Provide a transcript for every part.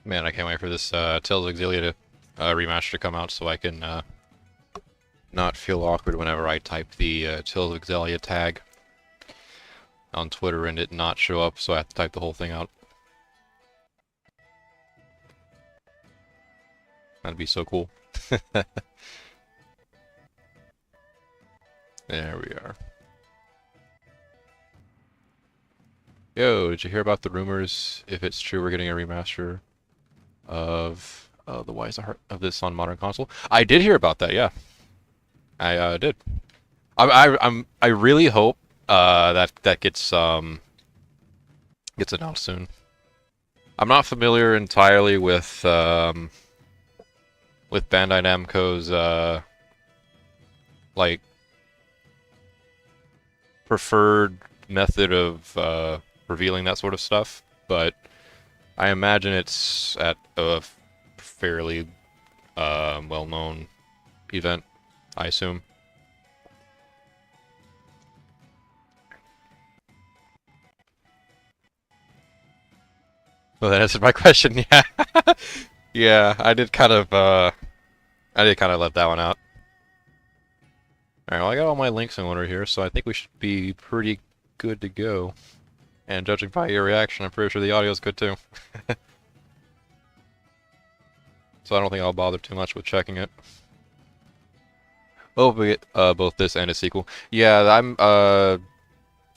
Man, I can't wait for this Tales of Xillia to remaster to come out so I can not feel awkward whenever I type the Tales of Xillia tag on Twitter and it not show up, so I have to type the whole thing out. That'd be so cool. There we are. Yo, did you hear about the rumors? If it's true, we're getting a remaster of the Why Is the Heart of this on modern console. I did hear about that. Yeah, I did. I really hope that gets announced soon. I'm not familiar entirely with Bandai Namco's like preferred method of revealing that sort of stuff, but I imagine it's at a fairly well-known event, I assume. Well, that answered my question. Yeah, yeah, I did kind of let that one out. All right, well, I got all my links in order here, so I think we should be pretty good to go. And judging by your reaction, I'm pretty sure the audio's good too. So I don't think I'll bother too much with checking it. Oh, we get both this and a sequel. Yeah,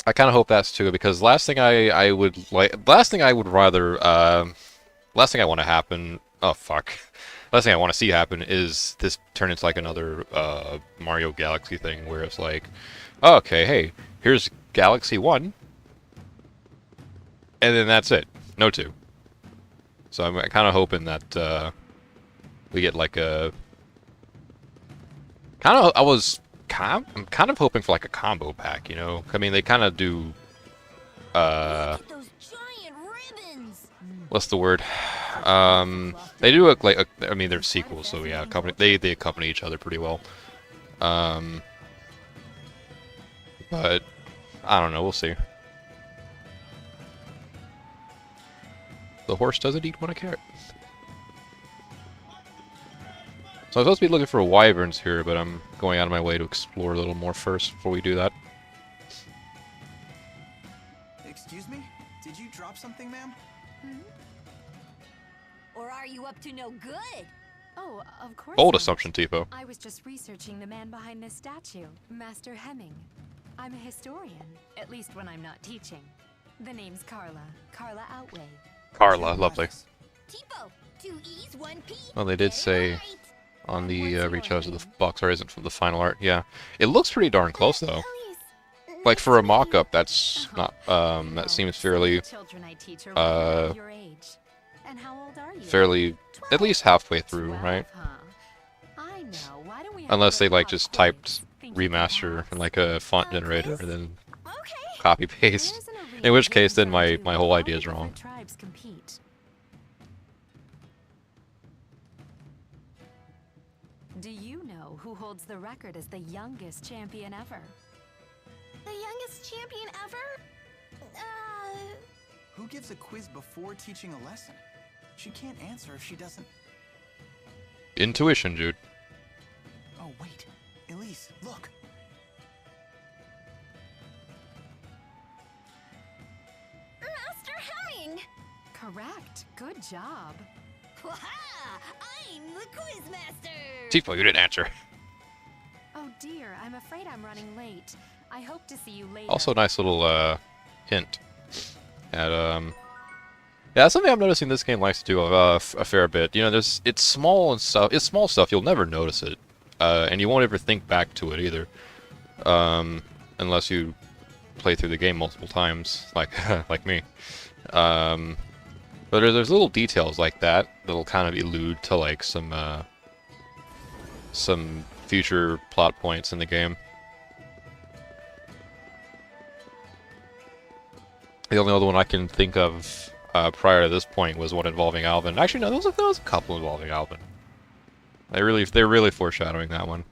I kind of hope that's too, because last thing I would rather last thing I want to happen. Oh fuck. Last thing I want to see happen is this turn into like another Mario Galaxy thing, where it's like, oh, okay, hey, here's Galaxy 1, and then that's it. No 2. So I'm kind of hoping that we get like a I'm kind of hoping for like a combo pack, you know? I mean, they kind of do what's the word? They do look like I mean, they're sequels, so yeah, they accompany each other pretty well. But I don't know, we'll see. The horse doesn't eat one a carrot. So I'm supposed to be looking for wyverns here, but I'm going out of my way to explore a little more first before we do that. Excuse me? Did you drop something, ma'am? Hmm? Or are you up to no good? Oh, of course. Bold not. assumption, Tipo. I was just researching the man behind this statue, Master Hemming. I'm a historian, at least when I'm not teaching. The name's Carla. Carla Outway. Carla, lovely. Tipo, 2 E's, 1 P. Well, they did say on the retouch of the box art isn't from the final art. Yeah, it looks pretty darn close though. Like for a mock-up, that's not. That seems fairly. Fairly, at least halfway through, right? Unless they like just typed remaster in like a font generator and then copy paste. In which case, then my whole idea is wrong. Do you know who holds the record as the youngest champion ever? The youngest champion ever? Who gives a quiz before teaching a lesson? She can't answer if she doesn't... Intuition, Jude. Oh, wait. Elise, look. Master Hemming! Correct. Good job. Waha! I'm the quizmaster! Tipo, you didn't answer. Oh dear, I'm afraid I'm running late. I hope to see you later. Also, a nice little hint at yeah, that's something I'm noticing this game likes to do a fair bit. You know, it's small and stuff. It's small stuff. You'll never notice it, and you won't ever think back to it either, unless you play through the game multiple times, like like me. But there's little details like that that'll kind of allude to like some future plot points in the game. The only other one I can think of prior to this point was one involving Alvin. Actually, no, there was a couple involving Alvin. They're really foreshadowing that one.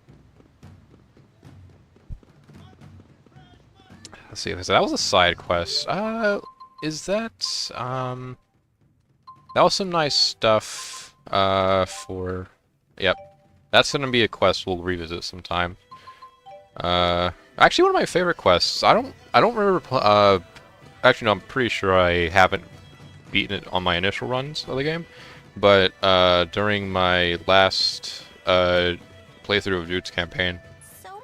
Let's see if that was a side quest. Is that That was some nice stuff. Yep. That's gonna be a quest we'll revisit sometime. Actually, one of my favorite quests. I don't remember. Actually, no, I'm pretty sure I haven't beaten it on my initial runs of the game. But during my last playthrough of Dude's campaign,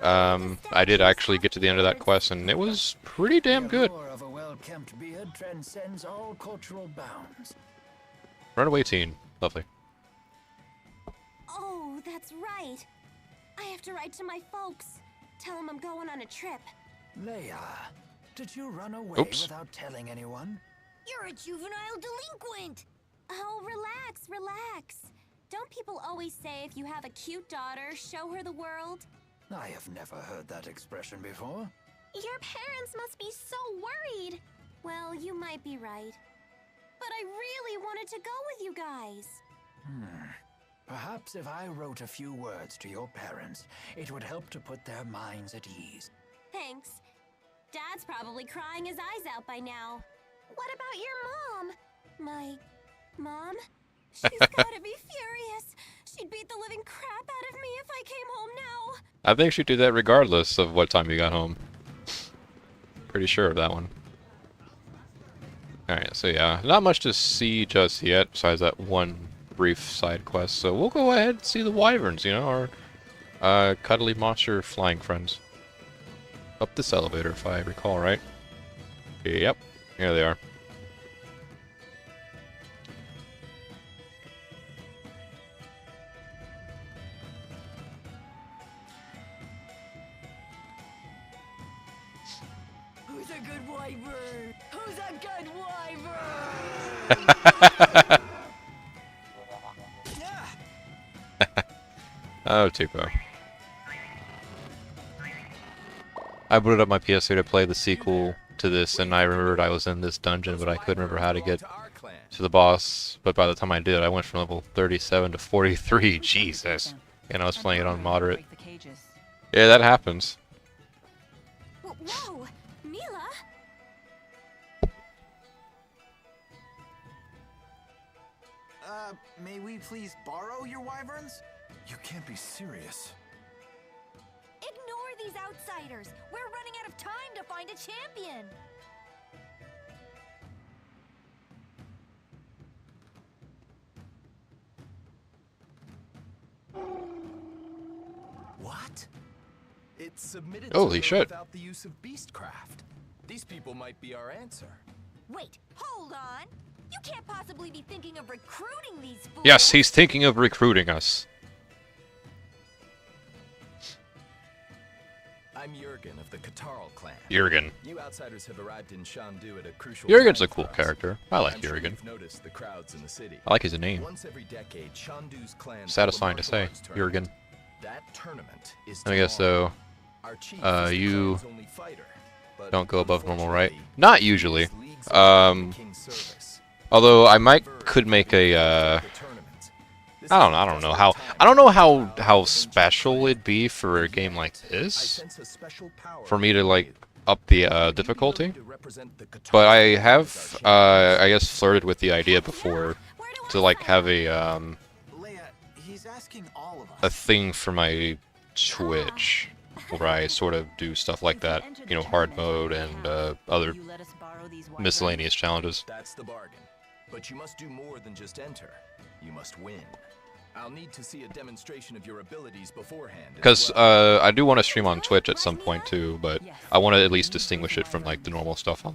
I did actually get to the end of that quest, and it was pretty damn good. The allure of a well-kempt beard transcends all cultural bounds. Runaway teen, lovely. Oh, that's right. I have to write to my folks. Tell them I'm going on a trip. Leia, did you run away without telling anyone? You're a juvenile delinquent! Oh, relax, relax. Don't people always say if you have a cute daughter, show her the world? I have never heard that expression before. Your parents must be so worried. Well, you might be right. But I really wanted to go with you guys. Perhaps if I wrote a few words to your parents, it would help to put their minds at ease. Thanks. Dad's probably crying his eyes out by now. What about your mom? My mom? She's gotta be furious. She'd beat the living crap out of me if I came home now. I think she'd do that regardless of what time you got home. Pretty sure of that one. Alright, so yeah, not much to see just yet, besides that one brief side quest. So we'll go ahead and see the wyverns, you know, our cuddly monster flying friends. Up this elevator, if I recall right. Yep, here they are. Who's a good wyvern? Who's a good wyvern? Oh, Tupo. I booted up my PS3 to play the sequel to this, and I remembered I was in this dungeon, but I couldn't remember how to get to the boss. But by the time I did, I went from level 37 to 43. Jesus. And I was playing it on moderate. Yeah, that happens. Whoa, Milla? May we please borrow your wyverns? You can't be serious. Ignore these outsiders. We're running out of time to find a champion. What? It's submitted Holy to shit. without the use of beastcraft. These people might be our answer. Wait, hold on. You can't possibly be thinking of recruiting these fools. Yes, he's thinking of recruiting us. I'm Jurgen of the Katarl clan. Jurgen. You outsiders have arrived in Shandu at a crucial Jurgen's time a cool for us. character. I like I'm sure Jurgen. you've noticed the crowds in the city. I like his name. Once every decade, Shandu's clan Satisfying to hold a say, martial arts Jurgen. tournament. That tournament is I guess tomorrow. though, Our chief is the you clan's only fighter, but don't go above normal, right? unfortunately, Not usually. his league's away from the king's service. Although I could make a I don't know how special it'd be for a game like this for me to like up the difficulty. But I have I guess flirted with the idea before to like have Leia, he's asking all of a us. thing for my Twitch where I sort of do stuff like that, you know, hard mode and other miscellaneous challenges. That's the bargain. But you must do more than just enter. You must win. I'll need to see a demonstration of your abilities beforehand. Because I do want to stream on Twitch at some point too, but I want to at least distinguish it from like the normal stuff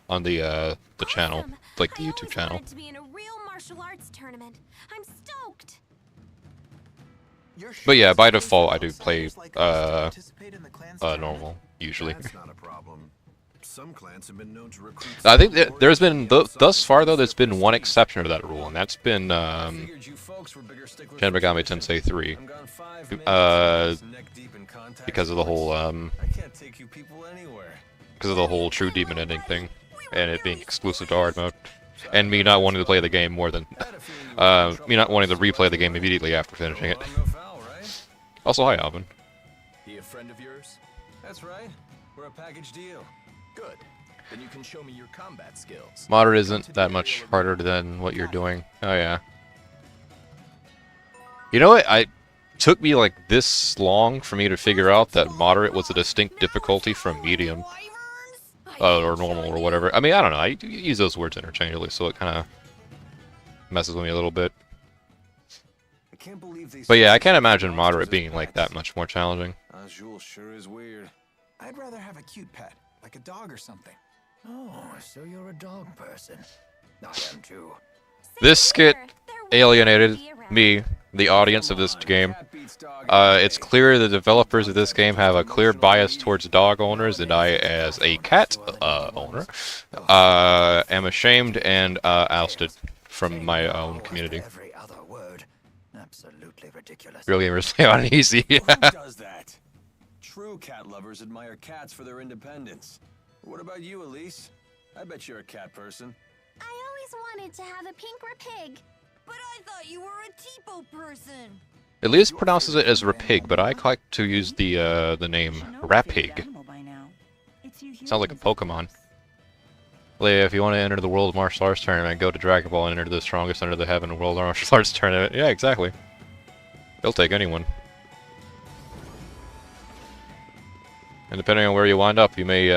on the channel, like the YouTube channel. To be in a real martial arts tournament. I'm stoked. You're But yeah, sure by it's okay default for I do play outsiders like us to participate in the clan's tournament? normal usually. That's not a problem. Some clans have been known to recruit. I think that there's been thus far though there's been one exception to that rule, and that's been Shin Megami Tensei 3. Because of the whole True Demon ending thing, and it being exclusive to hard mode, and me not wanting to play the game more than me not wanting to replay the game immediately after finishing it. Also, hi Alvin. He a friend of yours? That's right. We're a package deal. Good. Then you can show me your combat skills. Moderate isn't that much harder than what you're doing. Oh yeah. You know what? I took me like this long for me to figure out that moderate was a distinct difficulty from medium. Or normal or whatever. I mean, I don't know. I use those words interchangeably, so it kind of messes with me a little bit. But yeah, I can't imagine moderate being like that much more challenging. Azul sure is weird. I'd rather have a cute pet, like a dog or something. Oh, so you're a dog person. I am too. This skit alienated me, the audience of this game. It's clear the developers of this game have a clear bias towards dog owners, and I, as a cat owner, am ashamed and ousted from my own community. Every other word. Absolutely ridiculous. Really uneasy. Who does that? True cat lovers admire cats for their independence. What about you, Elise? I bet you're a cat person. I always wanted to have a pink rapig. But I thought you were a Tipo person. At least pronounces it as rapig, but I like to use the name rapig. Sounds like a Pokemon. Leia, if you want to enter the World Martial Arts Tournament, go to Dragon Ball and enter the strongest under the heaven World Martial Arts Tournament. Yeah, exactly. They'll take anyone. And depending on where you wind up, you may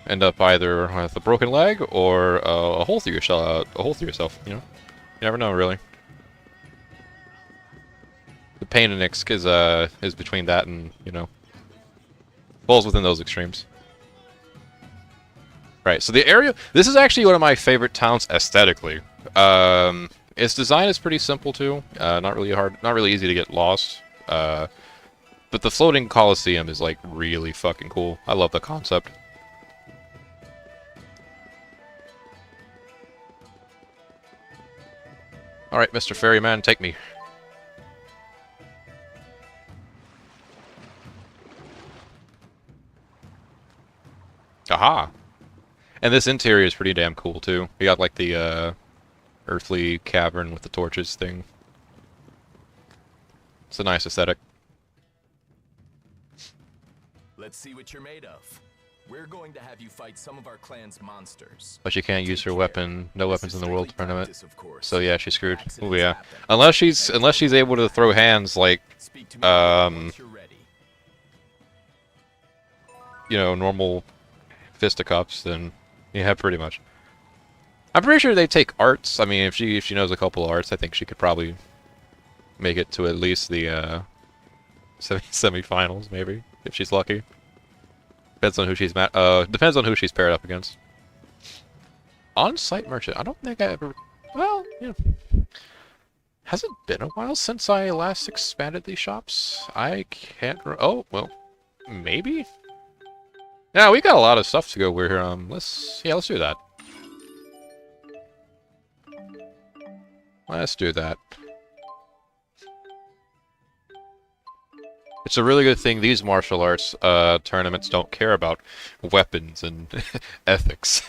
end up either with a broken leg or a hole through yourself. You know, you never know, really. The pain in Ix is between that and, you know, falls within those extremes. Right, so the area... This is actually one of my favorite towns aesthetically. Its design is pretty simple, too. Not really hard, not really easy to get lost. But the floating coliseum is, like, really fucking cool. I love the concept. Alright, Mr. Ferryman, take me. Aha! And this interior is pretty damn cool, too. You got, like, the, earthly cavern with the torches thing. It's a nice aesthetic. Let's see what you're made of. We're going to have you fight some of our clan's monsters. But she can't use her weapon. No weapons in the world tournament. Practice, of course. So yeah, she's screwed. Oh yeah. Unless she's able to throw hands like once you're ready. you know, normal fisticuffs, then yeah, pretty much. I'm pretty sure they take arts. I mean, if she knows a couple of arts, I think she could probably make it to at least the semifinals, maybe, if she's lucky. Depends on who she's paired up against. On-site merchant. I don't think I ever... Well, yeah. Has it been a while since I last expanded these shops? I can't... Oh, well, maybe? Yeah, we got a lot of stuff to go here. Let's do that. Let's do that. It's a really good thing these martial arts tournaments don't care about weapons and ethics.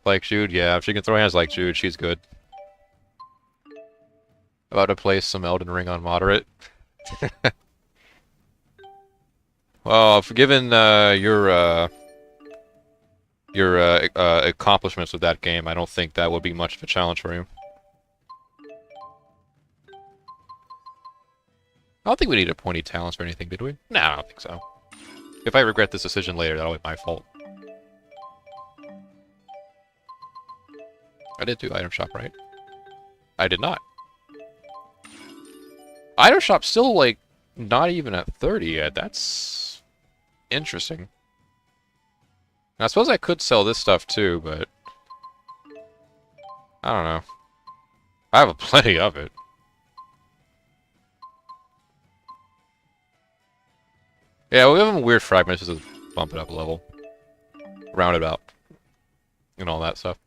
Like Jude, yeah, if she can throw hands like Jude, she's good. About to play some Elden Ring on moderate. Well, given your accomplishments with that game, I don't think that would be much of a challenge for you. I don't think we needed pointy talents or anything, did we? No, I don't think so. If I regret this decision later, that'll be my fault. I did do item shop, right? I did not. Item shop's still, like, not even at 30 yet. That's interesting. Now, I suppose I could sell this stuff too, but I don't know. I have plenty of it. Yeah, we'll give them weird fragments just to bump it up a level. Round it up. And all that stuff.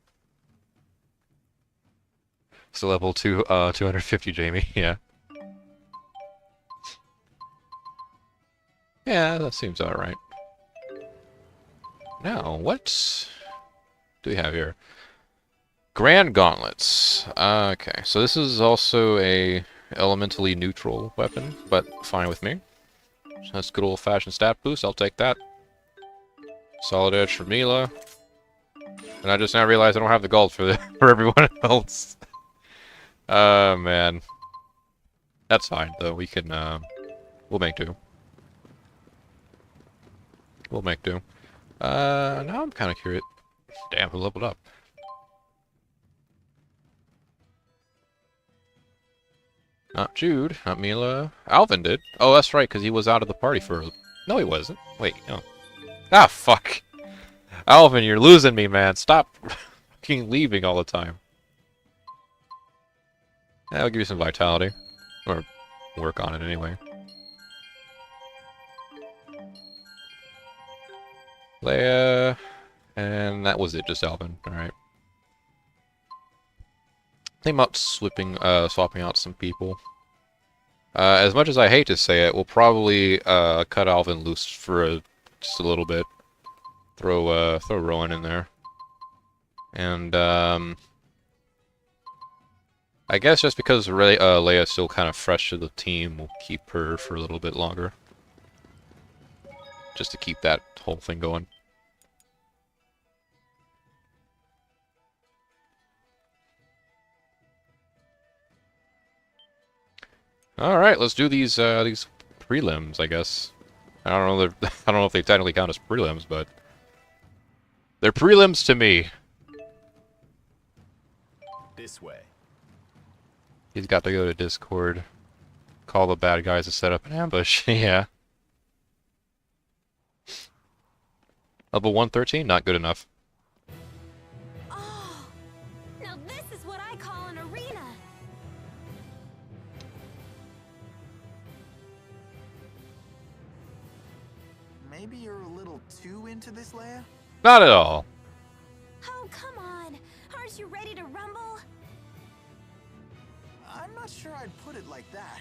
So level 250 Jamie, yeah. Yeah, that seems alright. Now, what do we have here? Grand Gauntlets. Okay, so this is also a elementally neutral weapon, but fine with me. So that's good old-fashioned stat boost, I'll take that. Solid edge for Milla. And I just now realized I don't have the gold for for everyone else. Man. That's fine, though. We can, we'll make do. We'll make do. Now I'm kind of curious. Damn, we leveled up. Not Jude, not Milla. Alvin did. Oh, that's right, because he was out of the party for... No, he wasn't. Wait, no. Ah, fuck. Alvin, you're losing me, man. Stop fucking leaving all the time. Yeah, I'll give you some vitality. Or work on it anyway. Leia... And that was it, just Alvin. Alright. Think about swapping out some people. As much as I hate to say it, we'll probably cut Alvin loose for just a little bit. Throw Rowan in there. And I guess just because Leia's still kind of fresh to the team, we'll keep her for a little bit longer. Just to keep that whole thing going. All right, let's do these prelims, I guess. I don't know. I don't know if they technically count as prelims, but they're prelims to me. This way. He's got to go to Discord, call the bad guys to set up an ambush. Yeah. Level 113, not good enough. Oh, now this is what I call an arena. Maybe you're a little too into this, Leia? Not at all. Oh, come on. Aren't you ready to rumble? I'm not sure I'd put it like that.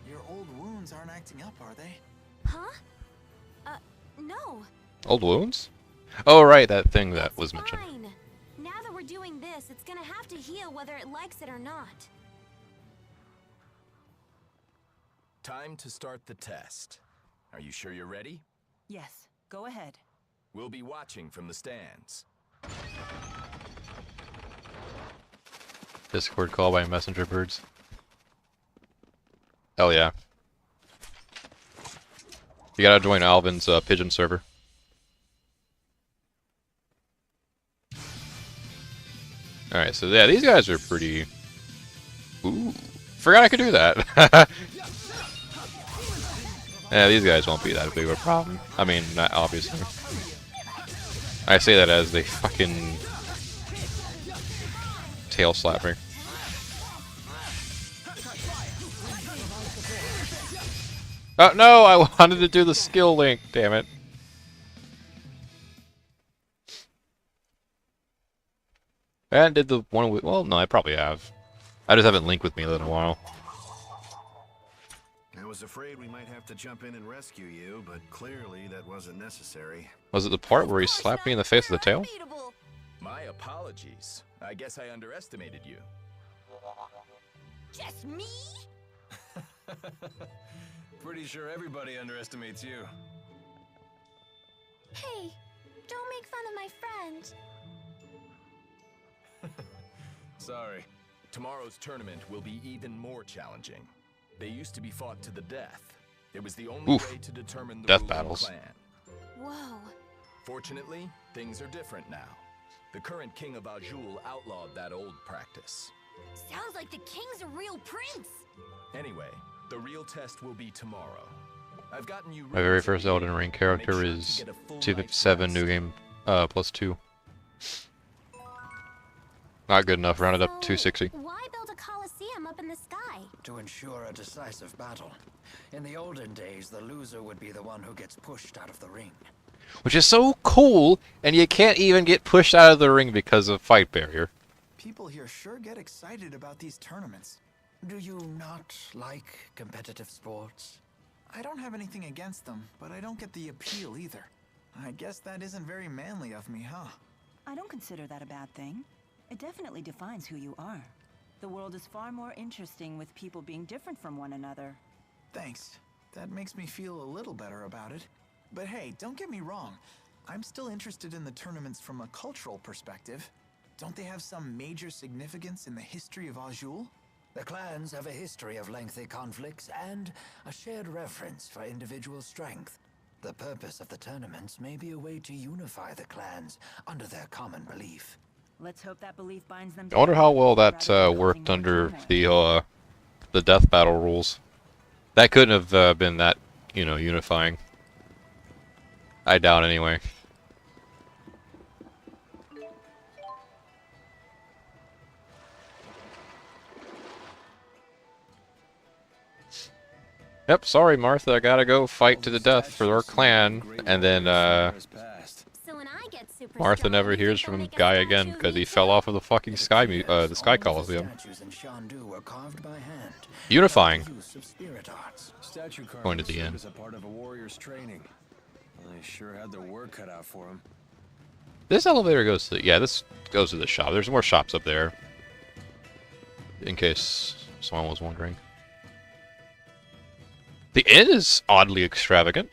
Your old wounds aren't acting up, are they? Huh? No. Old wounds? Oh, right, that thing that It's was mentioned. fine. Now that we're doing this, it's gonna have to heal whether it likes it or not. Time to start the test. Are you sure you're ready? Yes, go ahead. We'll be watching from the stands. Discord call by messenger birds. Hell yeah. You gotta join Alvin's pigeon server. Alright, so yeah, these guys are pretty... Ooh, forgot I could do that. Yeah, these guys won't be that big of a problem. I mean, not obviously. I say that as they fucking... tail slap me. Oh no, I wanted to do the skill link, damn it. And did the one with... Well, no, I probably have. I just haven't linked with me in a while. I was afraid we might have to jump in and rescue you, but clearly that wasn't necessary. Was it the part where he slapped me in the face with the tail? Unbeatable. My apologies. I guess I underestimated you. Just me? Pretty sure everybody underestimates you. Hey, don't make fun of my friend. Sorry. Tomorrow's tournament will be even more challenging. They used to be fought to the death. It was the only Oof. way to determine the Death ruling battles. clan. Whoa. Fortunately, things are different now. The current king of Azul outlawed that old practice. Sounds like the king's a real prince. Anyway, the real test will be tomorrow. I've gotten you. My very first Elden Ring character is 257 new game +2. Not good enough, rounded up to 260. Why build a coliseum up in the sky? To ensure a decisive battle. In the olden days, the loser would be the one who gets pushed out of the ring. Which is so cool, and you can't even get pushed out of the ring because of fight barrier. People here sure get excited about these tournaments. Do you not like competitive sports? I don't have anything against them, but I don't get the appeal either. I guess that isn't very manly of me, huh? I don't consider that a bad thing. It definitely defines who you are. The world is far more interesting with people being different from one another. Thanks. That makes me feel a little better about it. But hey, don't get me wrong. I'm still interested in the tournaments from a cultural perspective. Don't they have some major significance in the history of Azul? The clans have a history of lengthy conflicts and a shared reverence for individual strength. The purpose of the tournaments may be a way to unify the clans under their common belief. Let's hope that belief binds them I wonder how well that rather than worked causing more under turmoil. the death battle rules. That couldn't have been that, you know, unifying. I doubt anyway. Yep, sorry Martha, I gotta go fight to the death for our clan, and then So when I get super Martha strong, never you hears think they'll from make a Guy statue again of because me he fell too? off of the fucking sky the Sky All of the Coliseum. statues in Shandu were carved by hand. Unifying. By the use of spirit arts. Statue carving Going to the served end. as a part of a warrior's training. Well, they sure had their work cut out for them. This elevator goes to this goes to the shop. There's more shops up there. In case someone was wondering. The inn is oddly extravagant.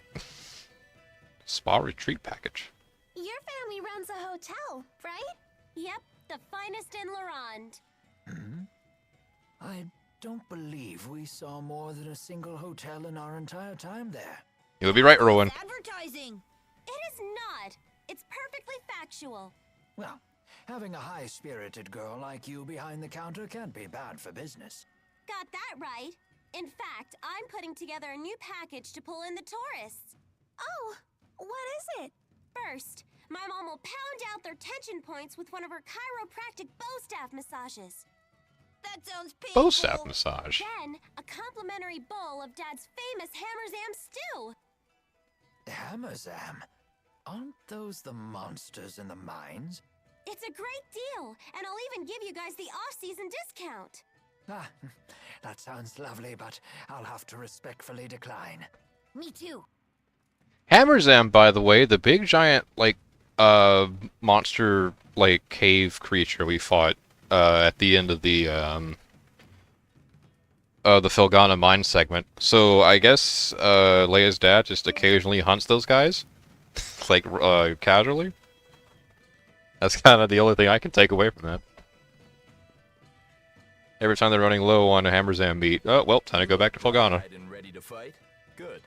Spa retreat package. Your family runs a hotel, right? Yep, the finest in Laurent. I don't believe we saw more than a single hotel in our entire time there. You would be right, Rowan. Advertising! It is not. It's perfectly factual. Well, having a high-spirited girl like you behind the counter can't be bad for business. Got that right. In fact, I'm putting together a new package to pull in the tourists. Oh, what is it? First, my mom will pound out their tension points with one of her chiropractic bow staff massages. That sounds painful. Bow staff massage. Then, a complimentary bowl of Dad's famous Hammerzam stew. Hammerzam? Aren't those the monsters in the mines? It's a great deal, and I'll even give you guys the off-season discount. Ah, that sounds lovely, but I'll have to respectfully decline. Me too. Hammerzam, by the way, the big giant monster cave creature we fought at the end of the Felgana mine segment. So I guess Leia's dad just occasionally hunts those guys, casually. That's kind of the only thing I can take away from that. Every time they're running low on a Hammerzam meat, oh well, time to go back to Felgana. Right and ready to fight? Good.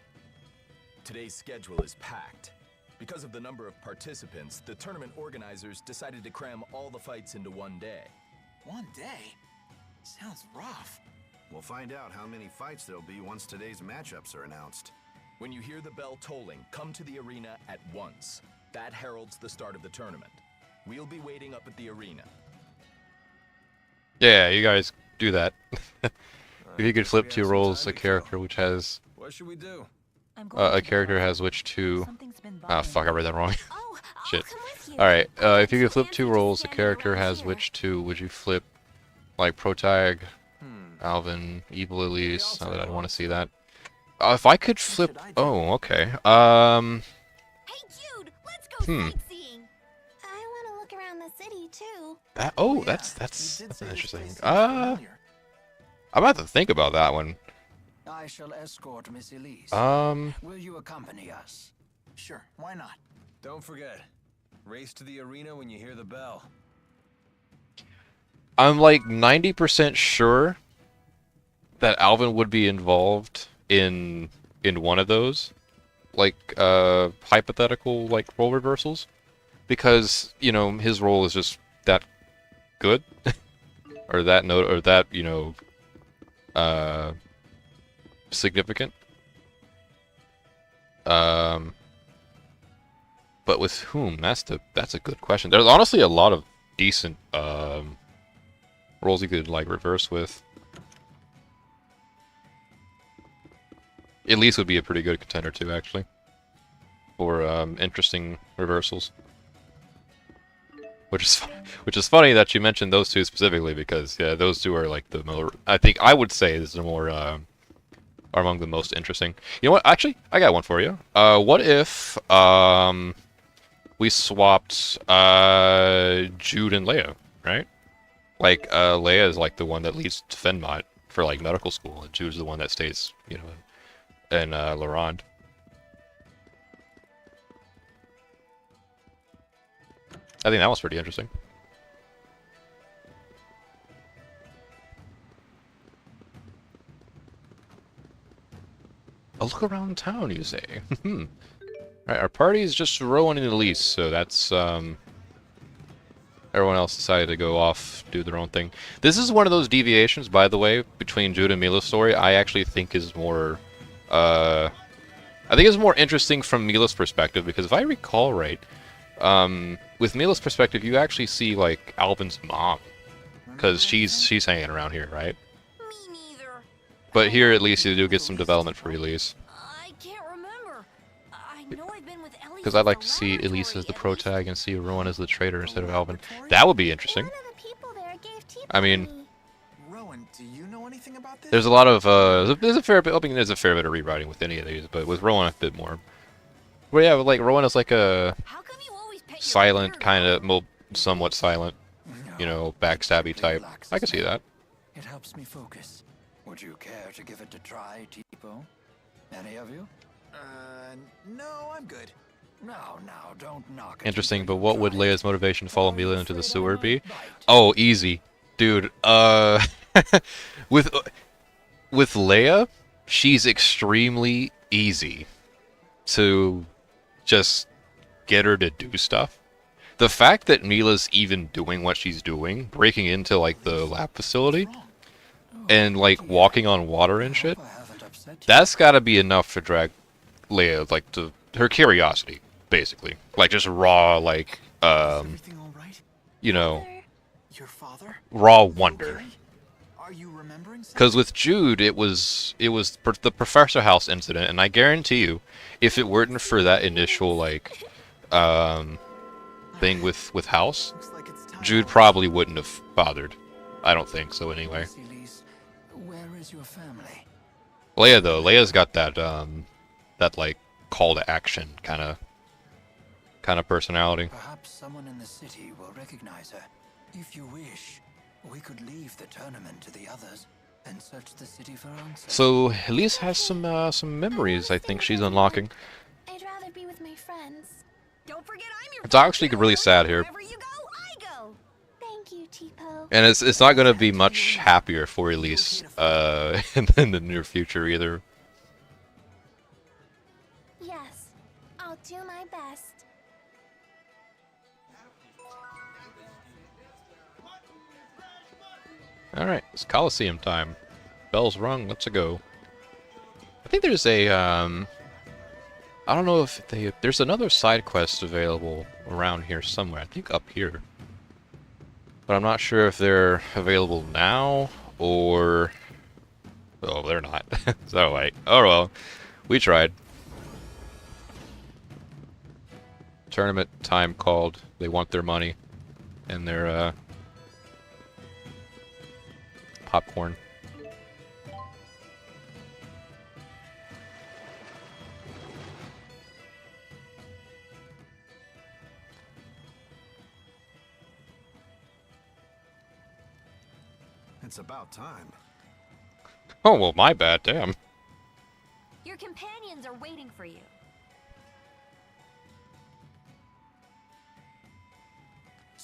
Today's schedule is packed. Because of the number of participants, the tournament organizers decided to cram all the fights into one day. One day? Sounds rough. We'll find out how many fights there'll be once today's matchups are announced. When you hear the bell tolling, come to the arena at once. That heralds the start of the tournament. We'll be waiting up at the arena. Yeah, you guys do that. If you could flip we two have some roles, time a to character kill. which has What should we do? I'm going a to character the has which two. Something's been Ah, bothering fuck! I me. read that wrong. Oh, I'll Shit. come with you. All right. I'll If you get could flip fancy two just roles, a standing character around has here. which two? Would you flip, like Protag, Alvin, Evil Elise? Now that I want to see that. If I could flip. Oh, okay. Hey, Jude, let's go sightseeing. I want to look around the city too. That. Oh, Yeah, that's you did say this interesting. place seems familiar. I'm about to think about that one. I shall escort Miss Elise. Will you accompany us? Sure, why not? Don't forget, race to the arena when you hear the bell. I'm like 90% sure that Alvin would be involved in one of those, hypothetical role reversals, because his role is just that good, or that significant. But with whom? That's a good question. There's honestly a lot of decent roles you could reverse with. Elise would be a pretty good contender too, actually, for interesting reversals. Which is funny that you mentioned those two specifically, because yeah, those two are the more. I would say this is more are among the most interesting. You know what? Actually, I got one for you. What if we swapped Jude and Leia, right? Leia is the one that leads to Fenmont for medical school, and Jude's the one that stays, in Laurent. I think that was pretty interesting. A look around town, you say? Alright, our party is just Rowan and Elise, so that's, everyone else decided to go off, do their own thing. This is one of those deviations, by the way, between Jude and Milla's story, I actually think is more, I think it's more interesting from Milla's perspective, because if I recall right, with Milla's perspective, you actually see, like, Alvin's mom, because she's hanging around here, right? Me neither. But here, at least, you do get some development for Elise. I can't remember. I know I've been with Ellie. Because I'd like to see Elise as the protag and see Rowan as the traitor instead of Alvin. That would be interesting. One of the people there gave tea I mean, party. Rowan, do you know anything about this? there's a lot of, there's a fair bit, I mean, there's a fair bit of rewriting with any of these, but with Rowan a bit more. Well, yeah, like, Rowan is like a How come you always pet your silent, beard? kind of, well, somewhat silent, you know, backstabby type. I can see that. It helps me focus. Would you care to give it a try, Tipo? Any of you? No, I'm good. No, don't knock it. Interesting, until but you what would try it. Leia's motivation to follow Milla into the sewer be? Bite. Oh, easy. Dude, with Leia, she's extremely easy to just get her to do stuff. The fact that Mila's even doing what she's doing, breaking into, like, the lab facility, and, like, walking on water and shit, I haven't upset you. that's gotta be enough to drag Leia, like, to her curiosity, basically. Like, just raw, like, Everything all right? you know, Your father? raw wonder. Okay? Are you remembering something? Because with Jude, it was the Professor House incident, and I guarantee you, if it weren't for that initial, like, thing with House, Looks like it's time. Jude probably wouldn't have bothered. I don't think so, anyway. Elise, where is your family? Leia, though, Leia's got that, that, like, call to action kind of personality. Perhaps someone in the city will recognize her. If you wish, we could leave the tournament to the others and search the city for answers. So, Elise has some memories I think she's unlocking. I'd rather be with my friends. Don't forget I'm your It's actually really sad here. Wherever you go, I go. Thank you, Tipo. And it's not going to be much happier for Elise in the near future either. Yes, I'll do my best. Alright, it's Coliseum time. Bell's rung, let's go. I think there's a, I don't know if there's another side quest available around here somewhere. I think up here. But I'm not sure if they're available now, or... Oh, they're not. So, wait. Oh, well. We tried. Tournament time called. They want their money. And their, popcorn. It's about time. Oh, well, my bad, damn. Your companions are waiting for you.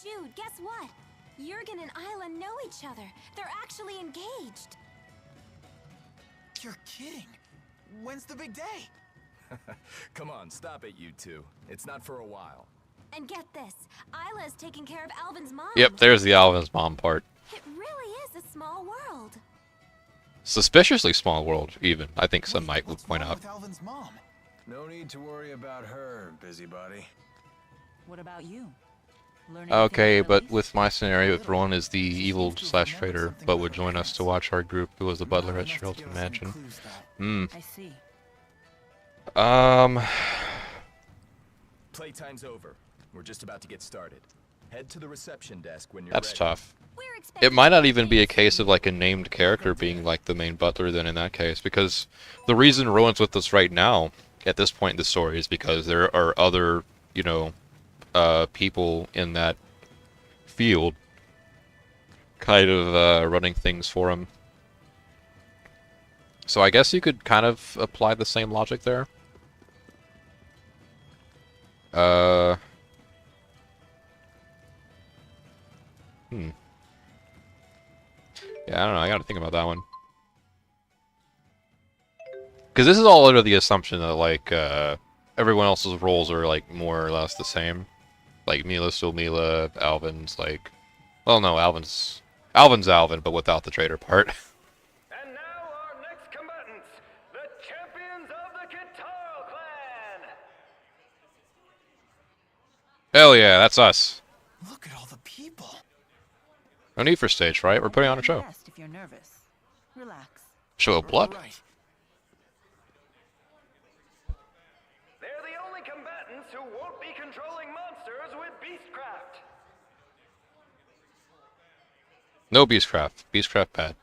Jude, guess what? Jurgen and Isla know each other. They're actually engaged. You're kidding. When's the big day? Come on, stop it, you two. It's not for a while. And get this, Isla is taking care of Alvin's mom. Yep, there's the Alvin's mom part. It really is a small world. Suspiciously small world, even. I think some might would What's point wrong out. with Alvin's mom? No need to worry about her, busybody. What about you? Learn Okay, anything from but Elise? with my scenario, if Rowan is the evil slash traitor, but would join us to watch our group who was the butler Not at enough to Shelton give us any Mansion. clues, though. I see. Playtime's over. We're just about to get started. Head to the reception desk when you're That's ready. tough. We're It expecting might not even be a things. case of like a named character being like the main butler then in that case, because the reason Rowan's with us right now at this point in the story is because there are other, you know, people in that field kind of running things for him. So I guess you could kind of apply the same logic there. Yeah, I don't know. I gotta think about that one. Because this is all under the assumption that, like, everyone else's roles are, like, more or less the same. Like, Milla's still Milla, Alvin's, like... Well, no, Alvin's Alvin, but without the traitor part. And now our next combatants, the champions of the Kitaro clan! Hell yeah, that's us. Look at all the people. No need for stage fright, we're putting on a show. Rest if you're nervous. Relax. Show of blood? Right. They're the only combatants who won't be controlling monsters with Beastcraft. No Beastcraft. Beastcraft bad.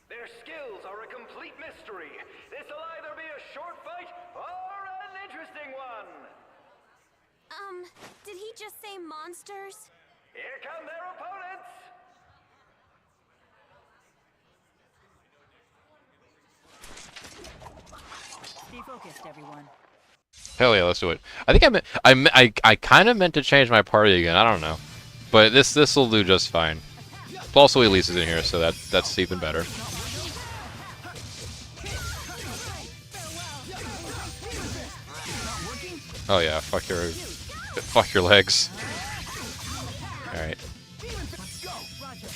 Their skills are a complete mystery. This'll either be a short fight or an interesting one. Did he just say monsters? Here come their opponents. Stay focused, everyone. Hell yeah, let's do it. I think I kind of meant to change my party again. I don't know, but this will do just fine. Also, Elise is in here, so that's even better. Oh yeah, fuck your legs. All right.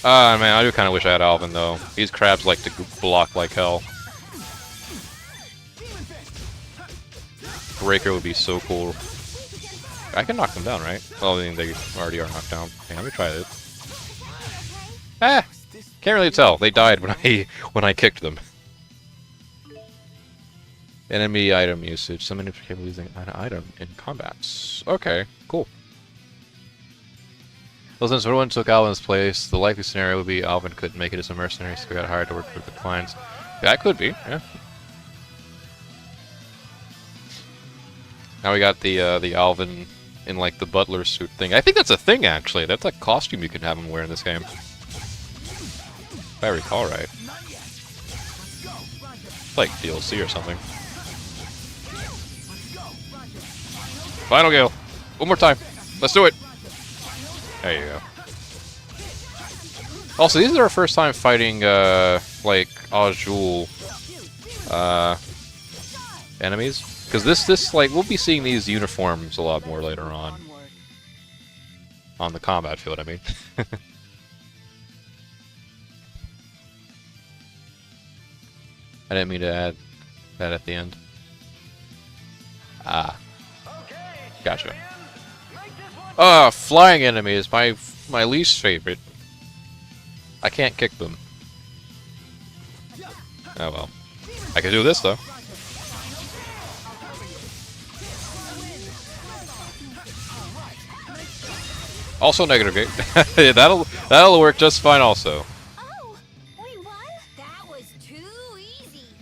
Ah man, I do kind of wish I had Alvin though. These crabs like to block like hell. Breaker would be so cool. I can knock them down, right? Well, I mean, they already are knocked down. Okay, let me try it. Ah! Can't really tell. They died when I kicked them. Enemy item usage. Someone is capable of using an item in combats. Okay, cool. Well, since everyone took Alvin's place, the likely scenario would be Alvin could make it as a mercenary, so he got hired to work for the clients. Yeah, it could be, yeah. Now we got the Alvin in like the butler suit thing. I think that's a thing actually. That's a costume you can have him wear in this game. If I recall right. It's like DLC or something. Final gale. One more time. Let's do it. There you go. Also, these are our first time fighting like Azul enemies. Because this like we'll be seeing these uniforms a lot more later on the combat field. I mean, I didn't mean to add that at the end. Ah, gotcha. Ah, flying enemies, my least favorite. I can't kick them. Oh well, I can do this though. Also negative gate. that'll work just fine also. Oh, we won? That was too easy.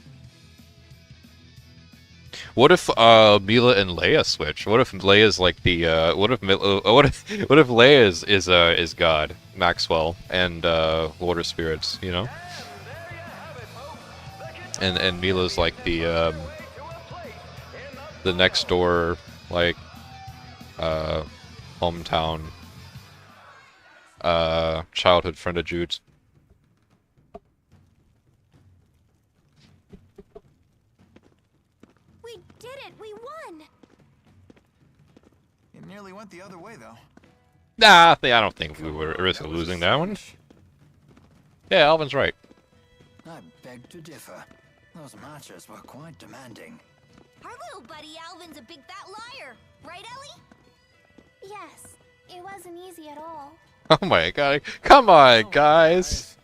What if Milla and Leia switch? What if Leia's like the what if Leia is God, Maxwell, and Lord of Spirits, you know? And Milla's like the next door like hometown childhood friend of Jude's. We did it! We won! It nearly went the other way, though. Nah, I don't think we were at risk of losing that one. Yeah, Alvin's right. I beg to differ. Those matches were quite demanding. Our little buddy Alvin's a big fat liar. Right, Ellie? Yes. It wasn't easy at all. Oh my god. Come on, guys.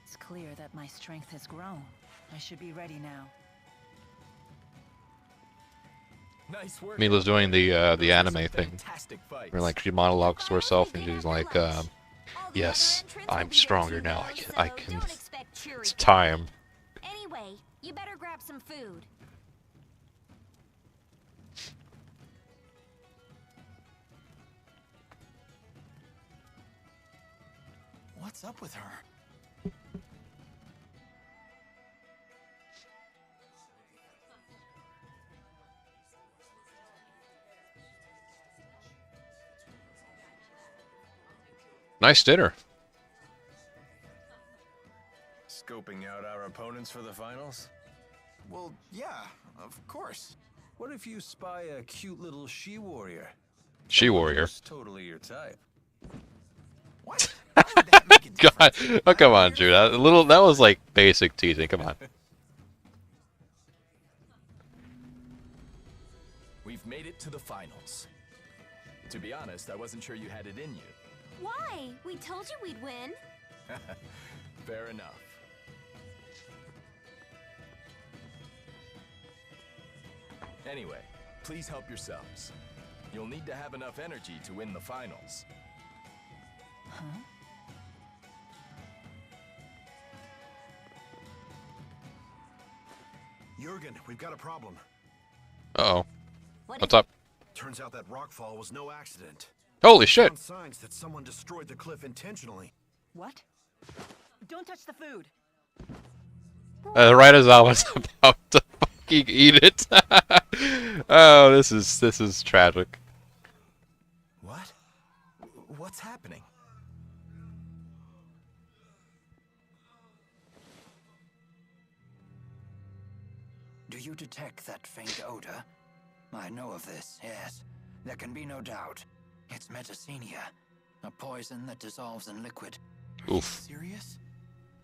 It's clear that my strength has grown. I should be ready now. Nice work. Milla's doing the anime thing. Fantastic fights. Where like she monologues to herself and she's like, yes, I'm stronger now. I can. It's time. Anyway, you better grab some food. What's up with her? Nice dinner. Scoping out our opponents for the finals? Well, yeah, of course. What if you spy a cute little she-warrior? She-warrior. Who's totally your type. What? Why would that make a God, difference? oh come on, Jude. That was like basic teasing. Come on. We've made it to the finals. To be honest, I wasn't sure you had it in you. Why? We told you we'd win. Fair enough. Anyway, please help yourselves. You'll need to have enough energy to win the finals. Huh? Jurgen, we've got a problem. Uh-oh. What What's up? Turns out that rockfall was no accident. Holy shit! Found signs that someone destroyed the cliff intentionally. What? Don't touch the food. Right as I was about to fucking eat it. Oh, this is tragic. What? What's happening? Do you detect that faint odor? I know of this, yes. There can be no doubt. It's metacenia, a poison that dissolves in liquid. Oof. Serious?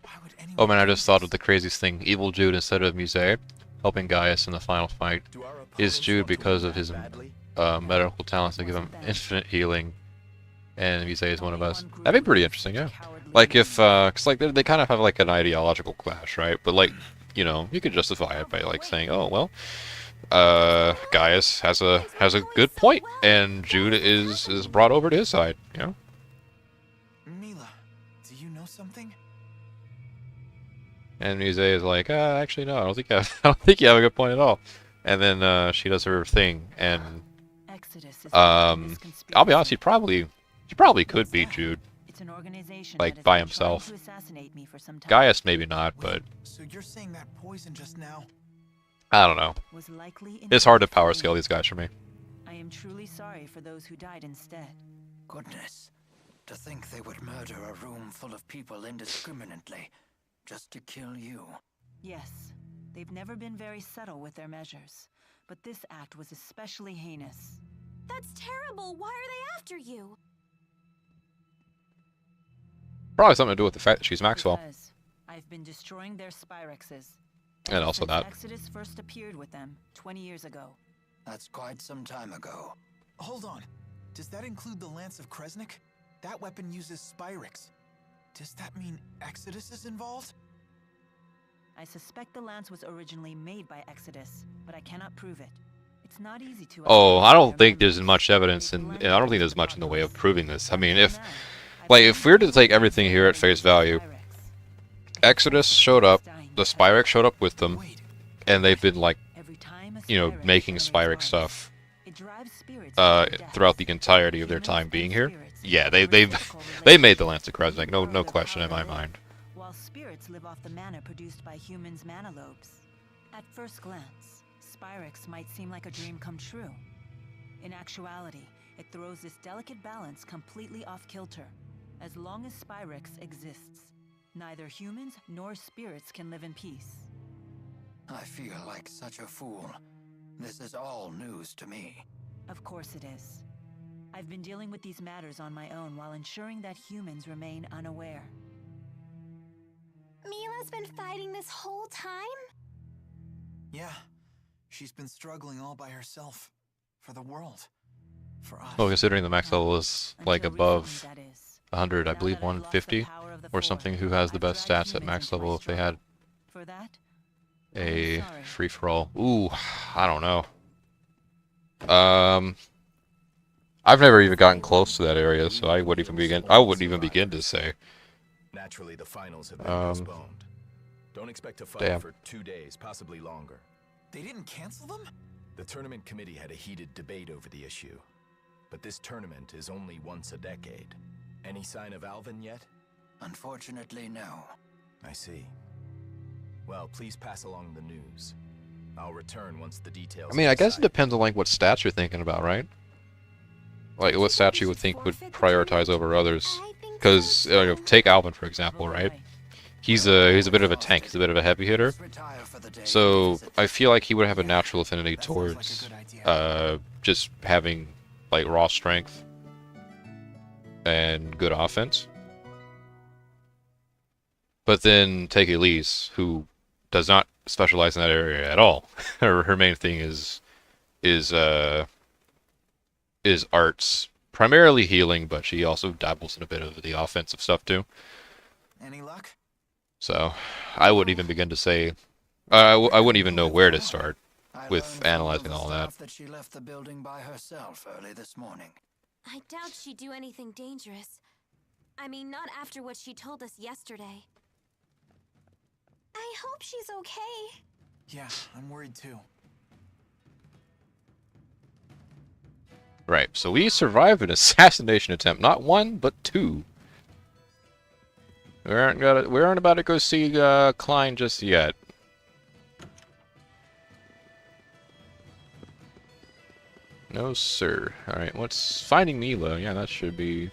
Why would anyone Oh man, I do just thought of this? the craziest thing. Evil Jude instead of Muse helping Gaius in the final fight. Do our Is opponents Jude want to because win of that his badly? medical talents that give him infinite healing, and Muse is one of us. That'd be pretty interesting, yeah. Like if, cause like they kind of have like an ideological clash, right? But like, you know, you could justify it by like saying, oh well, Gaius has a good point, and Jude is brought over to his side, you know. Milla, do you know something? And Muse is like, actually no, I don't think I don't think you have a good point at all. And then she does her thing, and Exodus is I'll be honest, he probably could beat Jude. It's an organization like, that has by been trying himself. to assassinate me for some time. Gaius maybe not, but So you're saying that poison just now? I don't know. Was likely It's hard to intended for power me. scale these guys for me. I am truly sorry for those who died instead. Goodness. To think they would murder a room full of people indiscriminately, just to kill you. Yes, they've never been very subtle with their measures, but this act was especially heinous. That's terrible. Why are they after you? Probably something to do with the fact that she's Maxwell. Because I've been destroying their Spyrexes. And ever also since that. Exodus first appeared with them 20 years ago. That's quite some time ago. Hold on. Does that include the Lance of Kresnik? That weapon uses Spyrex. Does that mean Exodus is involved? I suspect the lance was originally made by Exodus, but I cannot prove it. It's not easy to. Oh, I don't identify think their there's memories. much evidence, They and blend I don't into think there's much in the way of progress. proving this. I mean, Even if now, I like believe if we were to that take the everything here at face value, Spyrex. Exodus showed up, the Spyrex showed up with them, Wait, and they've been like, Every time a you know, Spyrex making generates Spyrex life, stuff it drives spirits into death. throughout the entirety of their Humans time and being here. spirits Yeah, have they a they've reciprocal they made the relationship. Lance of Kresnik, no Part of question in how my they mind. live, while spirits live off the mana produced by humans' mana lobes. At first glance, Spyrex might seem like a dream come true. In actuality, it throws this delicate balance completely off kilter. As long as Spyrex exists, neither humans nor spirits can live in peace. I feel like such a fool. This is all news to me. Of course it is. I've been dealing with these matters on my own while ensuring that humans remain unaware. Milla's been fighting this whole time? yeah. She's been struggling all by herself. For the world. For us. Well, considering the max level is like Until above recently, that is. 100, I Now believe that I've lost the 150 power of the or Force, something, who has the I've best dragged stats at humans max into my level if they had struggle. For that, a sorry. free-for-all. Ooh, I don't know. I've never even gotten close to that area, so I wouldn't even begin to say. Naturally, the finals have been postponed. Don't expect to fight Damn. for 2 days, possibly longer. They didn't cancel them? The tournament committee had a heated debate over the issue. But this tournament is only once a decade. Any sign of Alvin yet? Unfortunately, no. I see. Well, please pass along the news. I'll return once the details I mean, are I guess it decided. depends on like what stats you're thinking about, right? Like what stats you would think would prioritize over others. I think Because take Alvin for example, right? He's a bit of a tank. He's a bit of a heavy hitter. So I feel like he would have a natural affinity towards just having like raw strength and good offense. But then take Elise, who does not specialize in that area at all. Her main thing is arts, primarily healing, but she also dabbles in a bit of the offensive stuff too. Any luck? So I wouldn't even begin to say. I wouldn't even know where to start with analyzing all that. She left the building by herself early this morning. I doubt she'd do anything dangerous. I mean, not after what she told us yesterday. I hope she's okay. Yeah, I'm worried too. Right, so we survived an assassination attempt, not one, but two. We aren't about to go see Klein just yet. No, sir. Alright, what's finding Milla? Yeah, that should be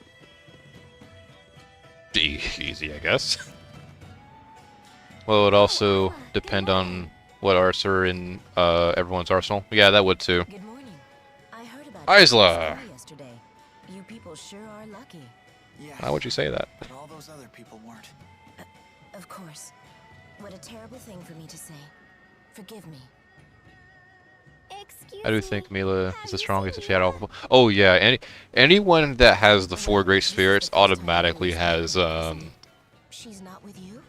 easy, I guess. Well, it would also depend on what arts are in everyone's arsenal. Yeah, that would too. Good morning. I heard about Isla! yesterday. You people sure are lucky. Yeah. How would you say that? But all those other people weren't. Of course. What a terrible thing for me to say. Forgive me. Excuse I do me, think Milla have is the you strongest seen if she had all Milla? the... Oh yeah, anyone that has the 4 great spirits automatically has She's not with you?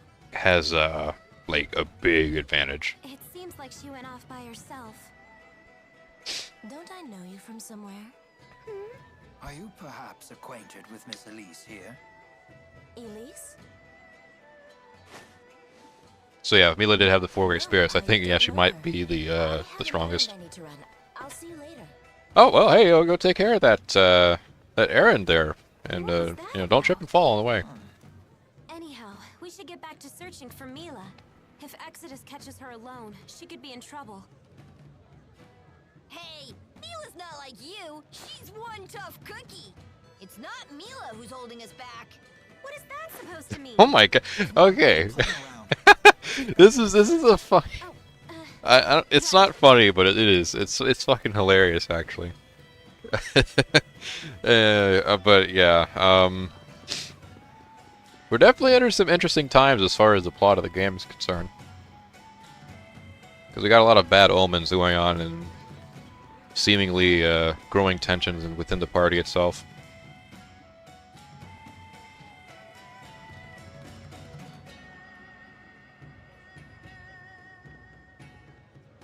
like a big advantage. It seems like she went off by herself. Don't I know you from somewhere? Are you perhaps acquainted with Miss Elise here? Elise? So yeah, if Milla did have the 4 great spirits, I think yeah she might be the strongest. I need to run. I'll see you later. Oh well, hey, I'll go take care of that that errand there, and What was that don't trip and fall on the way. Anyhow, we should get back to searching for Milla. If Exodus catches her alone, she could be in trouble. Hey, Milla's not like you. She's one tough cookie. It's not Milla who's holding us back. What is that supposed to mean? Oh my god. Okay. this is a funny. It's not funny, but it is. It's fucking hilarious actually. But yeah, we're definitely under some interesting times as far as the plot of the game is concerned. Because we got a lot of bad omens going on and seemingly growing tensions within the party itself.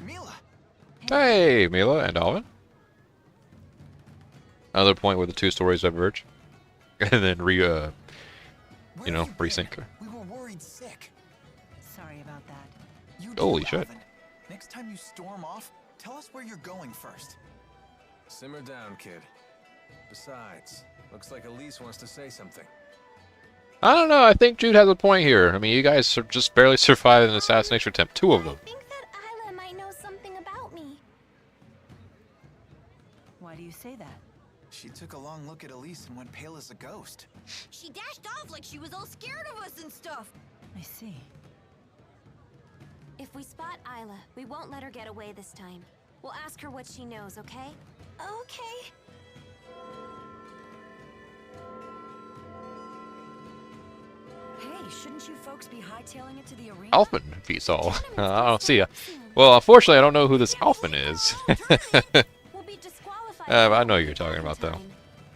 Milla! Hey, Milla and Alvin. Another point where the 2 stories diverge. And then Where you know, have been? resync. We were worried sick. Sorry about that. You Holy too, shit. Alvin. Next time you storm off, tell us where you're going first. Simmer down, kid. Besides, looks like Elise wants to say something. I don't know, I think Jude has a point here. I mean, you guys just barely survived an assassination attempt. 2 of them. I think that Isla might know something about me. Why do you say that? She took a long look at Elise and went pale as a ghost. She dashed off like she was all scared of us and stuff. I see. If we spot Isla, we won't let her get away this time. We'll ask her what she knows, okay? Okay. Hey, shouldn't you folks be hightailing it to the arena? Alphen beats all. I don't see ya. Well, unfortunately, I don't know who this Alphen is. We'll be disqualified. I know who you're talking about, though.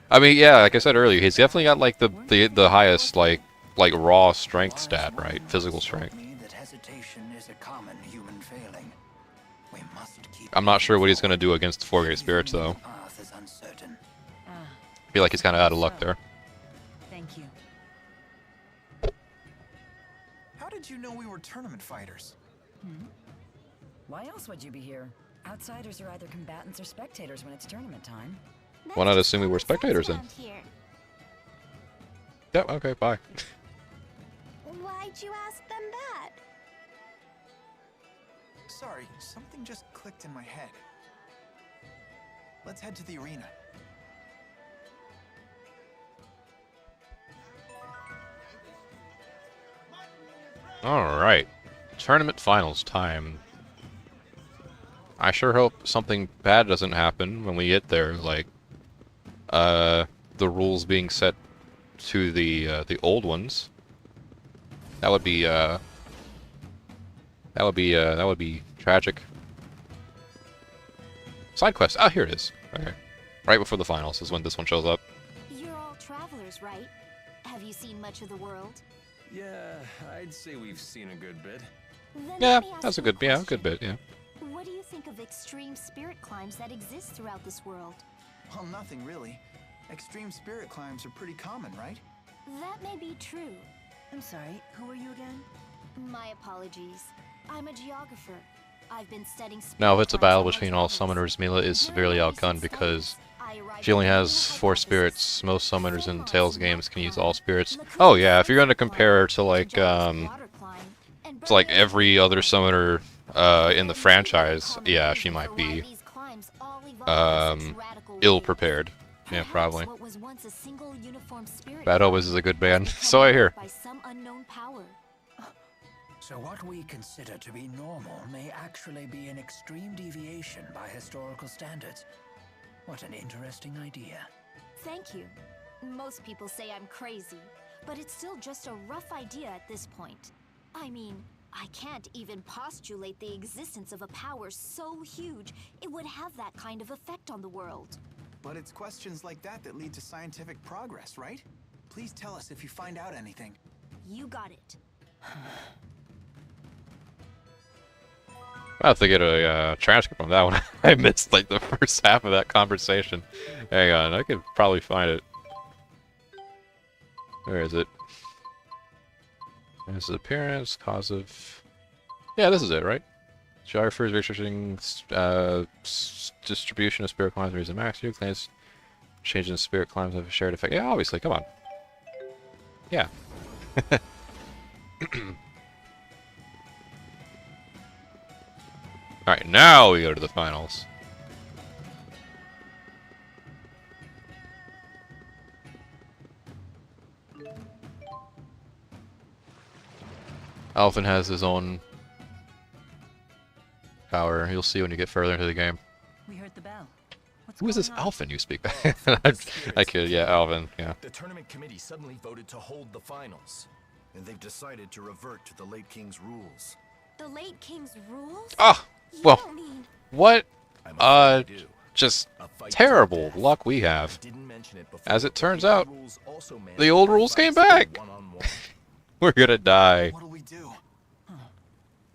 I mean, yeah, like I said earlier, he's definitely got like the highest like raw strength stat, right? Physical strength. That hesitation is a common human failing. We must keep I'm not sure what he's gonna do against the 4 great spirits, though. path is uncertain. I feel like he's kind of out of luck there. Thank you. How did you know we were tournament fighters? Why else would you be here? Outsiders are either combatants or spectators when it's tournament time. Why not assume we were spectators then? Here. Yep. Okay. Bye. Why'd you ask them that? Sorry, something just clicked in my head. Let's head to the arena. Alright. Tournament finals time. I sure hope something bad doesn't happen when we get there, like, the rules being set to the old ones. That would be, that would be tragic. Side quest. Ah, here it is. Okay. Right before the finals is when this one shows up. You're all travelers, right? Have you seen much of the world? Yeah, I'd say we've seen a good bit. Then Yeah, let me ask that's a you good, yeah, question. good bit, yeah. What do you think of extreme spirit climbs that exist throughout this world? Well, nothing really. Extreme spirit climbs are pretty common, right? That may be true. I'm sorry, who are you again? My apologies. I'm a geographer. I've been studying spirit Now, if it's a climbs battle all my between all travels. summoners, Milla is During severely my outgunned recent because studies, I arrived she only at a new has 4 hypothesis. spirits. Most summoners in Tales games can use all spirits. Lakuna's Oh yeah, if you're gonna spirit compare her to climb, like, Java's water climb, and to like Bermuda's every wind other climb. summoner in the There's franchise, common yeah, she reason might for why be these climbs all evolved in such radical ill ways. prepared. Yeah, Perhaps probably. what was once a single uniform spirit Bad climb Obas is a good has band, become so I hear. marked by some unknown power. So what we consider to be normal may actually be an extreme deviation by historical standards. What an interesting idea. Thank you. Most people say I'm crazy, but it's still just a rough idea at this point. I mean, I can't even postulate the existence of a power so huge it would have that kind of effect on the world. But it's questions like that that lead to scientific progress, right? Please tell us if you find out anything. You got it. I'll have to get a transcript on that one. I missed like the first half of that conversation. Hang on, I could probably find it. Where is it? There's the appearance, cause of... Yeah, this is it, right? Geographers researching distribution of spirit climbs reason max. You claims changing spirit climbs have a shared effect. Yeah, obviously, come on. Yeah. Alright, now we go to the finals. Alvin has his own power. You'll see when you get further into the game. We heard the bell. What's Who is this going on? Alvin you speak? I kid, yeah, Alvin, yeah. The tournament committee suddenly voted to hold the finals. And they've decided to revert to the late king's rules. The late king's rules? Ah, You well, don't mean... what? I'm afraid they do. Just A fight to the terrible death. luck we I have. didn't mention it before, As it but turns the out, rules also the mandate old rules came fights back. one-on-one. We're gonna die. What'll we do?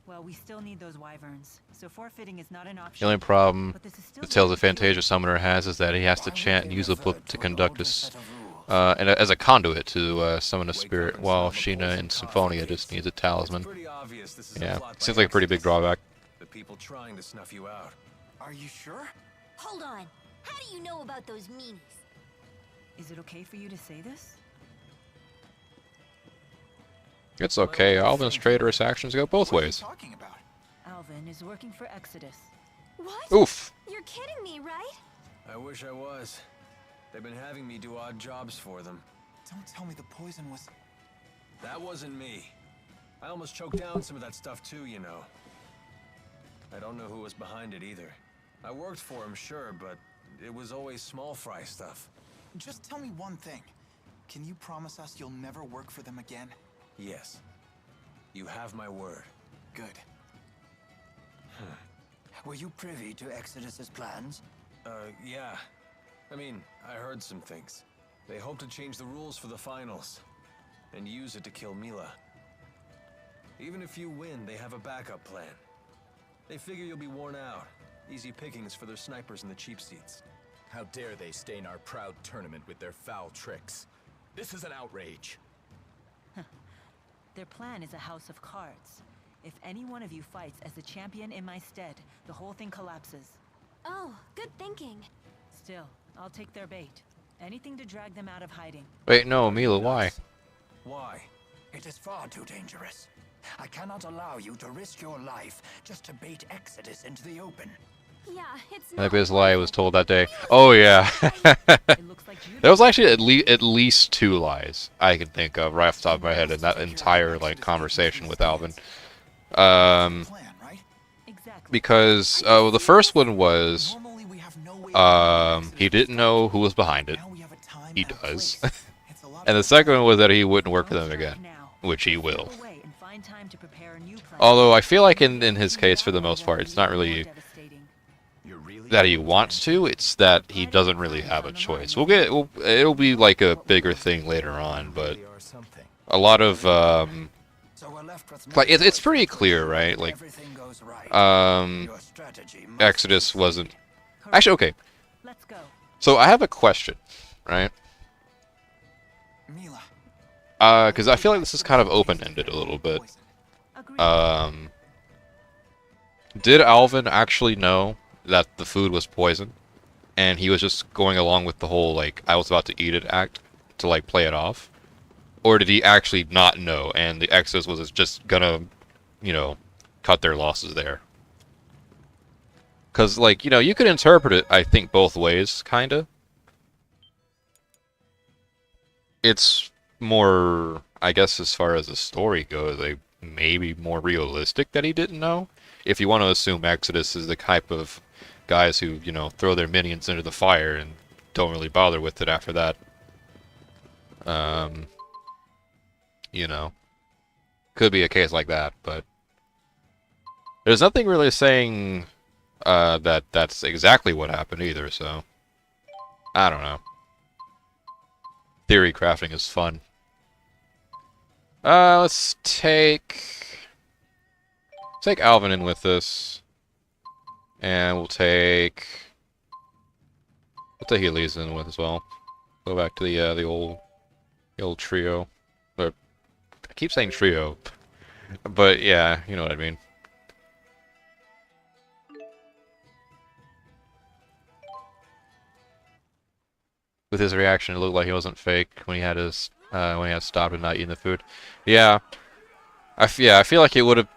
Well, we still need those wyverns, so forfeiting is not an The option. only problem But this is still the Tales of something to Fantasia summoner has is that he has to Why chant would and they use a book revert to an conduct older his, set of rules? and as a conduit to summon a Wake spirit, up while and smell the Sheena poison and coffee Symphonia taste. just needs a It's talisman. pretty obvious this is a Yeah, plot seems by like a pretty big Exodus. drawback. The people trying to snuff you out. Are you sure? Hold on. How do you know about those meanies? Is it okay for you to say this? It's okay, Alvin's traitorous actions go both What are you ways. talking about? Alvin is working for Exodus. What? Oof. You're kidding me, right? I wish I was. They've been having me do odd jobs for them. Don't tell me the poison was... That wasn't me. I almost choked down some of that stuff too, you know. I don't know who was behind it either. I worked for him, sure, but it was always small fry stuff. Just tell me one thing. Can you promise us you'll never work for them again? Yes. You have my word. Good. Were you privy to Exodus's plans? Yeah. I mean, I heard some things. They hope to change the rules for the finals. And use it to kill Milla. Even if you win, they have a backup plan. They figure you'll be worn out. Easy pickings for their snipers and the cheap seats. How dare they stain our proud tournament with their foul tricks? This is an outrage. Their plan is a house of cards. If any one of you fights as the champion in my stead, the whole thing collapses. Oh, good thinking. Still, I'll take their bait. Anything to drag them out of hiding. Wait, no, Milla, why? Why? It is far too dangerous. I cannot allow you to risk your life just to bait Exodus into the open. Yeah, it's That was lie I was told that day. Oh yeah. There was actually at least 2 lies I can think of right off the top of my head in that entire like conversation with Alvin. Because the first one was he didn't know who was behind it. He does. And the second one was that he wouldn't work for them again, which he will. Although I feel like in his case, for the most part, it's not really that he wants to, it's that he doesn't really have a choice. It'll be like a bigger thing later on, but a lot of like it's pretty clear, right? Like Exodus wasn't actually okay. So I have a question, right? Because I feel like this is kind of open-ended a little bit. Did Alvin actually know that the food was poison, and he was just going along with the whole, like, I was about to eat it act to, like, play it off? Or did he actually not know, and the Exodus was just gonna, you know, cut their losses there? Because, like, you know, you could interpret it, I think, both ways, kinda. It's more, I guess, as far as the story goes, like, maybe more realistic that he didn't know. If you want to assume Exodus is the type of guys who, you know, throw their minions into the fire and don't really bother with it after that. You know, could be a case like that, but there's nothing really saying that that's exactly what happened either, so I don't know. Theory crafting is fun. Let's take Alvin in with this, and we'll take Elise in with as well. Go back to the old trio. Or, I keep saying trio, but yeah, you know what I mean. With his reaction, it looked like he wasn't fake when he had his when he had stopped and not eating the food. Yeah, I feel like it would have.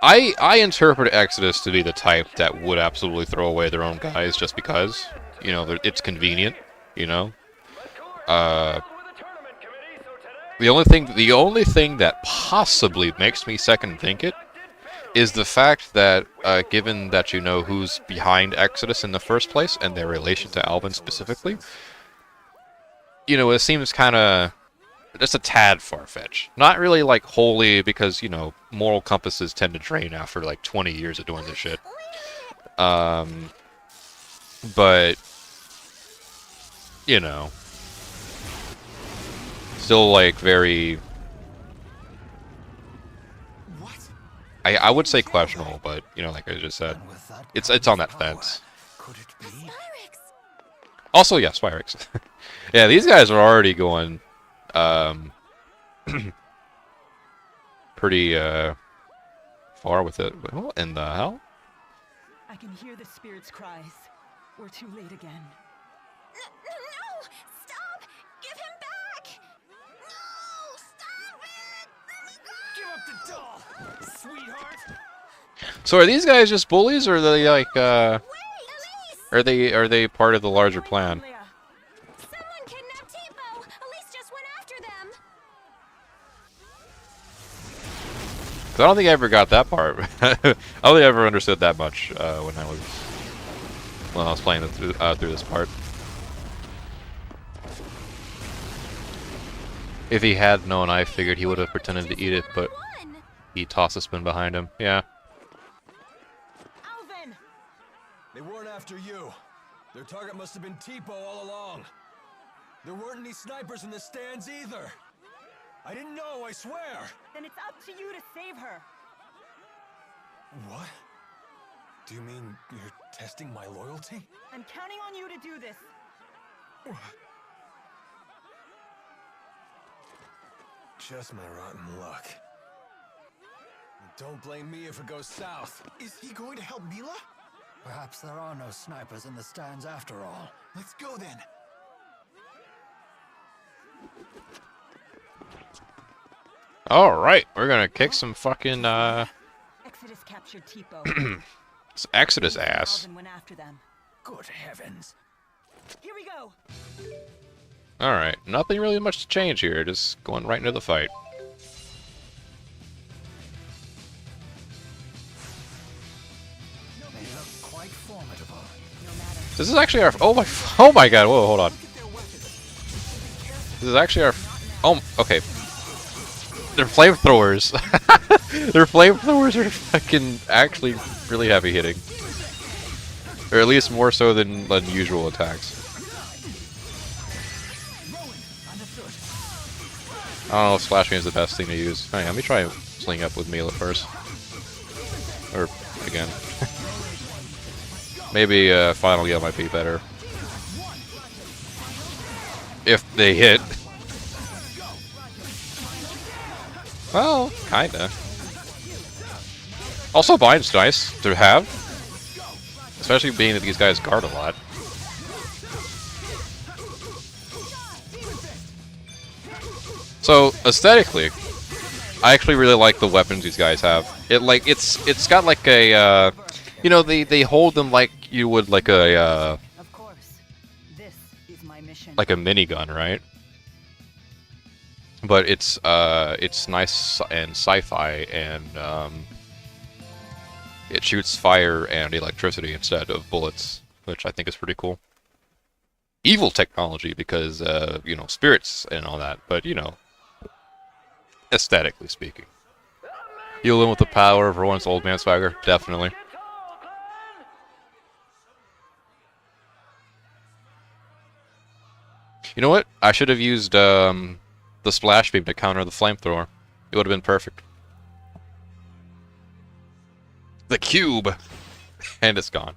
I interpret Exodus to be the type that would absolutely throw away their own guys just because, you know, it's convenient. You know, the only thing that possibly makes me second think it is the fact that, given that you know who's behind Exodus in the first place and their relation to Alvin specifically, you know, it seems kind of just a tad far-fetched. Not really, like, wholly, because, you know, moral compasses tend to drain after, like, 20 years of doing this shit. But, you know, still, like, very... I would say questionable, but, you know, like I just said, it's on that fence. Also, yeah, Spyrex. Yeah, these guys are already going, pretty, far with it. What in the hell? I can hear the spirit's cries. We're too late again. No! Stop! Give him back! No! Stop it! Give up the doll, sweetheart! So are these guys just bullies, or are they, like, are they part of the larger plan? Someone kidnapped Tipo! Elise just went after them! 'Cause I don't think I ever got that part. I don't think I ever understood that much when I was playing through this part. If he had known, I figured he would have pretended to eat it, but he tossed a spoon behind him. Yeah. Alvin! They weren't after you. Their target must have been Tipo all along. There weren't any snipers in the stands either. I didn't know, I swear. Then it's up to you to save her. What? Do you mean you're testing my loyalty? I'm counting on you to do this. Just my rotten luck. Don't blame me if it goes south. Is he going to help Milla? Perhaps there are no snipers in the stands after all. Let's go then. Alright, we're gonna kick some fucking, Exodus captured Tipo. It's Exodus ass. Alvin went after them. Good heavens. Here we go. Alright, nothing really much to change here, just going right into the fight. They look quite formidable. This is actually our... Oh my god, whoa, hold on. This is actually our... Oh, okay. They're flamethrowers. Their flamethrowers are fucking actually really heavy hitting. Or at least more so than usual attacks. I don't know if Splash Beam is the best thing to use. Hang on, let me try Sling Up with Milla first. Or, again. Maybe Final Yell might be better. If they hit. Well, kinda. Also, Bind's nice to have. Especially being that these guys guard a lot. So, aesthetically, I actually really like the weapons these guys have. It's got like a, you know, they hold them like you would like a, Of course. This is my mission. like a minigun, right? But it's nice and sci-fi, and it shoots fire and electricity instead of bullets, which I think is pretty cool. Evil technology because, you know, spirits and all that, but, you know, aesthetically speaking. You'll win with the power of everyone's old man swagger, definitely. You know what? I should have used the Splash Beam to counter the Flamethrower. It would have been perfect. The cube! And it's gone.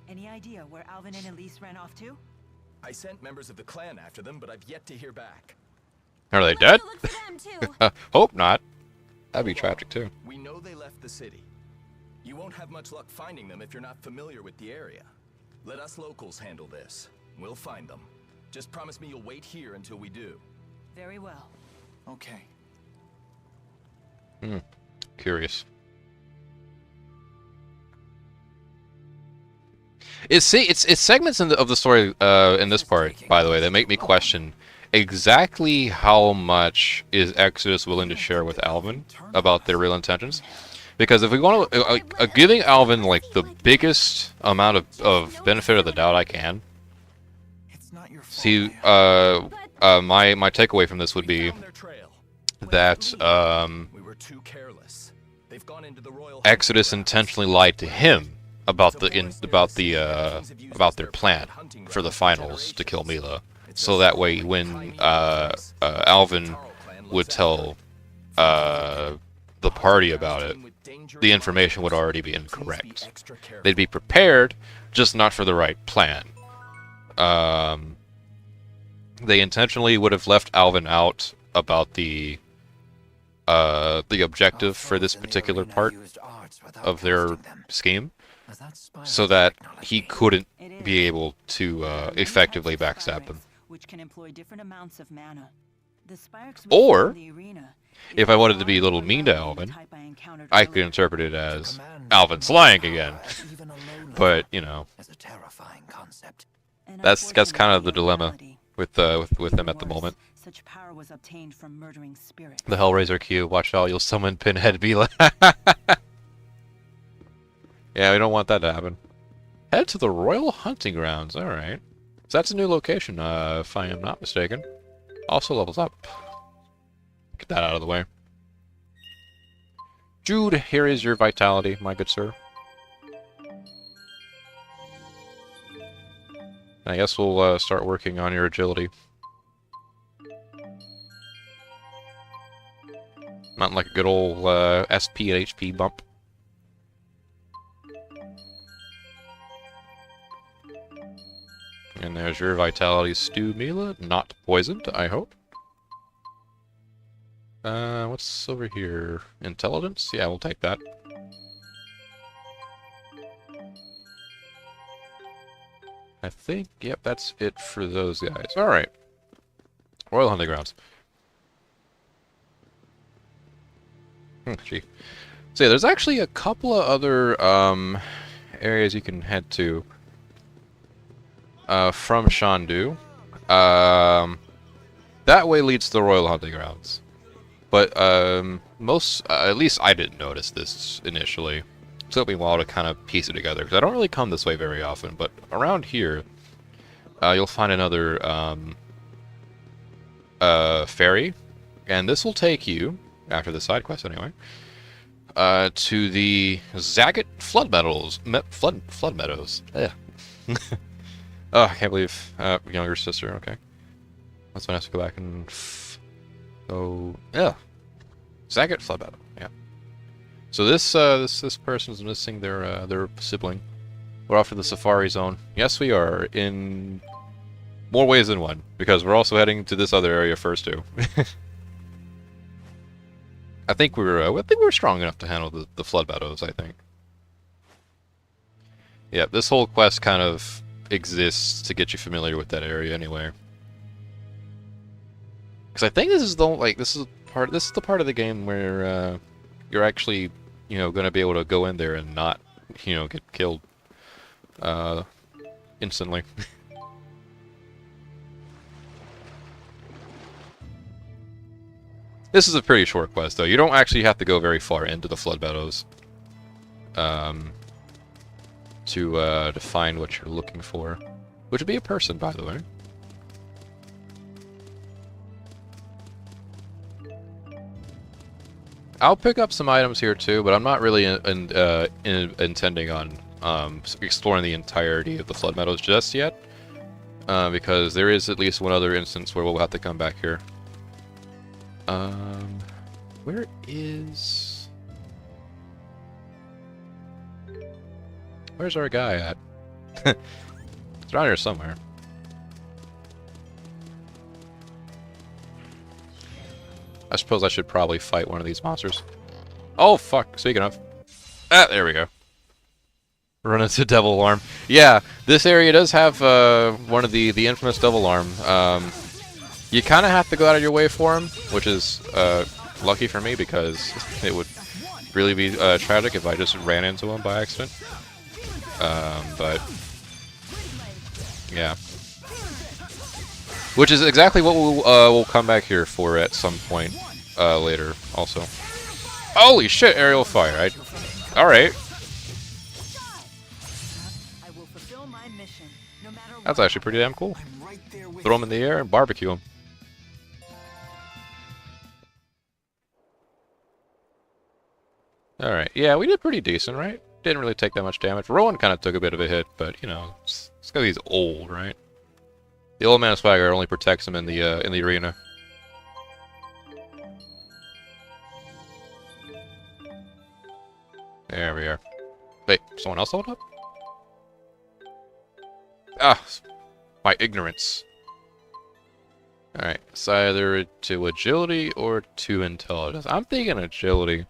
Any idea where Alvin and Elise ran off to? I sent members of the clan after them, but I've yet to hear back. Are they dead? Hope not. That'd be tragic too. We know they left the city. You won't have much luck finding them if you're not familiar with the area. Let us locals handle this. We'll find them. Just promise me you'll wait here until we do. Very well. Okay. Curious. It's segments of the story in this part, by the way, that make me question exactly how much is Exodus willing to share with Alvin about their real intentions. Because if we want to, giving Alvin like the biggest amount of benefit of the doubt I can. See, my takeaway from this would be that Exodus intentionally lied to him about their plan for the finals to kill Milla, so that way when Alvin would tell the party about it, the information would already be incorrect. They'd be prepared, just not for the right plan. They intentionally would have left Alvin out about the objective for this particular part of their scheme, so that he couldn't be able to effectively backstab them. Which can employ different amounts of mana. Or, if I wanted to be a little mean to Alvin, I could interpret it as Alvin's lying again. But, you know, that's kind of the dilemma with them at the moment. Such power was obtained from murdering spirits. The Hellraiser Q, watch out, you'll summon Pinhead Milla. Yeah, we don't want that to happen. Head to the Royal Hunting Grounds, alright. So that's a new location, if I am not mistaken. Also levels up. Get that out of the way. Jude, here is your vitality, my good sir. I guess we'll start working on your agility. Not like a good old SP and HP bump. And there's your vitality stew, Milla. Not poisoned, I hope. What's over here? Intelligence? Yeah, we'll take that. I think, yep, that's it for those guys. Alright. Royal Hunting Grounds. Gee. So yeah, there's actually a couple of other areas you can head to from Shandu. That way leads to the Royal Hunting Grounds. But at least I didn't notice this initially. It took me a while to kind of piece it together, because I don't really come this way very often, but around here, you'll find another ferry, and this will take you, after the side quest anyway, to the Zagat Flood Meadows. Flood Meadows. Yeah. Oh, I can't believe younger sister. Okay, that's when I have to go back and. Oh yeah, Zagat Flood Meadow. Yeah. So this person's missing their sibling. We're off to the Safari Zone. Yes, we are in more ways than one, because we're also heading to this other area first too. I think we were strong enough to handle the Flood Meadows. I think. Yeah, this whole quest kind of exists to get you familiar with that area anyway. Because I think this is the part of the game where you're actually going to be able to go in there and not get killed instantly. This is a pretty short quest though. You don't actually have to go very far into the Flood Meadows to find what you're looking for, which would be a person, by the way. I'll pick up some items here too, but I'm not really intending on exploring the entirety of the Flood Meadows just yet, because there is at least one other instance where we'll have to come back here. Where is... Where's our guy at? It's around here somewhere. I suppose I should probably fight one of these monsters. Oh, fuck. Speaking of. Ah, there we go. Run into Devil Alarm. Yeah, this area does have one of the infamous Devil Alarm. You kind of have to go out of your way for him, which is lucky for me, because it would really be tragic if I just ran into him by accident. But yeah, which is exactly what we'll come back here for at some point later. Also, holy shit, aerial fire! All right, that's actually pretty damn cool. Throw them in the air and barbecue them. All right, yeah, we did pretty decent, right? Didn't really take that much damage. Rowan kind of took a bit of a hit, but it's because he's old, right? The old man swagger only protects him in the arena. There we are. Wait, someone else leveled up? Ah, my ignorance. All right, it's either to agility or to intelligence. I'm thinking agility.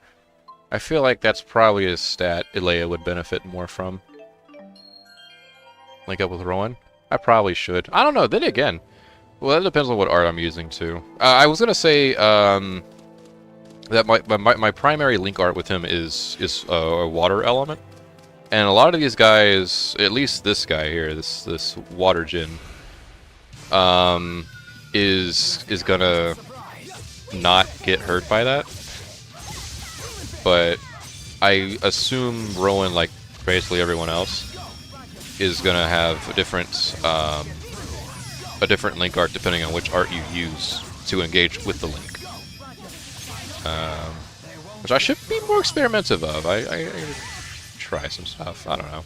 I feel like that's probably a stat Xillia would benefit more from. Link up with Rowan? I probably should. I don't know, then again. Well, that depends on what art I'm using, too. I was going to say that my primary link art with him is a water element. And a lot of these guys, at least this guy here, this water djinn, is going to not get hurt by that. But I assume Rowan, like basically everyone else, is gonna have a different link art depending on which art you use to engage with the link. Which I should be more experimentative of. I try some stuff. I don't know.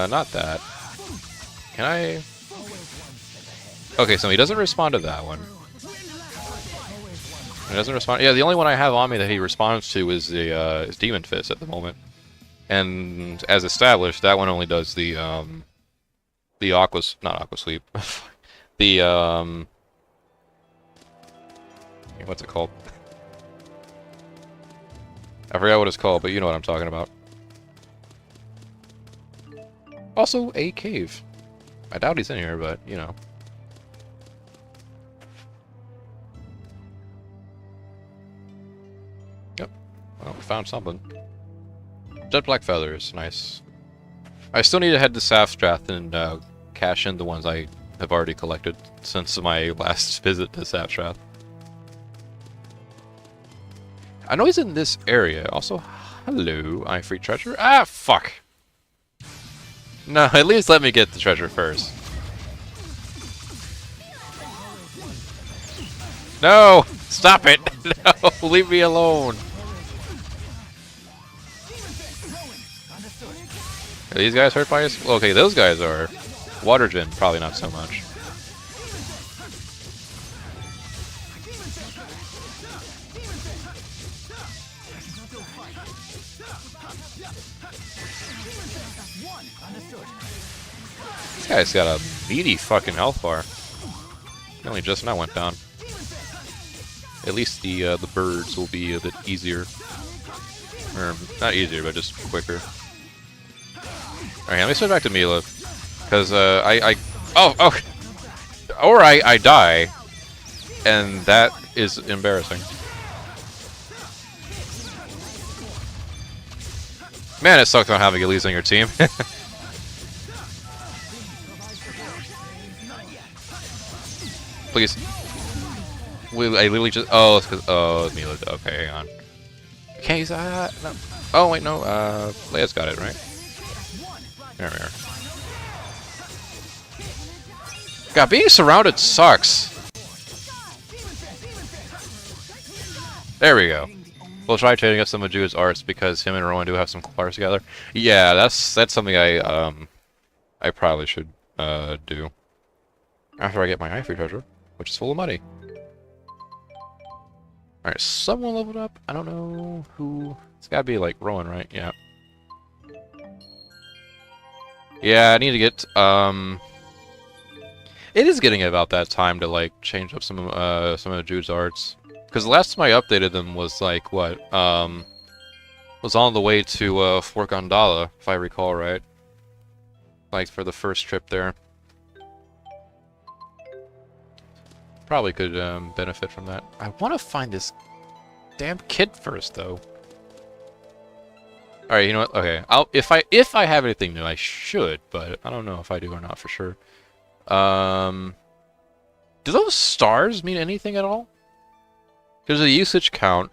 Not that. Can I? Okay, so he doesn't respond to that one. It doesn't respond. Yeah, the only one I have on me that he responds to is the Demon Fist at the moment. And as established, that one only does the Aqua Sweep. The what's it called? I forgot what it's called, but you know what I'm talking about. Also, a cave. I doubt he's in here, but, you know. Yep. Well, we found something. Jet black feathers. Nice. I still need to head to Safstrath and cash in the ones I have already collected since my last visit to Safstrath. I know he's in this area. Also, hello, I free treasure. Ah, fuck! No, at least let me get the treasure first. No! Stop it! No! Leave me alone! Are these guys hurt by us? Okay, those guys are. Water Djinn, probably not so much. This guy's got a meaty fucking health bar. Only just now went down. At least the birds will be a bit easier. Or, not easier, but just quicker. Alright, let me switch back to Milla. Because, oh! Or I die. And that is embarrassing. Man, it sucks not having Elise on your team. Please. I literally just... Oh, it's because... Oh, Milla. Okay, hang on. Can't use that. No. Oh, wait, no. Leia's got it, right? There we are. God, being surrounded sucks. There we go. We'll try trading up some of Jude's arts because him and Rowan do have some cars together. Yeah, that's something I probably should do after I get my ivory treasure, which is full of money. All right, someone leveled up. I don't know who. It's gotta be like Rowan, right? Yeah. Yeah, I need to get It is getting about that time to like change up some of Jude's arts. Because the last time I updated them was like what? Was on the way to Fort Gondala, if I recall right. Like for the first trip there. Probably could benefit from that. I want to find this damn kid first, though. All right, you know what? Okay, if I have anything new, I should, but I don't know if I do or not for sure. Do those stars mean anything at all? There's a usage count,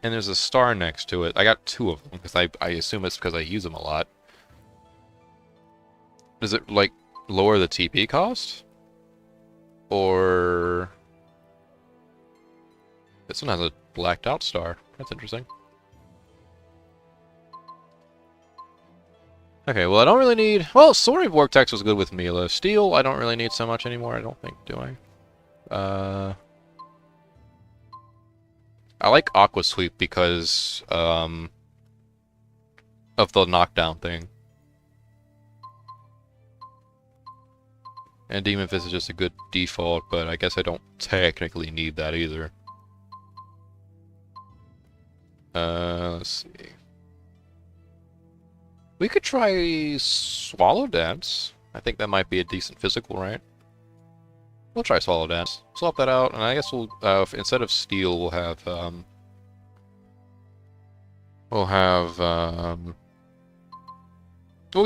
and there's a star next to it. I got 2 of them because I assume it's because I use them a lot. Does it like lower the TP cost? Or this one has a blacked out star. That's interesting. Okay, well I don't really need... Well, Soaring Vortex was good with Milla. Steel, I don't really need so much anymore, I don't think, do I? I like Aqua Sweep because of the knockdown thing. And Demon Fist is just a good default, but I guess I don't technically need that either. Let's see. We could try Swallow Dance. I think that might be a decent physical, right? We'll try Swallow Dance. Swap that out, and I guess we'll, instead of Steel, we'll have, we'll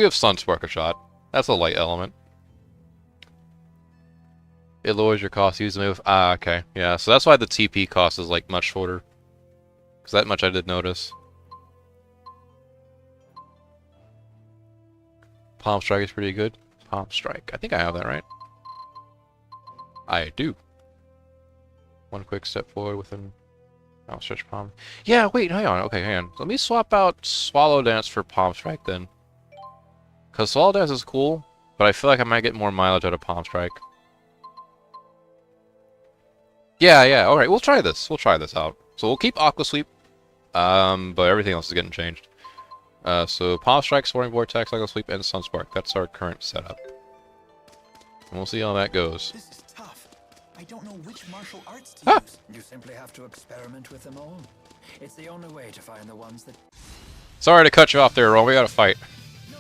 give Sunspark a shot. That's a light element. It lowers your cost to use the move. Ah, okay. Yeah, so that's why the TP cost is, like, much shorter. Because that much I did notice. Palm Strike is pretty good. Palm Strike. I think I have that right. I do. One quick step forward with an outstretched palm. Yeah, wait, hang on. Okay, hang on. Let me swap out Swallow Dance for Palm Strike then. Because Swallow Dance is cool, but I feel like I might get more mileage out of Palm Strike. Yeah, alright, we'll try this. We'll try this out. So we'll keep Aqua Sweep, but everything else is getting changed. So Palm Strike, Soaring Vortex, Aqua Sweep, and Sunspark. That's our current setup. And we'll see how that goes. This is tough. I don't know which martial arts to use. You simply have to experiment with them all. It's the only way to find the ones that... Sorry to cut you off there, Ron. We gotta fight.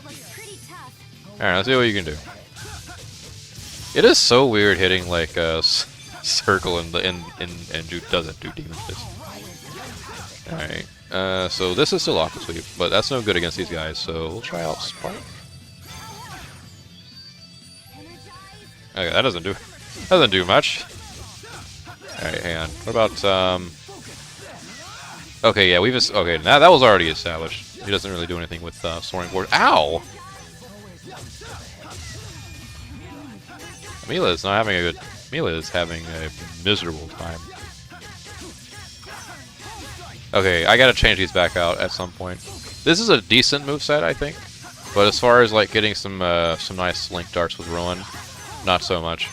Pretty tough. Alright, let's see what you can do. It is so weird hitting like a circle and Jude doesn't do demon fist. All right. So this is still Aqua Sweep, but that's no good against these guys. So we'll try out Spark. Okay, that doesn't do much. All right, hang on. What about Okay, yeah, okay. Now that was already established. He doesn't really do anything with soaring board. Ow! Milla is not having a good. Milla is having a miserable time. Okay, I gotta change these back out at some point. This is a decent moveset, I think, but as far as like getting some nice link darts with Ruin, not so much.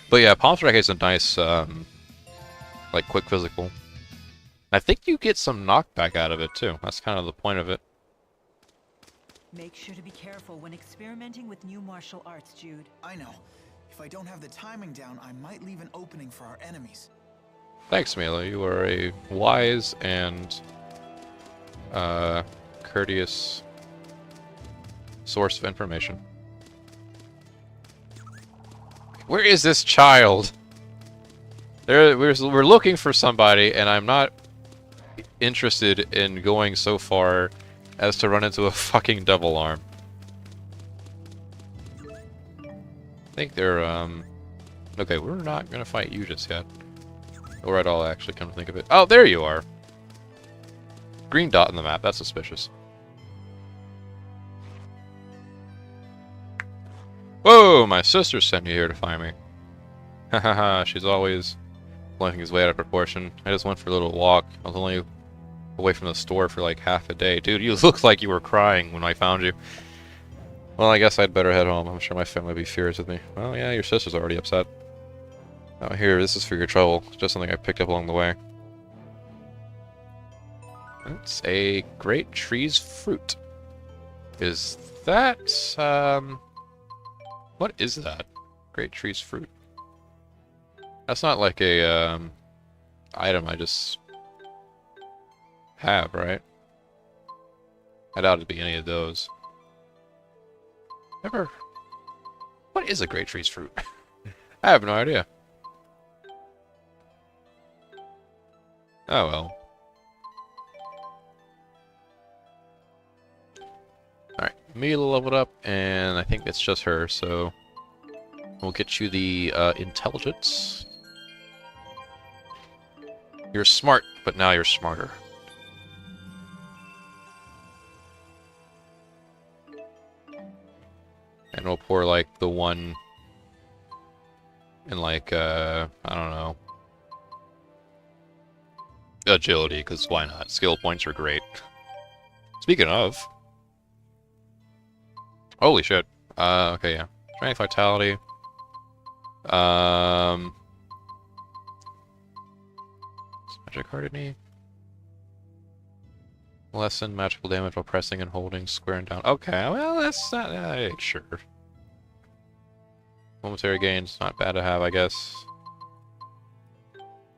But yeah, Palm Strike is a nice, like, quick physical. I think you get some knockback out of it, too. That's kind of the point of it. Make sure to be careful when experimenting with new martial arts, Jude. I know. If I don't have the timing down, I might leave an opening for our enemies. Thanks, Milla. You are a wise and, courteous source of information. Where is this child? We're looking for somebody, and I'm not interested in going so far as to run into a fucking double arm. I think they're, okay, we're not gonna fight you just yet. Or at all, actually, come to think of it. Oh, there you are! Green dot on the map, that's suspicious. Whoa, my sister sent you here to find me. Hahaha, she's always blowing his way out of proportion. I just went for a little walk. I was only away from the store for like half a day. Dude, you look like you were crying when I found you. Well, I guess I'd better head home. I'm sure my family would be furious with me. Well, yeah, your sister's already upset. Oh, here, this is for your trouble. It's just something I picked up along the way. It's a great tree's fruit. Is that, what is that? Great tree's fruit. That's not like a, item I just have, right? I doubt it'd be any of those. Never. What is a great tree's fruit? I have no idea. Oh well. Alright, Milla leveled up, and I think it's just her, so we'll get you the intelligence. You're smart, but now you're smarter. And we'll pour like the one in like, I don't know, agility, because why not? Skill points are great. Speaking of, holy shit. Okay, yeah. Strength, vitality. Magic card any? Lessen magical damage while pressing and holding square and down. Okay, well, that's not... sure. Momentary gains, not bad to have, I guess.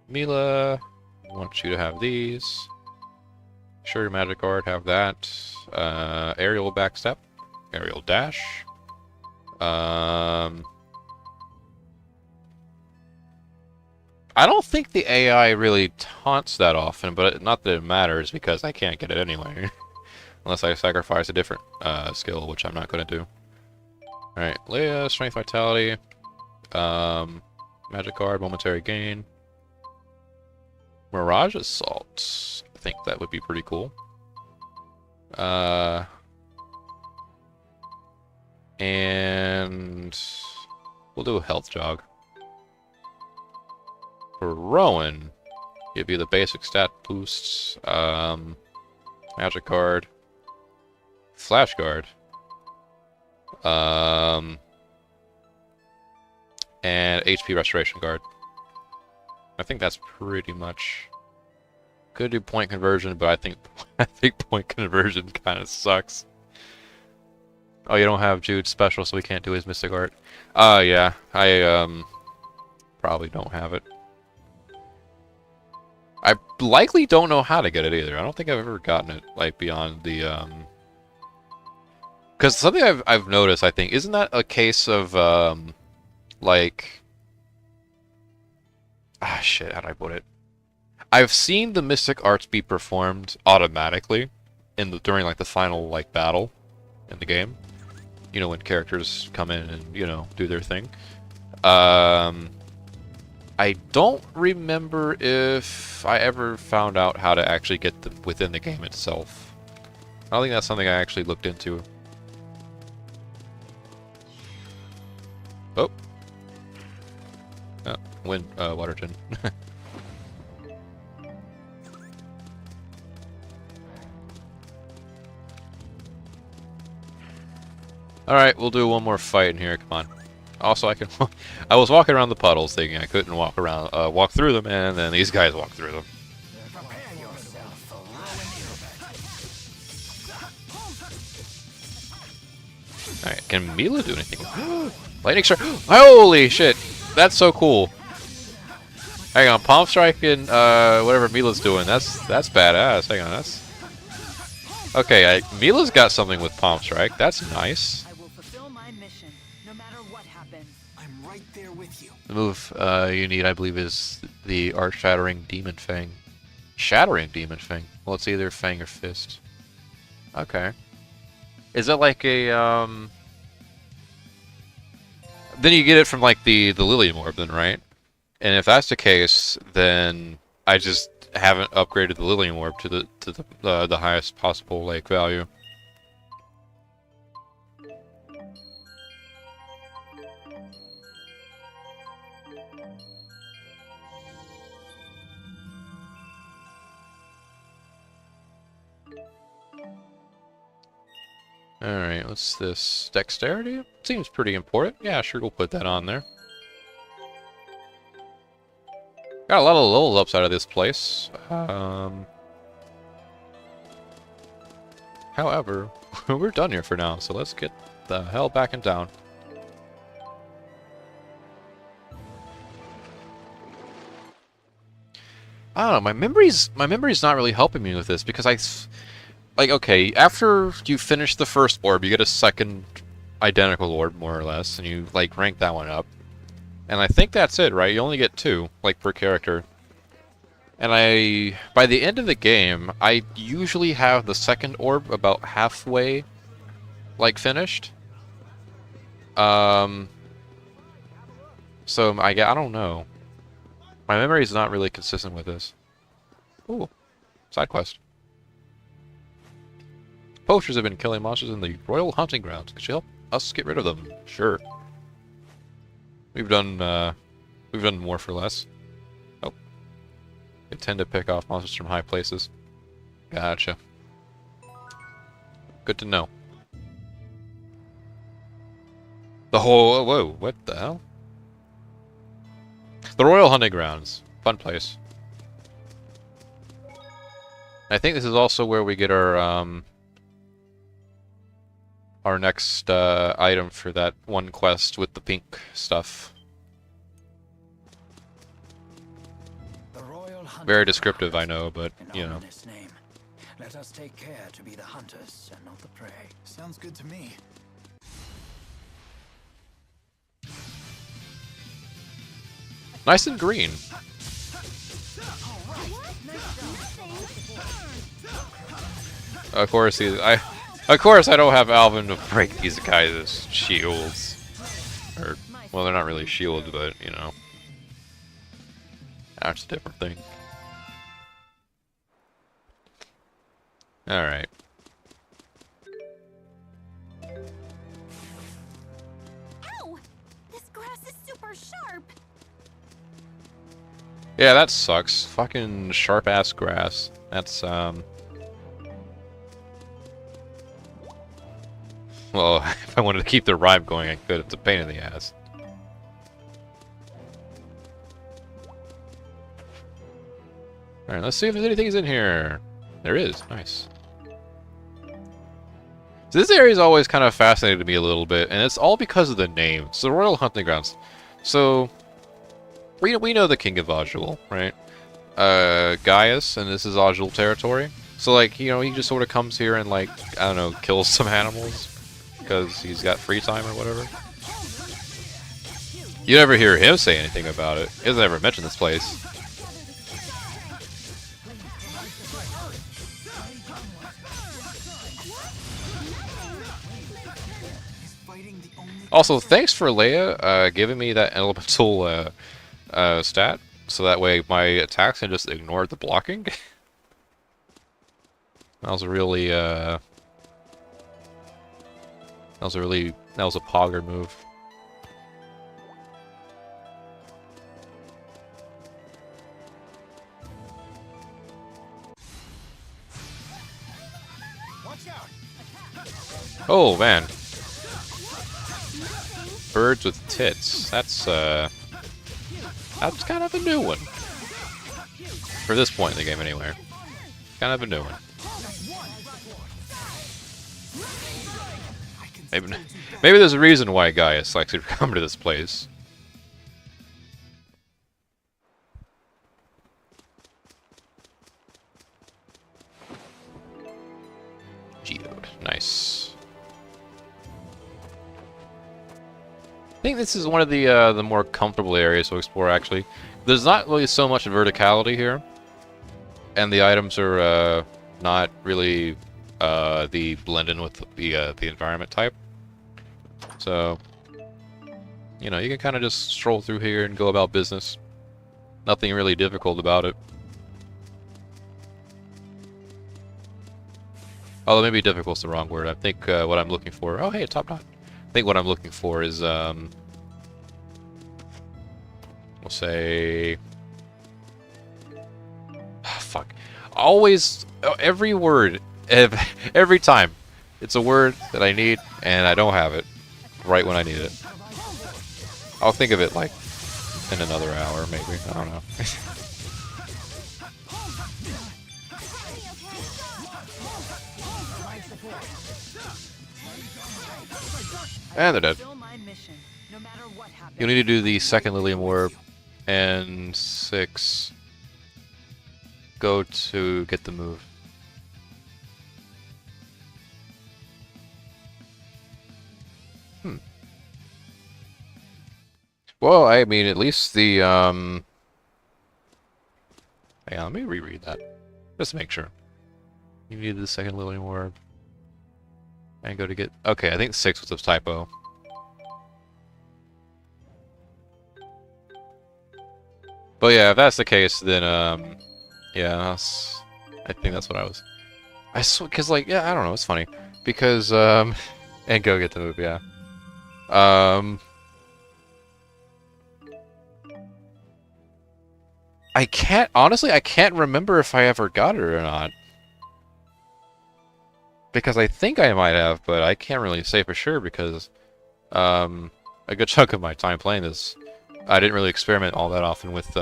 Milla, I want you to have these. Sure, magic card, have that. Aerial backstep. Aerial dash. I don't think the AI really taunts that often, but not that it matters because I can't get it anyway. Unless I sacrifice a different skill, which I'm not going to do. Alright, Leia, Strength, Vitality. Magic card, Momentary Gain. Mirage Assault. I think that would be pretty cool. And we'll do a Health Jog. For Rowan, give you the basic stat boosts, magic card, flash guard, and HP restoration guard. I think that's pretty much. Could do point conversion, but I think point conversion kind of sucks. Oh, you don't have Jude's special, so we can't do his mystic art. Yeah, I probably don't have it. I likely don't know how to get it either. I don't think I've ever gotten it, like, beyond the, Because something I've noticed, I think, isn't that a case of like, shit, how do I put it? I've seen the mystic arts be performed automatically during like the final like battle in the game. You know, when characters come in and, you know, do their thing. I don't remember if I ever found out how to actually get them within the game itself. I don't think that's something I actually looked into. Oh. Oh, Waterton. Alright, we'll do one more fight in here, come on. Also, I was walking around the puddles thinking I couldn't walk through them, and then these guys walk through them. Alright, can Milla do anything? Lightning strike! Holy shit! That's so cool. Hang on, palm strike and whatever Milla's doing. That's badass. Hang on, that's okay. Milla's got something with palm strike. That's nice. I will fulfill my mission, no matter what happens. I'm right there with you. The move you need, I believe, is the Earth-Shattering Demon Fang. Shattering Demon Fang. Well, it's either Fang or Fist. Okay. Is that like a Then you get it from like the Lilium Orb, then, right? And if that's the case, then I just haven't upgraded the Lilium Orb to the highest possible like value. Alright, what's this? Dexterity? Seems pretty important. Yeah, sure, we'll put that on there. Got a lot of levels ups out of this place. However, we're done here for now, so let's get the hell back in town. I don't know, my memory's not really helping me with this because like, okay, after you finish the first orb, you get a second identical orb, more or less, and you, like, rank that one up. And I think that's it, right? You only get 2, like, per character. And by the end of the game, I usually have the second orb about halfway, like, finished. So, I don't know. My memory is not really consistent with this. Ooh, side quest. Poachers have been killing monsters in the Royal Hunting Grounds. Could you help us get rid of them? Sure. We've done more for less. Oh. They tend to pick off monsters from high places. Gotcha. Good to know. Whoa, what the hell? The Royal Hunting Grounds. Fun place. I think this is also where we get our next item for that one quest with the pink stuff. Very descriptive, I know, but, you know. Name. Let us take care to be the hunters and not the prey. Sounds good to me. Nice and green. Of course, I don't have Alvin to break these guys' shields. Or, well, they're not really shields, but, you know. That's a different thing. Alright. Ow! This grass is super sharp. Yeah, that sucks. Fucking sharp-ass grass. That's, well, if I wanted to keep the rhyme going, I could. It's a pain in the ass. Alright, let's see if there's anything in here. There is. Nice. So this area's always kind of fascinated me a little bit, and it's all because of the name. It's the Royal Hunting Grounds. So, we know the King of Ojul, right? Gaius, and this is Ojul territory. So, like, you know, he just sort of comes here and, like, I don't know, kills some animals. because he's got free time or whatever. You never hear him say anything about it. He doesn't ever mention this place. Also, thanks for Leia giving me that elemental stat, so that way my attacks can just ignore the blocking. That was a really that was a pogger move. Oh man. Birds with tits. That's kind of a new one. For this point in the game anyway. Kind of a new one. Maybe there's a reason why Gaius likes to come to this place. Geode. Nice. I think this is one of the more comfortable areas to explore, actually. There's not really so much verticality here. And the items are not really the blend in with the environment type. So, you know, you can kind of just stroll through here and go about business. Nothing really difficult about it. Although maybe difficult's the wrong word. I think what I'm looking for... Oh, hey, top knot. I think what I'm looking for is, we'll say... fuck. Always, every word, every time, it's a word that I need, and I don't have it right when I need it. I'll think of it, like, in another hour, maybe. I don't know. And they're dead. You'll need to do the second Lilium Orb, and 6... go to get the move. Well, I mean, at least the, hang on, let me reread that. Just to make sure. You need the second Lilium Orb. And go to get... Okay, I think 6 was a typo. But yeah, if that's the case, then, yeah, I think that's what I was... because, like, yeah, I don't know, it's funny. Because, and go get the move, yeah. Honestly, I can't remember if I ever got it or not. Because I think I might have, but I can't really say for sure because, a good chunk of my time playing this, I didn't really experiment all that often with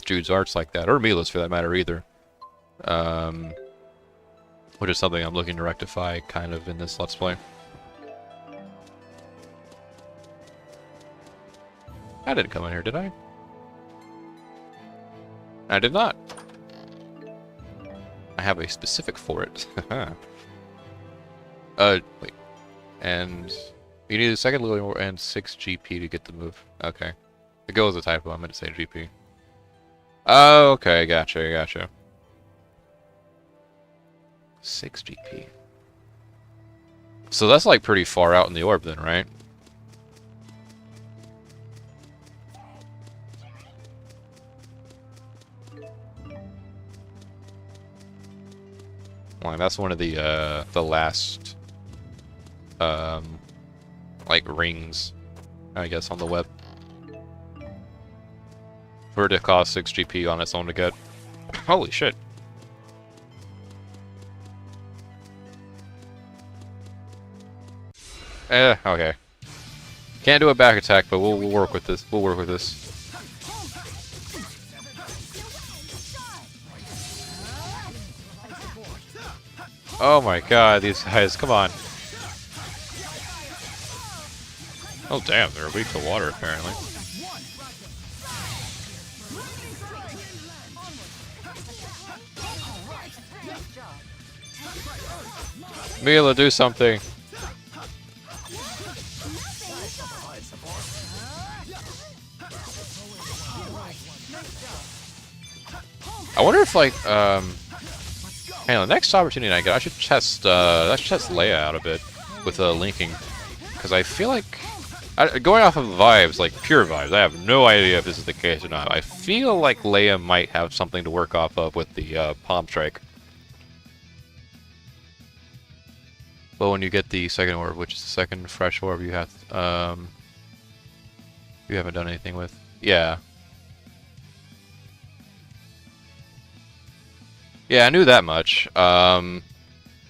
Jude's arts like that, or Milla's for that matter either. Which is something I'm looking to rectify kind of in this Let's Play. I didn't come in here, did I? I did not. I have a specific for it. Wait. And you need a second Lilium and 6 GP to get the move. Okay. The go is a typo, I meant to say GP. Oh, okay, gotcha, gotcha. 6 GP. So that's like pretty far out in the orb then, right? Well, that's one of the last, like, rings, I guess, on the web. For it to cost 6 GP on its own to get. Holy shit. Okay. Can't do a back attack, but we'll work with this. We'll work with this. Oh my god, these guys, come on. Oh damn, they're weak to water apparently. Milla, do something. I wonder if like hey, the next opportunity I get, I should test Leia out a bit with linking, because I feel like going off of vibes, like pure vibes, I have no idea if this is the case or not. I feel like Leia might have something to work off of with the palm strike. But when you get the second orb, which is the second fresh orb, you have you haven't done anything with. Yeah. Yeah, I knew that much.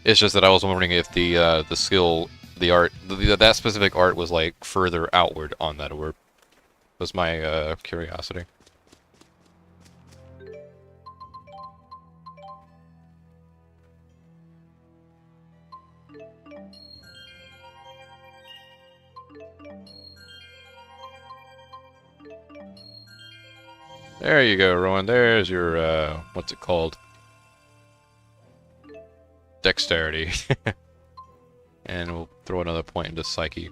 It's just that I was wondering if the skill, the art, that specific art was like further outward on that orb. Was my curiosity. There you go, Rowan. There's your what's it called? Dexterity. And we'll throw another point into Psyche.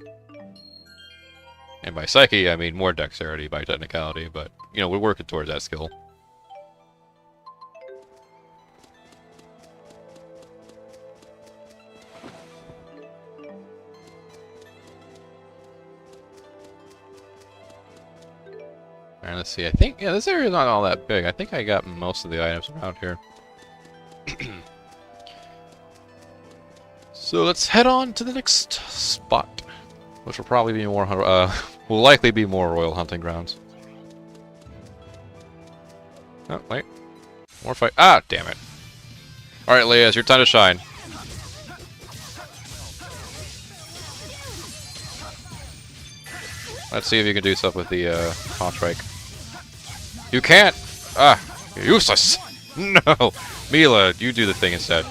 And by Psyche, I mean more dexterity by technicality, but, you know, we're working towards that skill. Alright, let's see. I think, yeah, this area is not all that big. I think I got most of the items around here. So let's head on to the next spot, which will probably be more, will likely be more royal hunting grounds. Oh, wait. More fight. Ah, damn it. Alright, Leia, it's your time to shine. Let's see if you can do stuff with the palm strike. You can't! Ah, you're useless! No! Milla, you do the thing instead.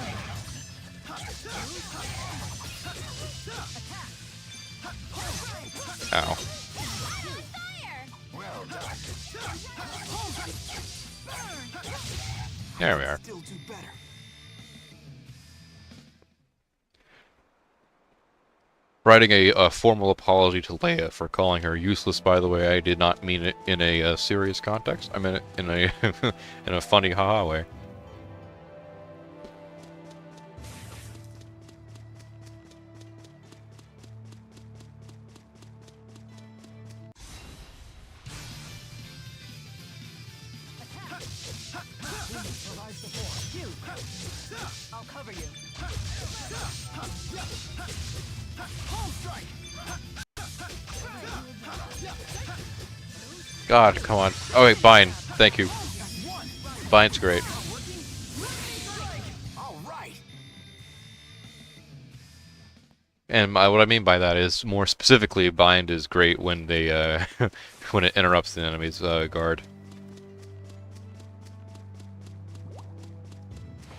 Ow. There we are. Writing a formal apology to Leia for calling her useless, by the way. I did not mean it in a serious context. I meant it in a in a funny haha way. I'll cover you. God, come on. Oh wait, bind. Thank you. Bind's great. And what I mean by that is, more specifically, bind is great when they when it interrupts the enemy's guard.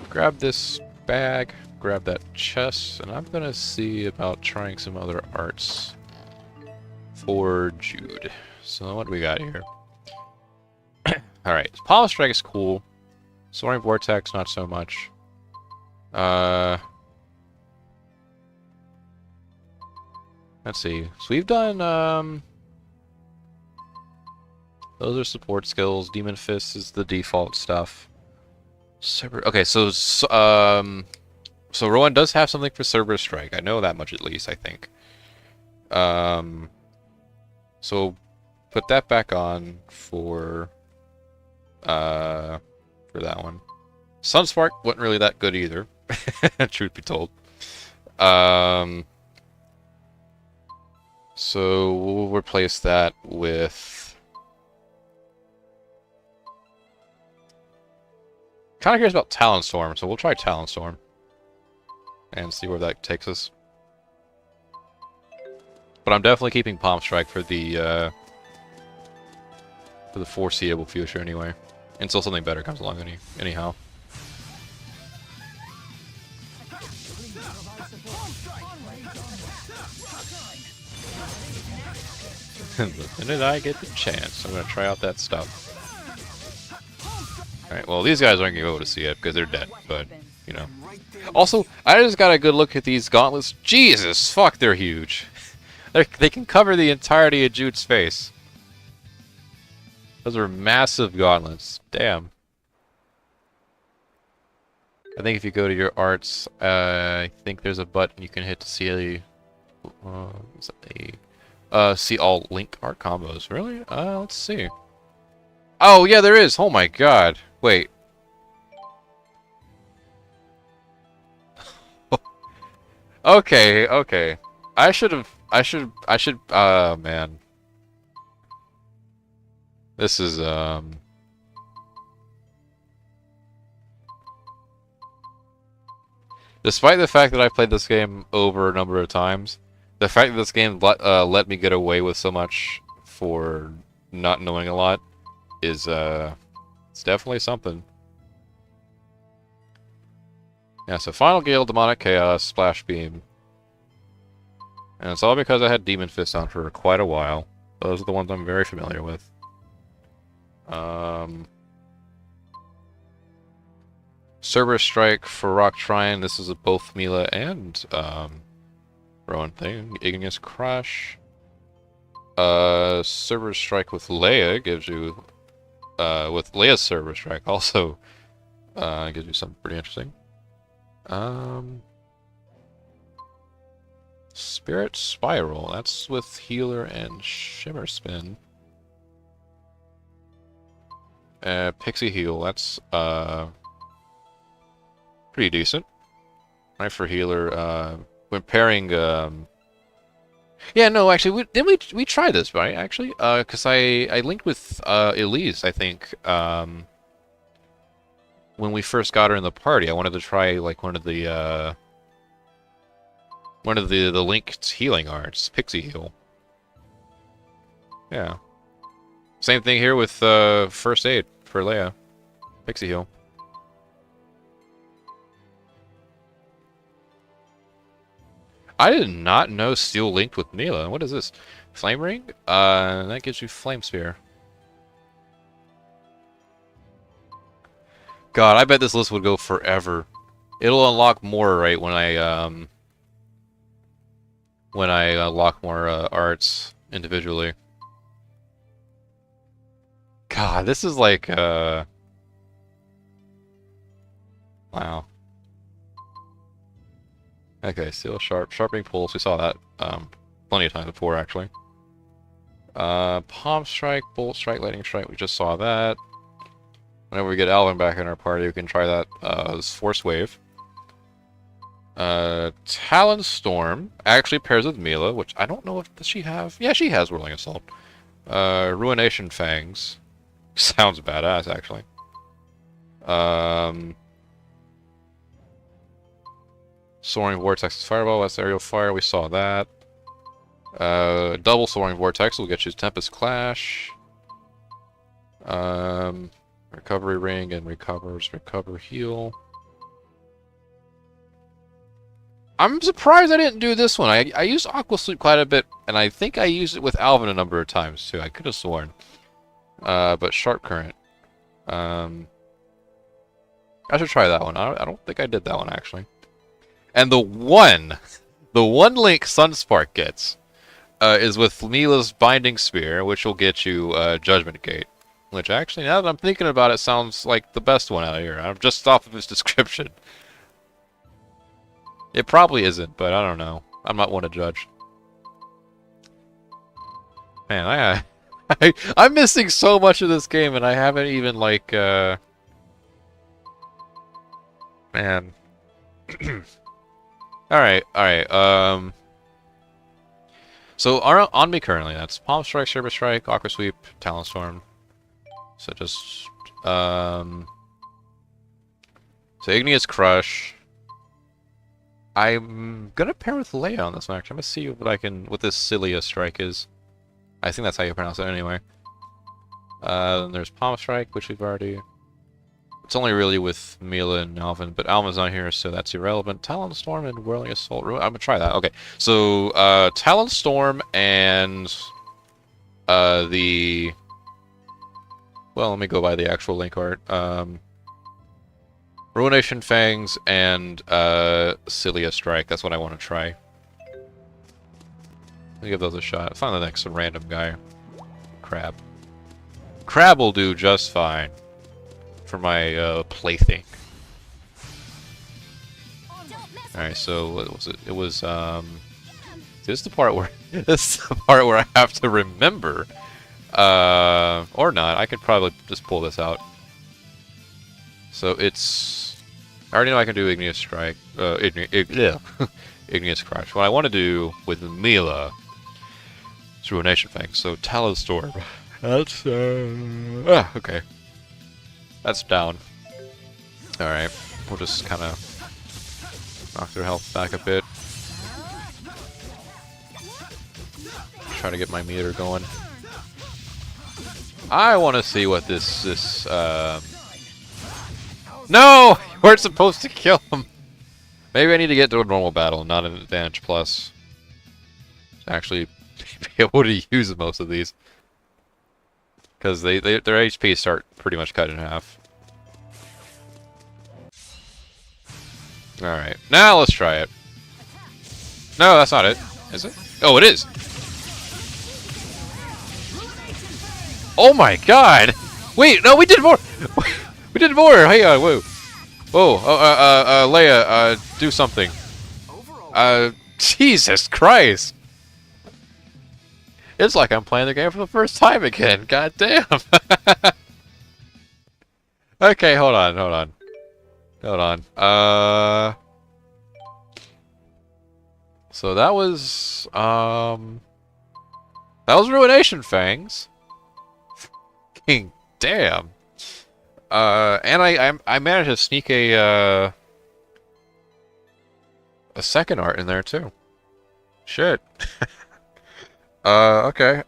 Grab this bag, grab that chest, and I'm gonna see about trying some other arts for Jude. So what do we got here? Alright, Palm Strike is cool. Soaring Vortex, not so much. Let's see. So we've done, those are support skills. Demon Fist is the default stuff. Okay, so Rowan does have something for Cerberus Strike. I know that much at least, I think. So put that back on for that one. Sunspark wasn't really that good either, truth be told. So we'll replace that with... Kind of curious about Talonstorm, so we'll try Talonstorm and see where that takes us. But I'm definitely keeping Palm Strike for the foreseeable future anyway, until something better comes along anyhow. The minute I get the chance, I'm gonna try out that stuff. Alright, well, these guys aren't gonna be able to see it because they're dead, but, you know. Also, I just got a good look at these gauntlets. Jesus, fuck, they're huge. They can cover the entirety of Jude's face. Those are massive gauntlets. Damn. I think if you go to your arts, I think there's a button you can hit to see see all link art combos. Really? Let's see. Oh yeah, there is. Oh my god. Wait. Okay, okay. I should. Man. This is Despite the fact that I played this game over a number of times, the fact that this game let me get away with so much for not knowing a lot is, it's definitely something. Yeah, so Final Gale, Demonic Chaos, Splash Beam. And it's all because I had Demon Fist on for quite a while. Those are the ones I'm very familiar with. Cerberus Strike for Rock Trine. This is a both Milla and Rowan thing. Igneous Crush. Cerberus Strike with Leia gives you with Leia's Cerberus Strike also gives you something pretty interesting. Spirit Spiral. That's with Healer and Shimmer Spin. Pixie Heal. That's pretty decent. Right for healer. When pairing. Yeah, no, actually, didn't we try this, right? Actually, because I linked with Elise, I think. When we first got her in the party, I wanted to try like one of the linked healing arts, Pixie Heal. Yeah. Same thing here with First Aid for Leia, Pixie Heal. I did not know Steel linked with Milla. What is this? Flame Ring? That gives you Flame Spear. God, I bet this list would go forever. It'll unlock more, right, when I unlock more arts individually. God, this is like wow. Okay, Steel Sharp, Sharpening Pulse, we saw that plenty of times before, actually. Palm Strike, Bolt Strike, Lightning Strike, we just saw that. Whenever we get Alvin back in our party, we can try that as Force Wave. Talon Storm actually pairs with Milla, which I don't know if does she have. Yeah, she has Whirling Assault. Ruination Fangs. Sounds badass, actually. Soaring Vortex Fireball, that's Aerial Fire, we saw that. Double Soaring Vortex will get you Tempest Clash. Recovery Ring and Recover Heal. I'm surprised I didn't do this one. I used Aqua Sleep quite a bit, and I think I used it with Alvin a number of times too. I could have sworn. But Sharp Current. I should try that one. I don't think I did that one actually. And the one link Sunspark gets is with Milla's Binding Spear, which will get you Judgment Gate. Which actually, now that I'm thinking about it, sounds like the best one out of here. I'm just off of his description. It probably isn't, but I don't know. I'm not one to judge. Man, I'm missing so much of this game, and I haven't even like man. Alright. So on me currently, that's Palm Strike, Saber Strike, Aqua Sweep, Talon Storm. So just so Igneous Crush. I'm gonna pair with Leia on this one actually. I'm gonna see what this Xillia strike is. I think that's how you pronounce it anyway. Then there's Palm Strike, which we've already. It's only really with Milla and Alvin, but Alvin's not here, so that's irrelevant. Talon Storm and Whirling Assault. I'm gonna try that. Okay, so Talon Storm and the. Well, let me go by the actual link art. Ruination Fangs and Xillia Strike. That's what I want to try. Let me give those a shot. Find the next random guy. Crab. Crab will do just fine for my plaything. Alright, so what was it? It was, this is the part where, this is the part where I have to remember. Or not, I could probably just pull this out. So it's, I already know I can do Igneous Strike, Igneous Crush. What I want to do with Milla is Ruination Fang, so Talon Storm. That's, okay. That's down. Alright, we'll just kind of knock their health back a bit. Try to get my meter going. I want to see what this, No! You weren't supposed to kill him! Maybe I need to get to a normal battle, not an advantage plus. Actually, be able to use most of these. Because their HP start pretty much cut in half. Alright, now let's try it. No, that's not it. Is it? Oh, it is! Oh my god! Wait, no, we did more! We did more! Hey, whoa. Whoa, Leia, do something. Jesus Christ! It's like I'm playing the game for the first time again, god damn! Okay, hold on. So that was Ruination Fangs. Fucking damn. And I managed to sneak a second art in there too. Shit. Okay.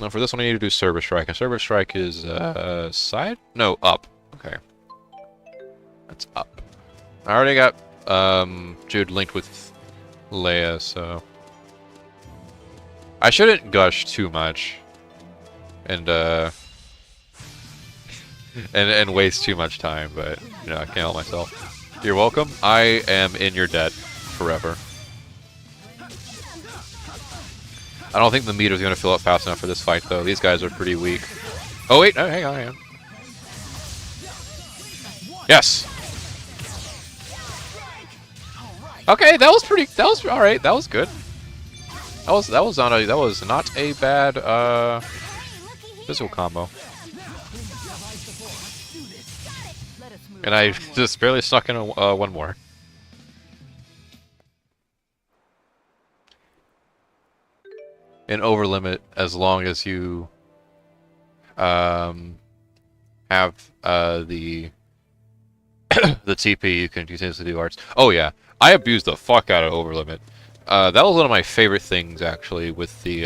Now for this one I need to do Service Strike. And Service Strike is side? No, up. Okay. That's up. I already got Jude linked with Leia, so I shouldn't gush too much and and waste too much time, but you know, I can't help myself. You're welcome. I am in your debt forever. I don't think the meter's gonna fill up fast enough for this fight though. These guys are pretty weak. Oh wait, no, hang on. Yes. Okay, that was alright, that was good. That was not a bad physical combo. And I just barely snuck in one more. An over limit as long as you have the the TP, you can continuously do arts. Oh yeah, I abused the fuck out of over limit. That was one of my favorite things actually with the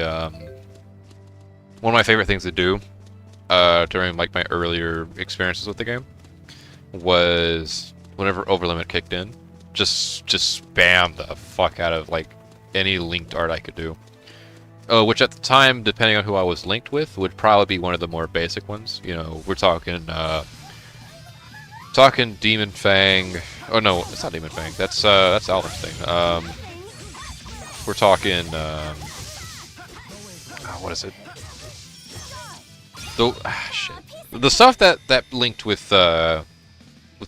one of my favorite things to do during like my earlier experiences with the game was whenever over limit kicked in, just spam the fuck out of like any linked art I could do. Which at the time, depending on who I was linked with, would probably be one of the more basic ones. You know, we're talking Demon Fang. Oh no, it's not Demon Fang. That's Alvin's thing. We're talking what is it? Shit. The stuff that linked with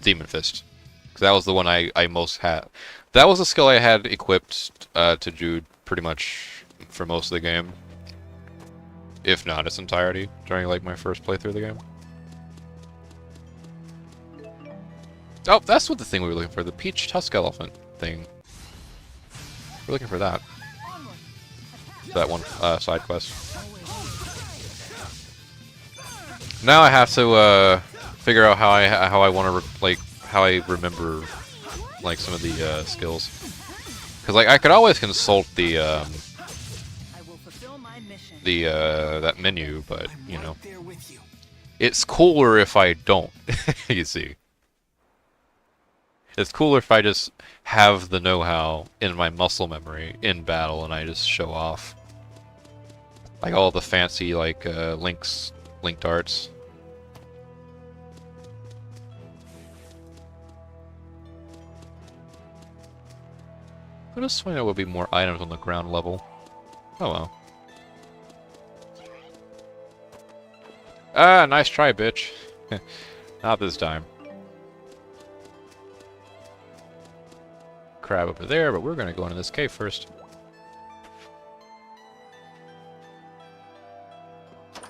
Demon Fist, because that was the one I most had. That was the skill I had equipped to Jude pretty much for most of the game, if not its entirety, during like my first playthrough of the game. Oh, that's what the thing we were looking for, the Peach Tusk Elephant thing. We're looking for that. That one side quest. Now I have to figure out how I want to how I remember like some of the skills, because like I could always consult the that menu, but you know, it's cooler if I don't. You see, it's cooler if I just have the know-how in my muscle memory in battle and I just show off like all the fancy like linked arts. I just find there would be more items on the ground level. Oh well. Ah, nice try, bitch. Not this time. Crab over there, but we're gonna go into this cave first.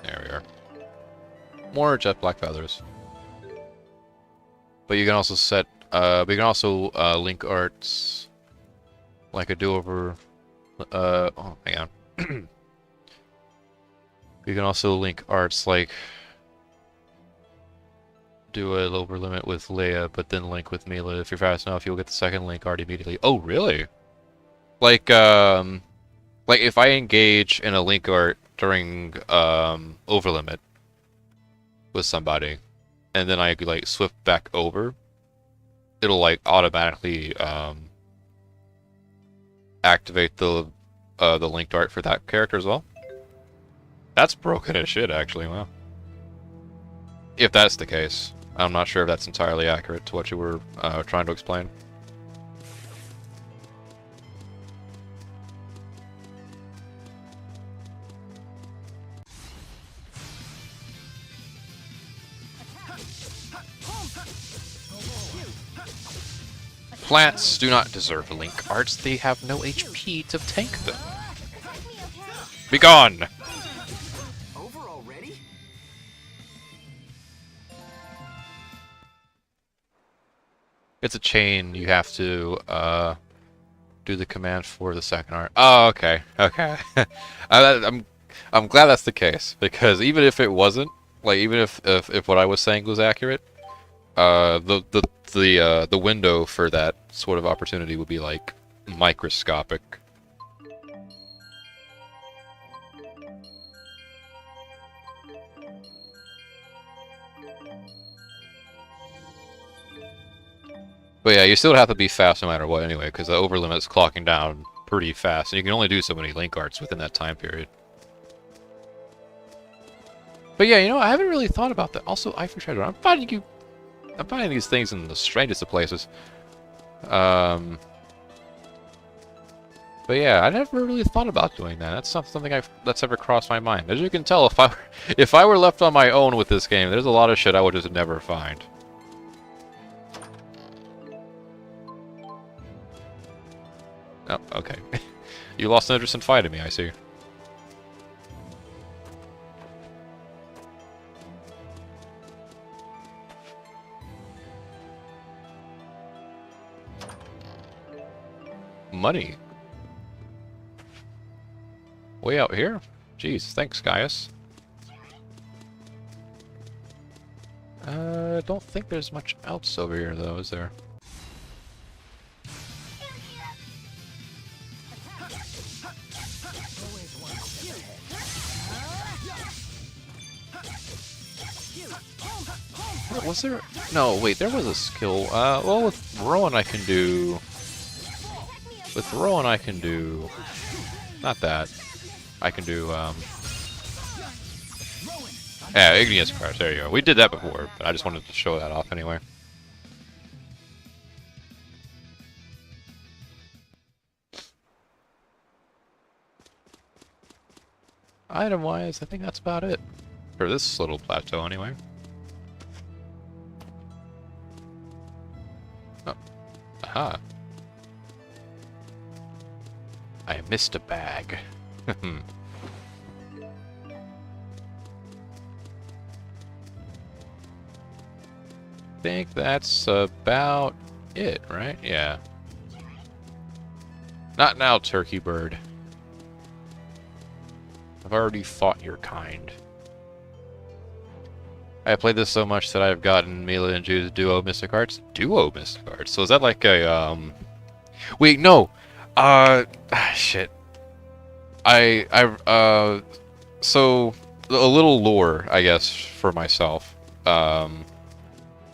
There we are. More jet black feathers. But you can also set, we can also link arts like a do-over. Oh, hang on. You can also link arts like do a over limit with Xillia, but then link with Milla. If you're fast enough, you'll get the second link art immediately. Oh, really? Like if I engage in a link art during over limit with somebody, and then I like swip back over, it'll like automatically activate the linked art for that character as well. That's broken as shit, actually. Wow. If that's the case, I'm not sure if that's entirely accurate to what you were trying to explain. Plants do not deserve link arts. They have no HP to tank them. Be gone! Over already? It's a chain. You have to do the command for the second art. Oh, okay, okay. I'm glad that's the case, because even if it wasn't, like even if what I was saying was accurate, the window for that sort of opportunity would be like microscopic. But yeah, you still have to be fast no matter what anyway, because the over limit's clocking down pretty fast, and you can only do so many link arts within that time period. But yeah, you know, I haven't really thought about that. Also, Ivory Treasure. I'm finding these things in the strangest of places. But yeah, I never really thought about doing that. That's not something that's ever crossed my mind. As you can tell, if I were left on my own with this game, there's a lot of shit I would just never find. Oh, okay. You lost interest in fighting me, I see. Money. Way out here? Jeez, thanks, Gaius. Don't think there's much else over here, though, is there? Was there? No, wait, there was a skill. Well, with Rowan I can do... With Rowan I can do... Not that. I can do, yeah, Igneous Crush, there you go. We did that before, but I just wanted to show that off anyway. Item-wise, I think that's about it. For this little plateau, anyway. Oh. Aha. I missed a bag. Think that's about it, right? Yeah. Not now, turkey bird. I've already fought your kind. I played this so much that I've gotten Milla and Jude's Duo Mystic Arts. Duo Mystic Arts? So is that like a, Wait, no! Shit. So, a little lore, I guess, for myself.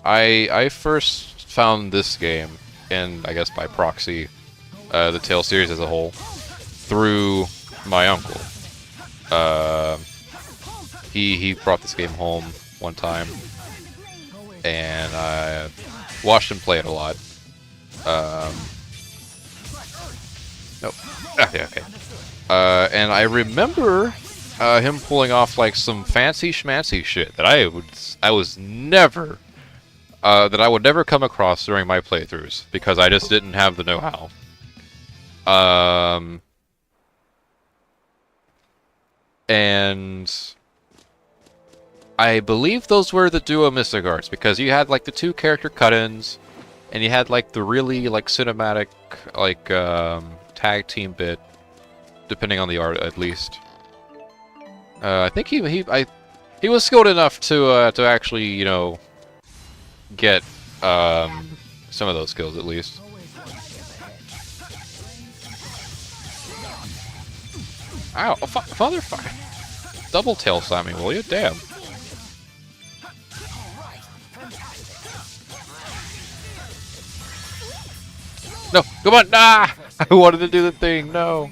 I first found this game, and I guess by proxy, the Tales series as a whole, through my uncle. He brought this game home one time, and I watched him play it a lot. Nope. Ah, yeah, okay. And I remember him pulling off like some fancy schmancy shit that I was never that I would never come across during my playthroughs because I just didn't have the know-how. And I believe those were the duo Mystic Arts because you had like the 2 character cut-ins, and you had like the really like cinematic like tag team bit, depending on the art at least. I think he was skilled enough to actually, you know, get some of those skills at least. Ow, oh, motherfucker! Double tail slam me, will you? Damn. No, come on! Ah! I wanted to do the thing. No.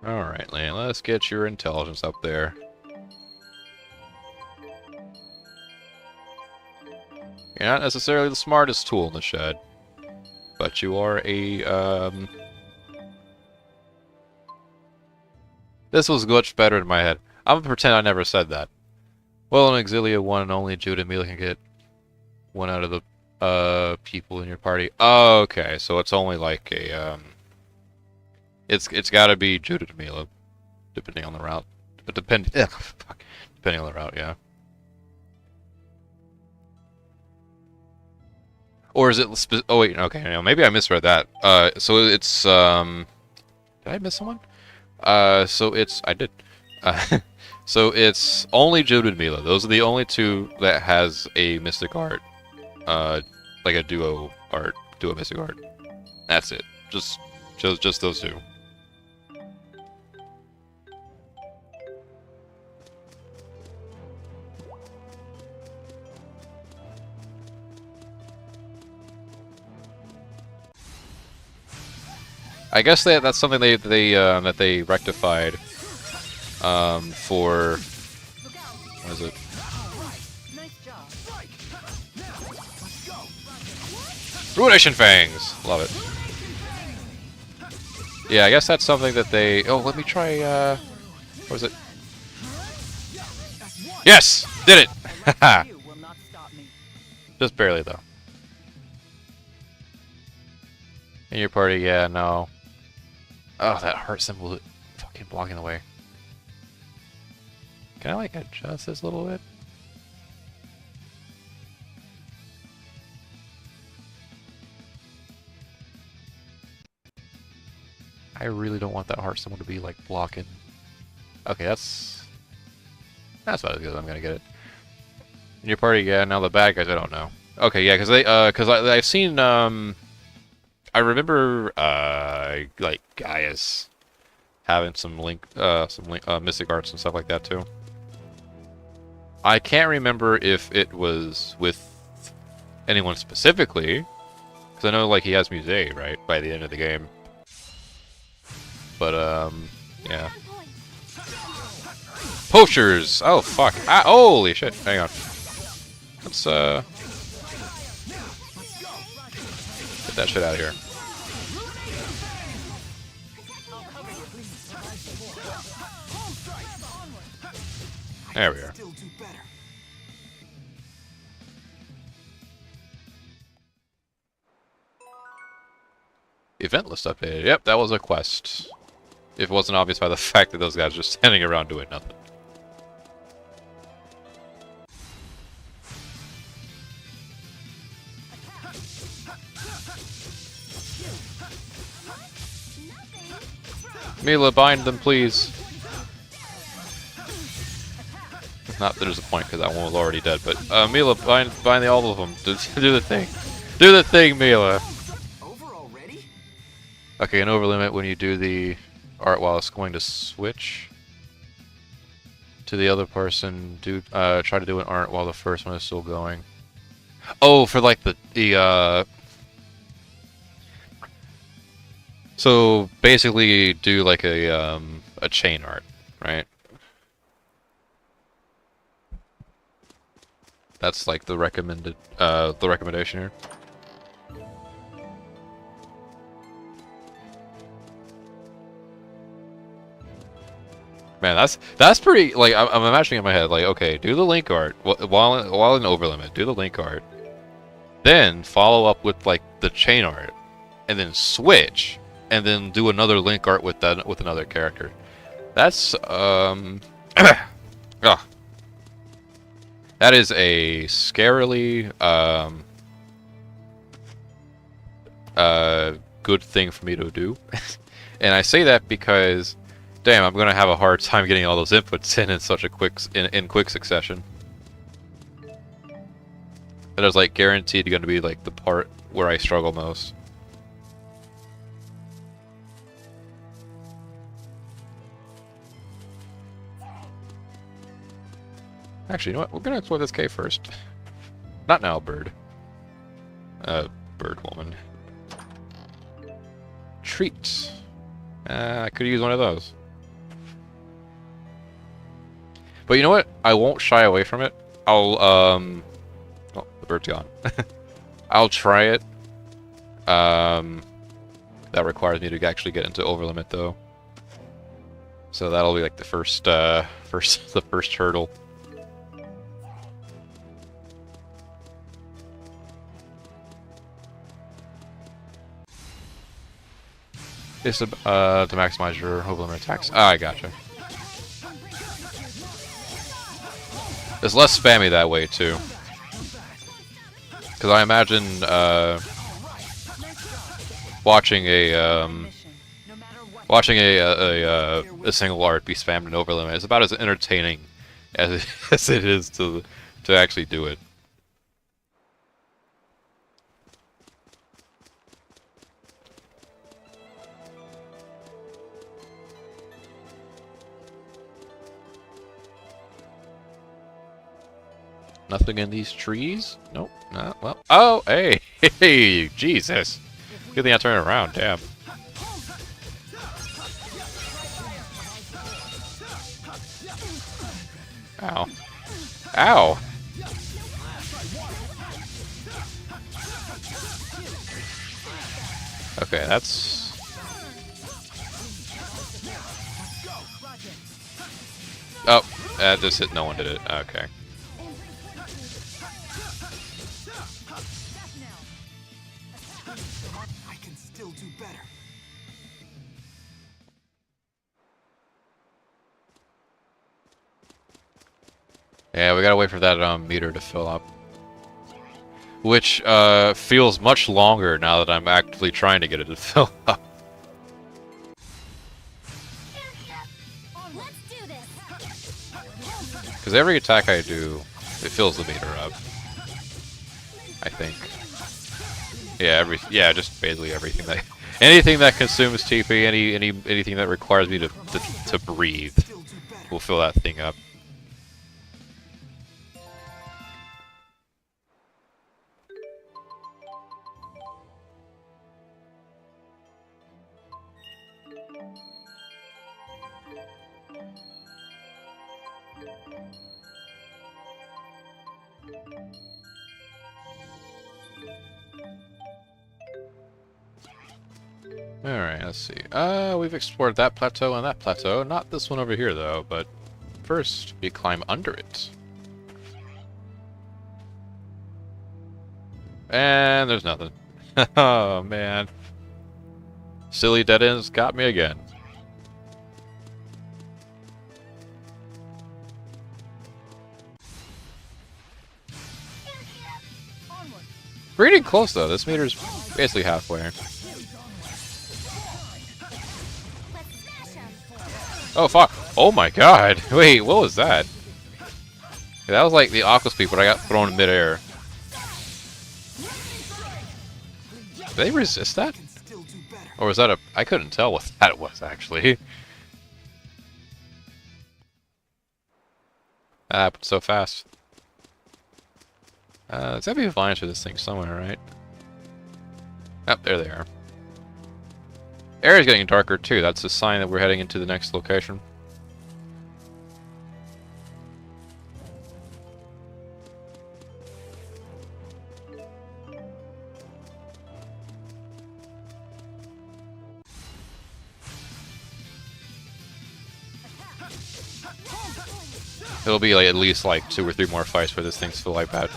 Alright, Lane, let's get your intelligence up there. You're not necessarily the smartest tool in the shed, but you are a, This was much better in my head. I'm gonna pretend I never said that. Well, in Xillia, one and only Jude and Milla can get one out of the, people in your party. Oh, okay, so it's only like a, It's gotta be Jude and Milla, depending on the route. But depending on the route, yeah. Or is it... Oh, wait, okay, no, maybe I misread that. So it's, Did I miss someone? So it's... I did. So it's only Jude and Milla. Those are the only 2 that has a Mystic Art. Like a duo Mystic Art. That's it. Just those 2. I guess that's something that they rectified for what is it? Ruination Fangs! Love it. Yeah, I guess that's something that they... Oh, let me try, what was it? Yes! Did it! Haha! Just barely, though. In your party, yeah, no. Oh, that heart symbol is fucking blocking the way. Can I, like, adjust this a little bit? I really don't want that heart symbol to be, like, blocking. Okay, that's about as good as I'm gonna get it. In your party, yeah, now the bad guys, I don't know. Okay, yeah, because I've seen, I remember, like, Gaius having some Mystic Arts and stuff like that, too. I can't remember if it was with anyone specifically, because I know, like, he has Musée, right, by the end of the game. But, yeah. Poachers! Oh, fuck. Ah, holy shit. Hang on. Let's, get that shit out of here. There we are. Event list updated. Yep, that was a quest. If it wasn't obvious by the fact that those guys are just standing around doing nothing. Milla, bind them, please. Not that there's a point, because that one was already dead, but, Milla, bind all of them. Do the thing. Do the thing, Milla! Okay, an overlimit when you do the art while it's going to switch to the other person. Try to do an art while the first one is still going. Oh, for like the so basically do like a chain art, right? That's like the recommendation here. Man, that's pretty. Like I'm imagining in my head, like, okay, do the link art while in overlimit, do the link art, then follow up with like the chain art, and then switch, and then do another link art with another character. That's that is a scarily good thing for me to do, and I say that because, damn, I'm gonna have a hard time getting all those inputs in such a quick succession. That is like guaranteed going to be like the part where I struggle most. Actually, you know what? We're gonna explore this cave first. Not now, bird. Bird woman. Treat. I could use one of those. But you know what? I won't shy away from it. I'll, oh, the bird's gone. I'll try it. That requires me to actually get into overlimit, though. So that'll be like the first hurdle. It's to maximize your overlimit attacks. Ah, I gotcha. It's less spammy that way too, because I imagine watching a single art be spammed in overlimit is about as entertaining as it is to actually do it. Nothing in these trees? Nope. No. Well. Oh, hey, hey, Jesus! Good thing I turned around. Damn. Ow. Ow. Okay, that's. Oh, that just hit. No one did it. Okay. Yeah, we gotta wait for that meter to fill up. Which feels much longer now that I'm actively trying to get it to fill up. Because every attack I do, it fills the meter up. I think. Yeah, just basically everything that, anything that consumes TP, anything that requires me to breathe, will fill that thing up. Alright, let's see. We've explored that plateau and that plateau. Not this one over here, though, but first we climb under it. And there's nothing. Oh, man. Silly dead ends got me again. We're getting close, though. This meter's basically halfway. Oh, fuck. Oh, my God. Wait, what was that? Yeah, that was like the Aqua Speed, but I got thrown in midair. Did they resist that? Or was that a... I couldn't tell what that was, actually. That happened so fast. There's gotta be lines for this thing somewhere, right? Oh, there they are. Area's getting darker too. That's a sign that we're heading into the next location. It'll be like at least like 2 or 3 more fights for this thing's full like bad.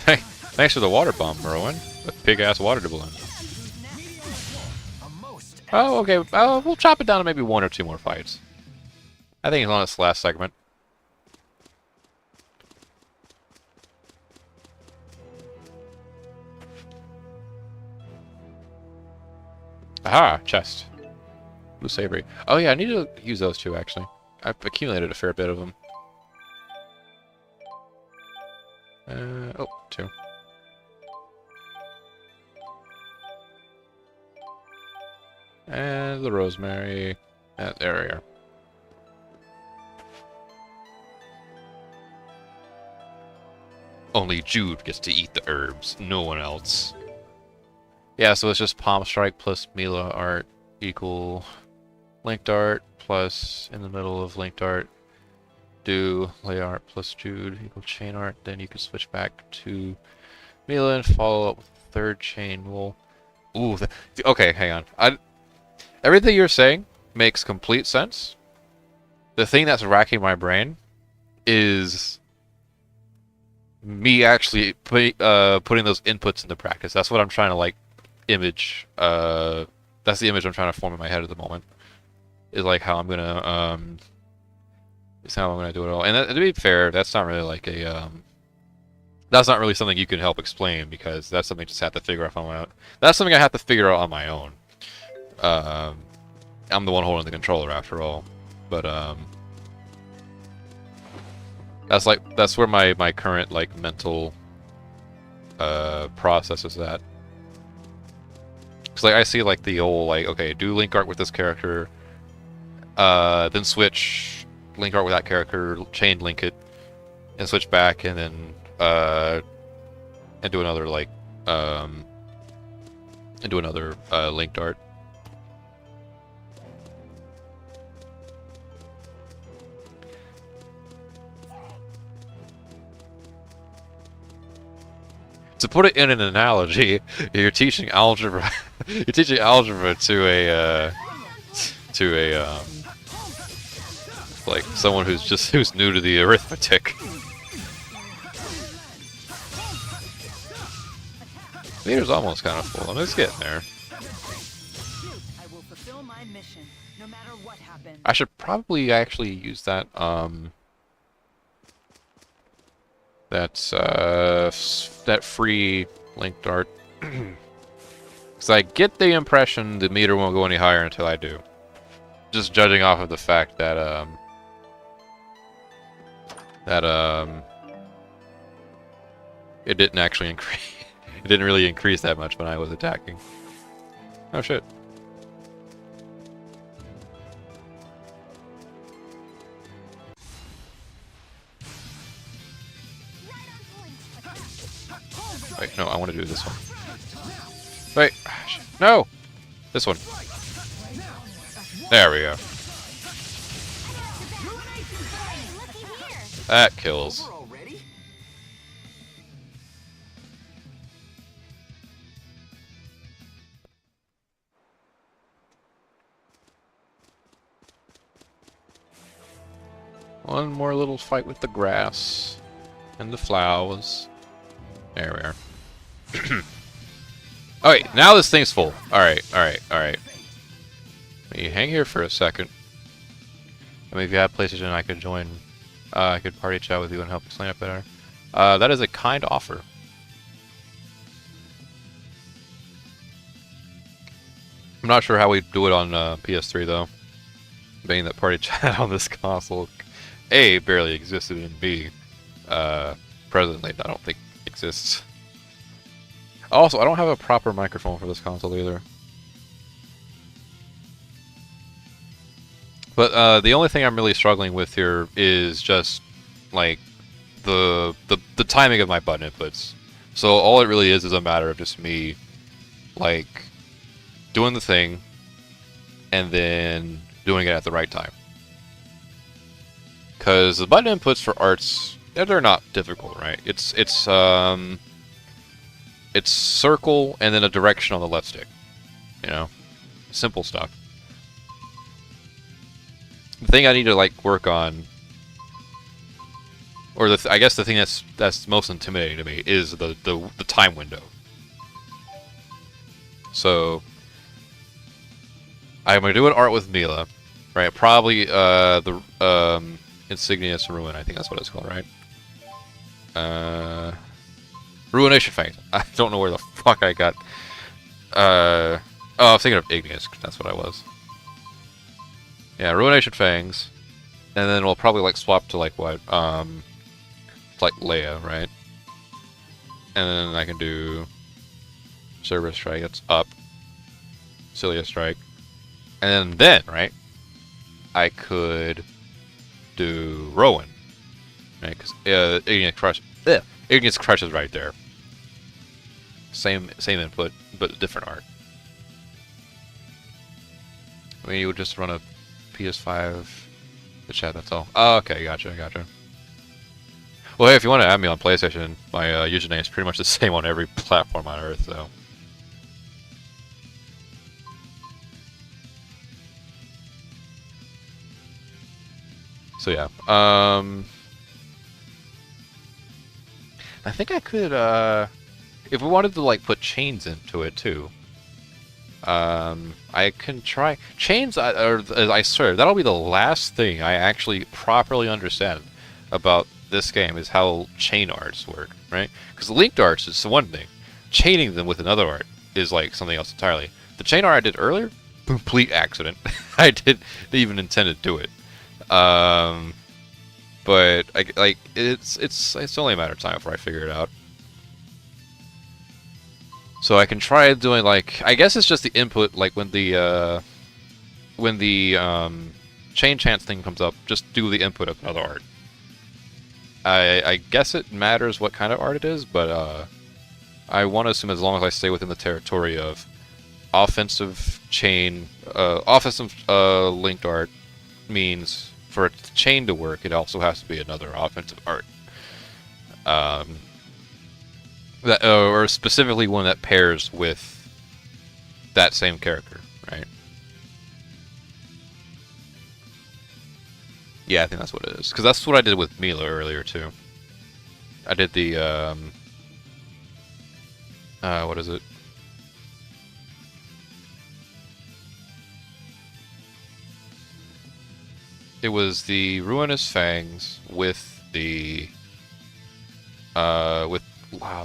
Hey, thanks for the water bomb, Merwin. A big ass water balloon. Oh, okay. We'll chop it down to maybe 1 or 2 more fights. I think it's on this last segment. Aha! Chest. Blue Savory. Oh yeah, I need to use those 2 actually. I've accumulated a fair bit of them. Oh, 2. And the rosemary. There we are. Only Jude gets to eat the herbs, no one else. Yeah, so it's just Palm Strike plus Milla art equal linked art plus in the middle of linked art do lay art plus Jude equal chain art. Then you can switch back to Milla and follow up with the 3rd chain. Well, ooh, okay, hang on. Everything you're saying makes complete sense. The thing that's racking my brain is me actually putting those inputs into practice. That's what I'm trying to like image. That's the image I'm trying to form in my head at the moment. Is like how I'm gonna do it all. And to be fair, that's not really like a that's not really something you can help explain because that's something I just have to figure out on my own. That's something I have to figure out on my own. I'm the one holding the controller after all, but that's where my current like mental process is at. Cause like I see like the old like okay, do link art with this character, then switch link art with that character, chain link it, and switch back, and then and do another like linked art. To put it in an analogy, you're teaching algebra. You're teaching algebra to a like someone who's new to the arithmetic. Meter's almost kind of full. Let's get there. I will fulfill my mission, no matter what happens. I should probably actually use that that free linked art. Because I get the impression the meter won't go any higher until I do. Just judging off of the fact that it didn't actually increase. It didn't really increase that much when I was attacking. Oh shit. Wait, no, I want to do this one. Wait, no! This one. There we go. That kills. One more little fight with the grass and the flowers. There we are. Oh wait, now this thing's full. Alright. Let me hang here for a second. I mean, if you have PlayStation, I could join. I could party chat with you and help explain it better. That is a kind offer. I'm not sure how we do it on PS3 though. Being that party chat on this console, A, barely existed, and B, presently I don't think exists. Also, I don't have a proper microphone for this console either. But the only thing I'm really struggling with here is just like the timing of my button inputs. So all it really is a matter of just me like doing the thing and then doing it at the right time. Because the button inputs for arts, they're not difficult, right? It's circle and then a direction on the left stick. you know? Simple stuff. The thing I need to, like, work on, or I guess the thing that's most intimidating to me is the time window. So, I'm going to do an art with Milla, right? Probably the Insignious Ruin, I think that's what it's called, right? Ruination Fangs. I don't know where the fuck I got... oh, I was thinking of Igneous, that's what I was. Yeah, Ruination Fangs. And then we'll probably, like, swap to, like, what? Like Leia, right? And then I can do... Cerberus Strike, that's up. Xillia Strike. And then, right? I could do Rowan. Right? Because Igneous Crush... Igneous Crush is right there. Same input, but different art. I mean, you would just run a PS5 the chat, that's all. Oh, okay, gotcha. Well, hey, if you want to add me on PlayStation, my username is pretty much the same on every platform on Earth, so... So yeah, I think I could, if we wanted to, like, put chains into it, too. I can try... Chains, I swear, that'll be the last thing I actually properly understand about this game, is how chain arts work, right? Because linked arts is one thing. Chaining them with another art is, like, something else entirely. The chain art I did earlier, complete accident. I didn't even intend to do it. But it's only a matter of time before I figure it out. So I can try doing, like, I guess it's just the input, like when the chain chance thing comes up, just do the input of another art. I guess it matters what kind of art it is, but I want to assume as long as I stay within the territory of offensive chain, offensive linked art means for a chain to work, it also has to be another offensive art. That, or specifically one that pairs with that same character, right? Yeah, I think that's what it is. Because that's what I did with Milla earlier, too. I did the, what is it? It was the Ruinous Fangs with the,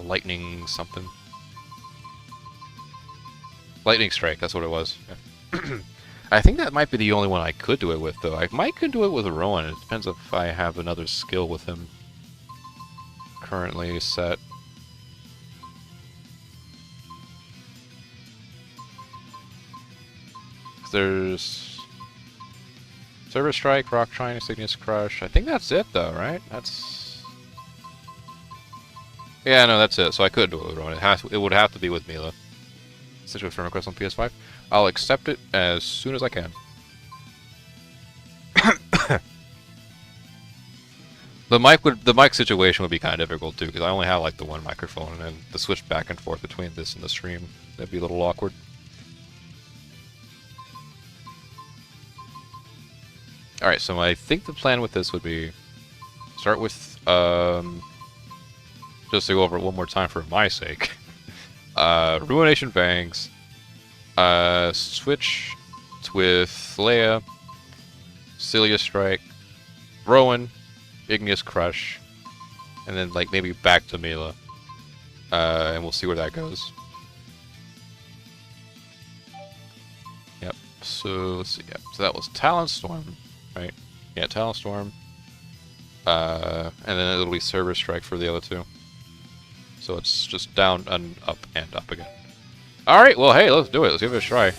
lightning something. Lightning Strike, that's what it was. Yeah. I think that might be the only one I could do it with, though. I might could do it with Rowan. It depends if I have another skill with him currently set. There's Cerberus Strike, Rock Shine, Insignious Crush. I think that's it, though, right? That's... Yeah, no, that's it. So I could do it with Rowan. It would have to be with Milla. Such a friend request on PS5. I'll accept it as soon as I can. The mic situation would be kind of difficult too, because I only have like the one microphone, and the switch back and forth between this and the stream, that'd be a little awkward. Alright, so I think the plan with this would be start with just to go over it one more time for my sake. Ruination Fangs. Switch with Leia, Xillia Strike, Rowan, Igneous Crush, and then like maybe back to Milla, and we'll see where that goes. Yep. So let's see. Yep. So that was Talon Storm, right? Yeah, Talon Storm. And then it'll be Cerberus Strike for the other two. So it's just down and up again. Alright, well, hey, let's do it. Let's give it a try.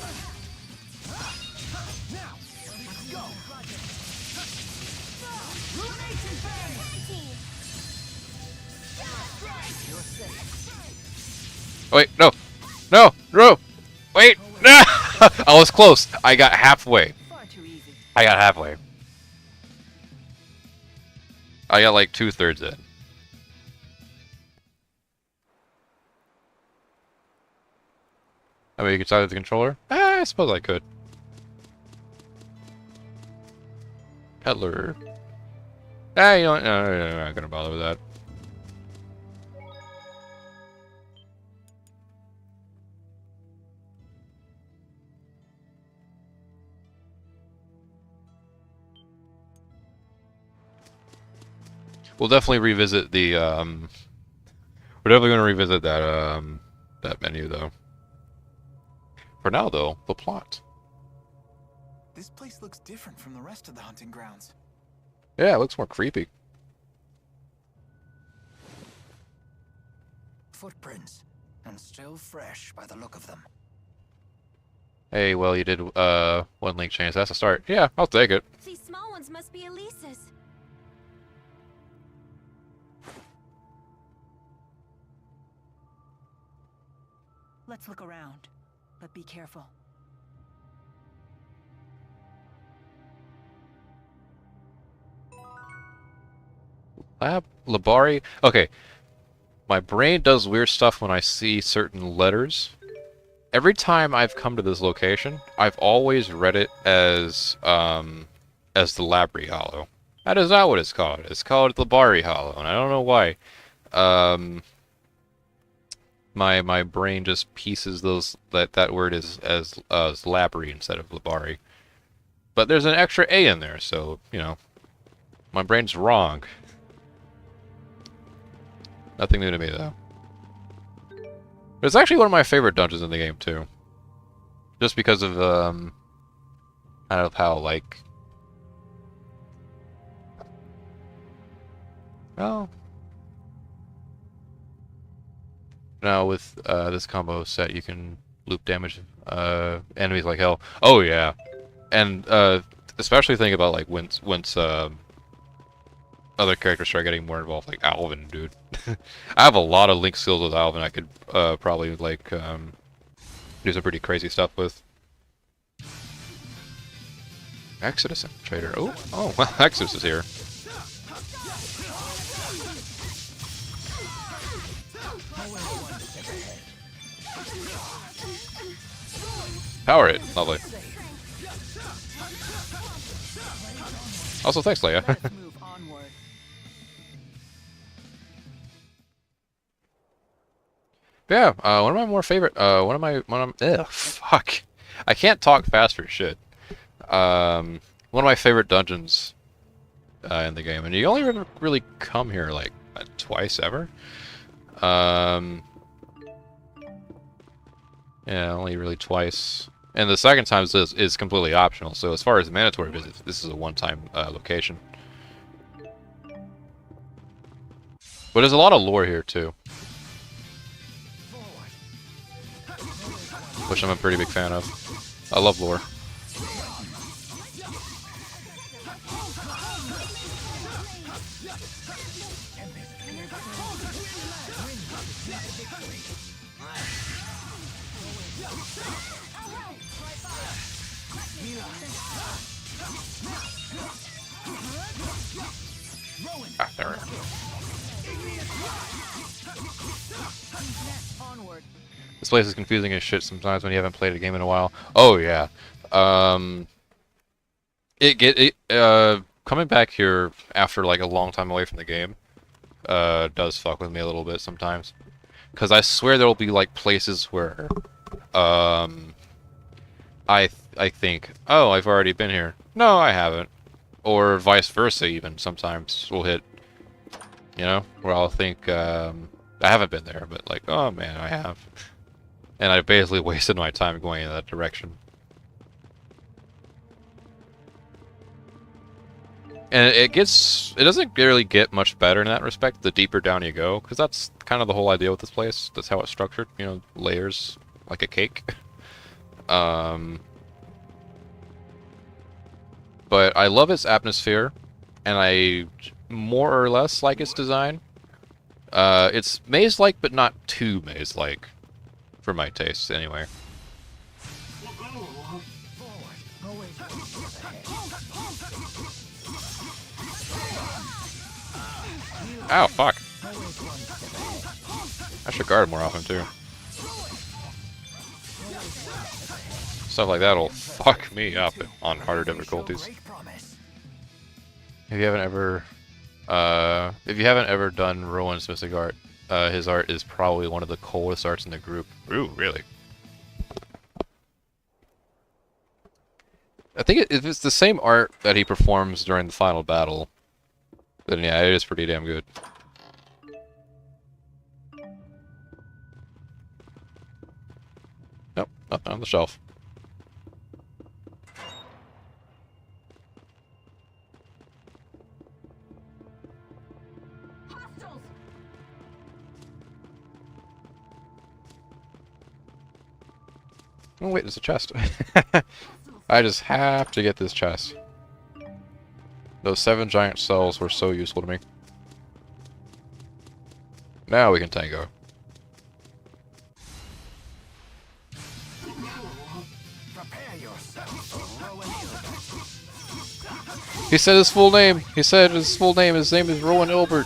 Oh, wait, no! No! No! Wait! No! I was close. I got halfway. I got halfway. I got like 2/3 in. I mean, you could silence the controller? I suppose I could. Peddler. You know what? No, I'm not gonna bother with that. We'll definitely revisit the, we're definitely gonna revisit that, that menu, though. For now, though, the plot. This place looks different from the rest of the hunting grounds. Yeah, it looks more creepy. Footprints, and still fresh by the look of them. Hey, well, you did, one link change. That's a start. Yeah, I'll take it. These small ones must be Elise's. Let's look around, but be careful. Labari. Okay. My brain does weird stuff when I see certain letters. Every time I've come to this location, I've always read it as the Labri Hollow. That is not what it's called. It's called Labari Hollow, and I don't know why. My brain just pieces those that word as Labri instead of Labari. But there's an extra A in there, so you know, my brain's wrong. Nothing new to me, though. It's actually one of my favorite dungeons in the game, too. Just because of, kind of how, like... Well... Now, with, this combo set, you can loop damage, enemies like hell. Oh, yeah. And, especially think about, like, once, other characters start getting more involved, like Alvin, dude. I have a lot of link skills with Alvin I could probably like do some pretty crazy stuff with. Exodus Trader. Oh, Exodus is here. Power it. Lovely. Also, thanks, Leia. Yeah, one of my more favorite, fuck. I can't talk fast for shit. One of my favorite dungeons in the game, and you only really come here, like, twice ever. Yeah, only really twice. And the second time is completely optional, so as far as mandatory visits, this is a one-time location. But there's a lot of lore here, too. Which I'm a pretty big fan of. I love lore. Ah, there we go. This place is confusing as shit sometimes when you haven't played a game in a while. Oh yeah. Coming back here after like a long time away from the game does fuck with me a little bit sometimes. Cause I swear there'll be like places where I think, oh, I've already been here. No, I haven't. Or vice versa even sometimes will hit, you know, where I'll think I haven't been there, but like, oh man, I have. And I basically wasted my time going in that direction. And it doesn't really get much better in that respect the deeper down you go, because that's kind of the whole idea with this place. That's how it's structured, you know, layers like a cake. But I love its atmosphere, and I more or less like its design. It's maze-like, but not too maze-like. For my tastes, anyway. Ow, fuck. I should guard more often, too. Stuff like that'll fuck me up on harder difficulties. If you haven't ever done Rowan's Mystic Art, his art is probably one of the coolest arts in the group. Ooh, really? I think if it's the same art that he performs during the final battle, then yeah, it is pretty damn good. Nope, nothing on the shelf. Oh wait, there's a chest. I just have to get this chest. Those 7 giant cells were so useful to me. Now we can tango. He said his full name. He said his full name. His name is Rowan Ilbert.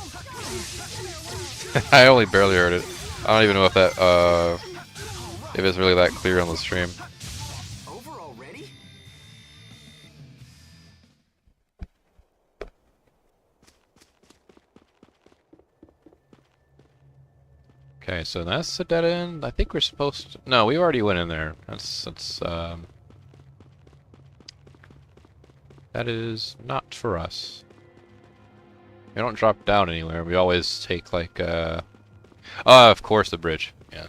I only barely heard it. I don't even know if that, if it's really that clear on the stream. Over already? Okay, so that's a dead end. I think we're supposed to... No, we already went in there. That is not for us. We don't drop down anywhere. We always take, like, of course, the bridge. Yeah.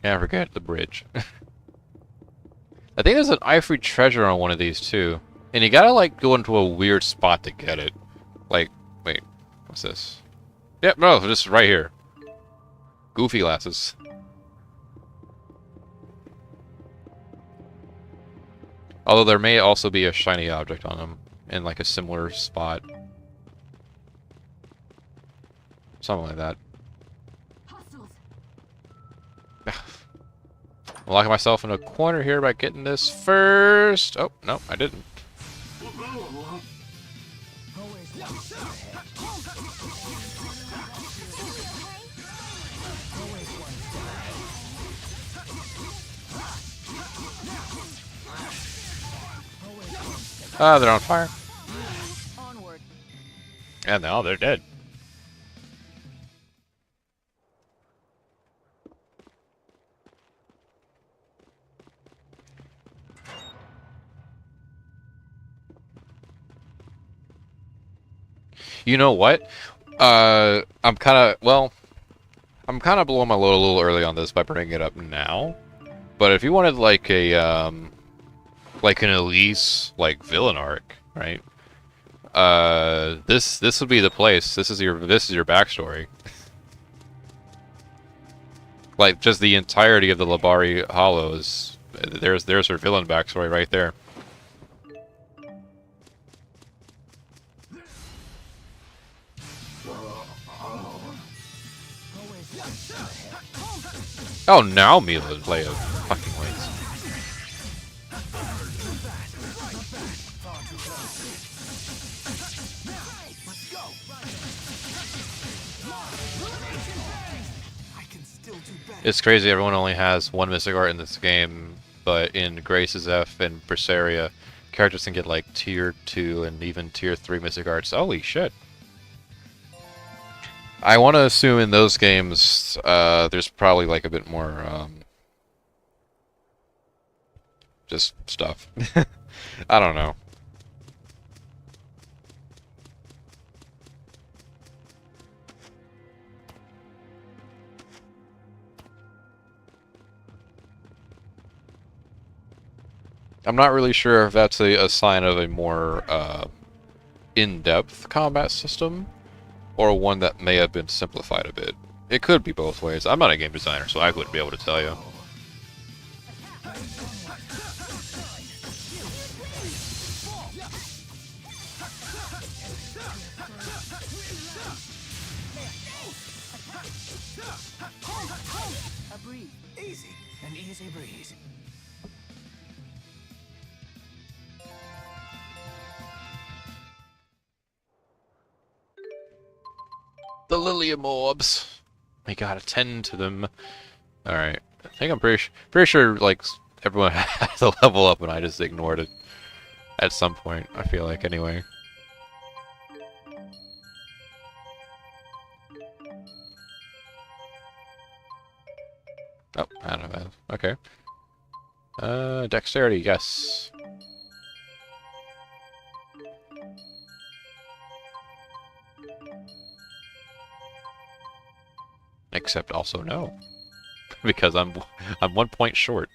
Can't forget the bridge. I think there's an ivory treasure on one of these, too. And you gotta, like, go into a weird spot to get it. Like, wait. What's this? Yep, no, this is right here. Goofy glasses. Although there may also be a shiny object on them in like a similar spot. Something like that. I'm locking myself in a corner here by getting this first. Oh, no, I didn't. Ah, they're on fire. Onward. And now they're dead. You know what? I'm kind of blowing my load a little early on this by bringing it up now. But if you wanted like a like an Elise like villain arc, right? This would be the place. This is your backstory. Like just the entirety of the Labari Hollows. There's her villain backstory right there. Oh, now Milla play a fucking waste. It's crazy, everyone only has one Mystic Art in this game, but in Grace's F and Berseria, characters can get like tier 2 and even tier 3 Mystic Arts. Holy shit. I want to assume in those games, there's probably like a bit more, just stuff. I don't know. I'm not really sure if that's a sign of a more in-depth combat system, or one that may have been simplified a bit. It could be both ways. I'm not a game designer, so I wouldn't be able to tell you. A breeze. Easy. An easy breeze. The Xillia mobs. We gotta tend to them. Alright. I think I'm pretty sure, like, everyone had to level up, and I just ignored it at some point. I feel like anyway. Oh, I don't know. Okay. Dexterity, yes. Except also no, because I'm 1 point short.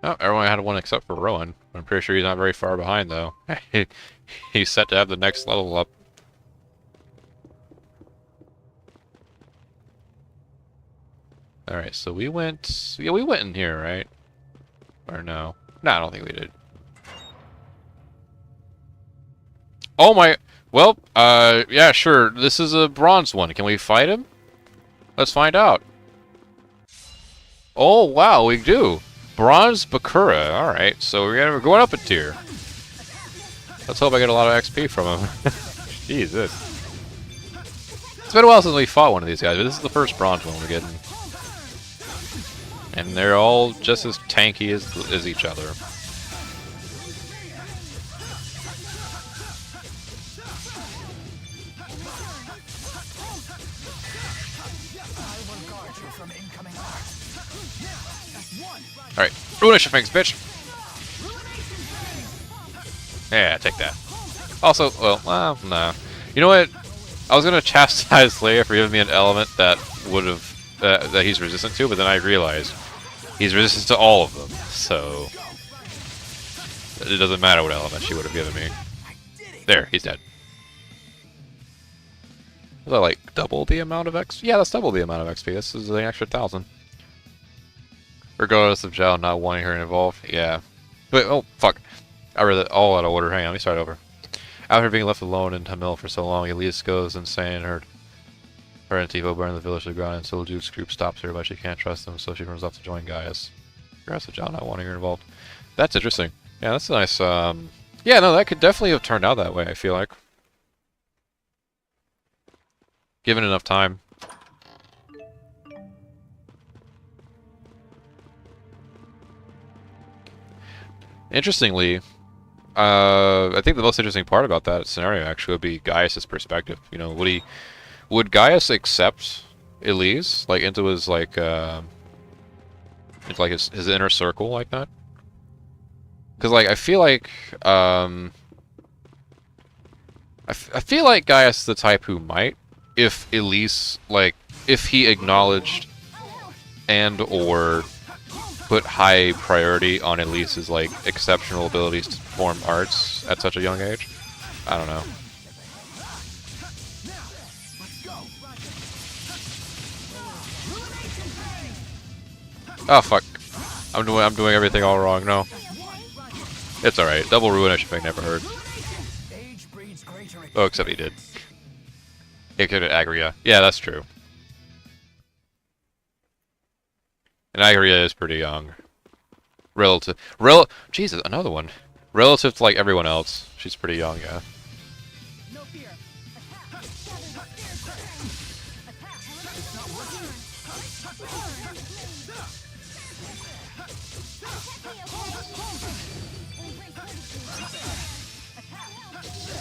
Oh, everyone had one except for Rowan. I'm pretty sure he's not very far behind, though. He's set to have the next level up. Alright, so we went... Yeah, we went in here, right? Or no? No, I don't think we did. Oh my... Well, yeah, sure. This is a bronze one. Can we fight him? Let's find out. Oh, wow, we do. Bronze Bakura. Alright, so we're going up a tier. Let's hope I get a lot of XP from him. Jesus. It's been a while since we fought one of these guys, but this is the first bronze one we're getting. And they're all just as tanky as each other. Alright, Ruination Fangs, bitch! Yeah, take that. Also, well, no. You know what? I was gonna chastise Xillia for giving me an element that would've... that he's resistant to, but then I realized he's resistant to all of them, so... It doesn't matter what element she would've given me. There, he's dead. Was that like double the amount of XP? Yeah, that's double the amount of XP. This is an extra 1,000. Regardless of Zhao not wanting her involved. Yeah. But, oh, fuck. I read that all out of order. Hang on, let me start over. After being left alone in Tamil for so long, Elise goes insane. Her and Tivo burn the village to the ground, and so Duke's group stops her, but she can't trust him, so she runs off to join Gaius. Regardless of Zhao not wanting her involved. That's interesting. Yeah, that's nice. Yeah, no, that could definitely have turned out that way, I feel like. Given enough time. Interestingly, I think the most interesting part about that scenario actually would be Gaius' perspective. You know, would Gaius accept Elise like into his like his inner circle like that? Because like I feel like I feel like Gaius is the type who might, if Elise like if he acknowledged and or put high priority on Elise's like exceptional abilities to perform arts at such a young age. I don't know. Oh fuck! I'm doing everything all wrong. No, it's all right. Double Ruination Fang never hurt. Oh, except he did. He could have Agria. Yeah, that's true. And Agria is pretty young. Jesus, another one. Relative to like everyone else, she's pretty young, yeah.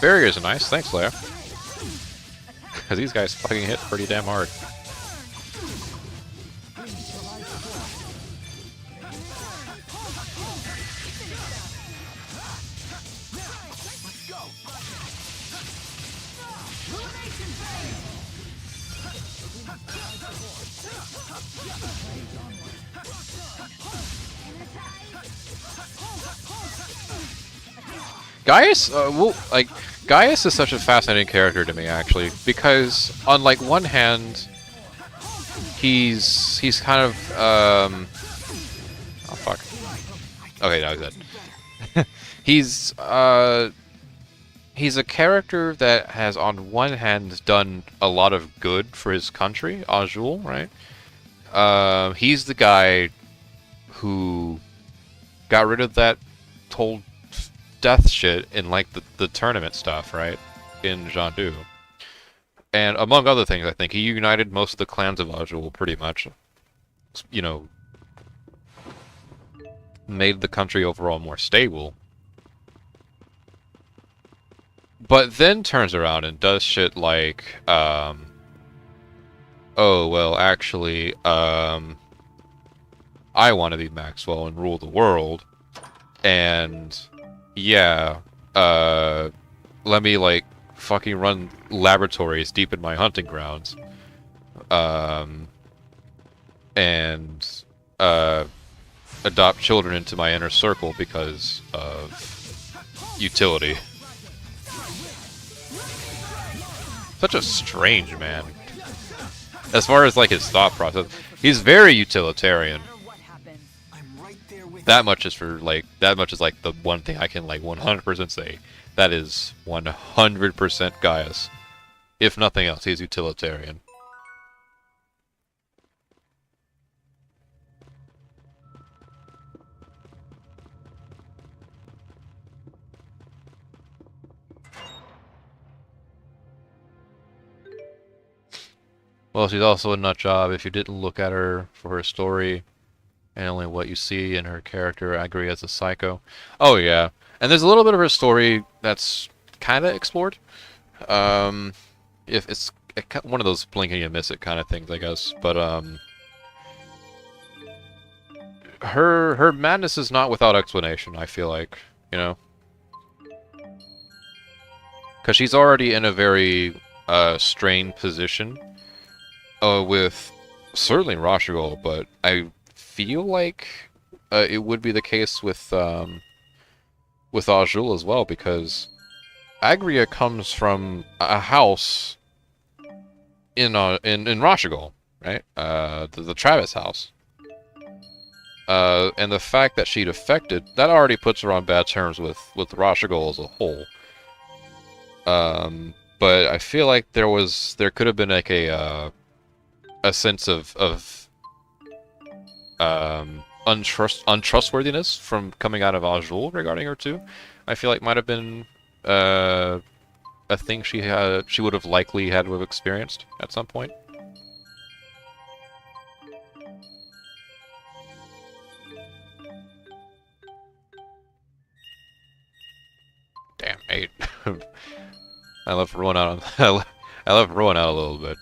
Barriers are nice, thanks, Leia. Because these guys fucking hit pretty damn hard. Gaius, Gaius is such a fascinating character to me, actually, because on like one hand, he's kind of oh fuck. Okay, now he's dead. He's a character that has, on one hand, done a lot of good for his country, Azul, right? He's the guy who got rid of that whole death shit in like the tournament stuff, right? In Jandu. And among other things, I think he united most of the clans of Azul pretty much. You know, made the country overall more stable. But then turns around and does shit like, oh, well, actually, I want to be Maxwell and rule the world. And, yeah, let me, like, fucking run laboratories deep in my hunting grounds. And, adopt children into my inner circle because of utility. Such a strange man. As far as like his thought process, he's very utilitarian. That much is like the one thing I can like 100% say. That is 100% Gaius. If nothing else, he's utilitarian. Well, she's also a nut job. If you didn't look at her for her story and only what you see in her character, I agree as a psycho. Oh yeah, and there's a little bit of her story that's kind of explored. If it's one of those blink and you miss it kind of things, I guess. But her madness is not without explanation. I feel like, you know, because she's already in a very strained position. With certainly Rashugol, but I feel like it would be the case with Azul as well, because Agria comes from a house in Rashugol, right? The Travis house. And the fact that she defected, that already puts her on bad terms with Rashugol as a whole. But I feel like there could have been like a sense of untrustworthiness from coming out of Azul regarding her too. I feel like might have been a thing she would have likely had to have experienced at some point. Damn, 8. I left Rowan out. I left Rowan out a little bit.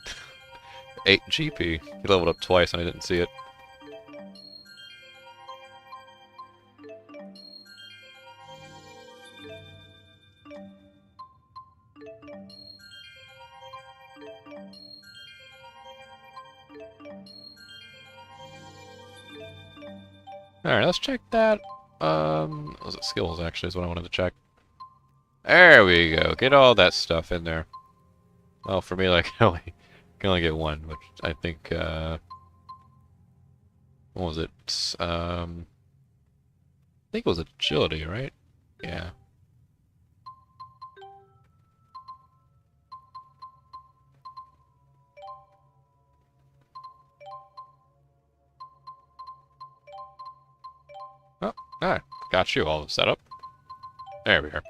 8 GP. He leveled up twice and I didn't see it. Alright, let's check that. What was it? Skills, actually, is what I wanted to check. There we go. Get all that stuff in there. Well, for me, like, I can only get one, which I think, what was it? I think it was agility, right? Yeah. Oh, alright. Got you all set up. There we are.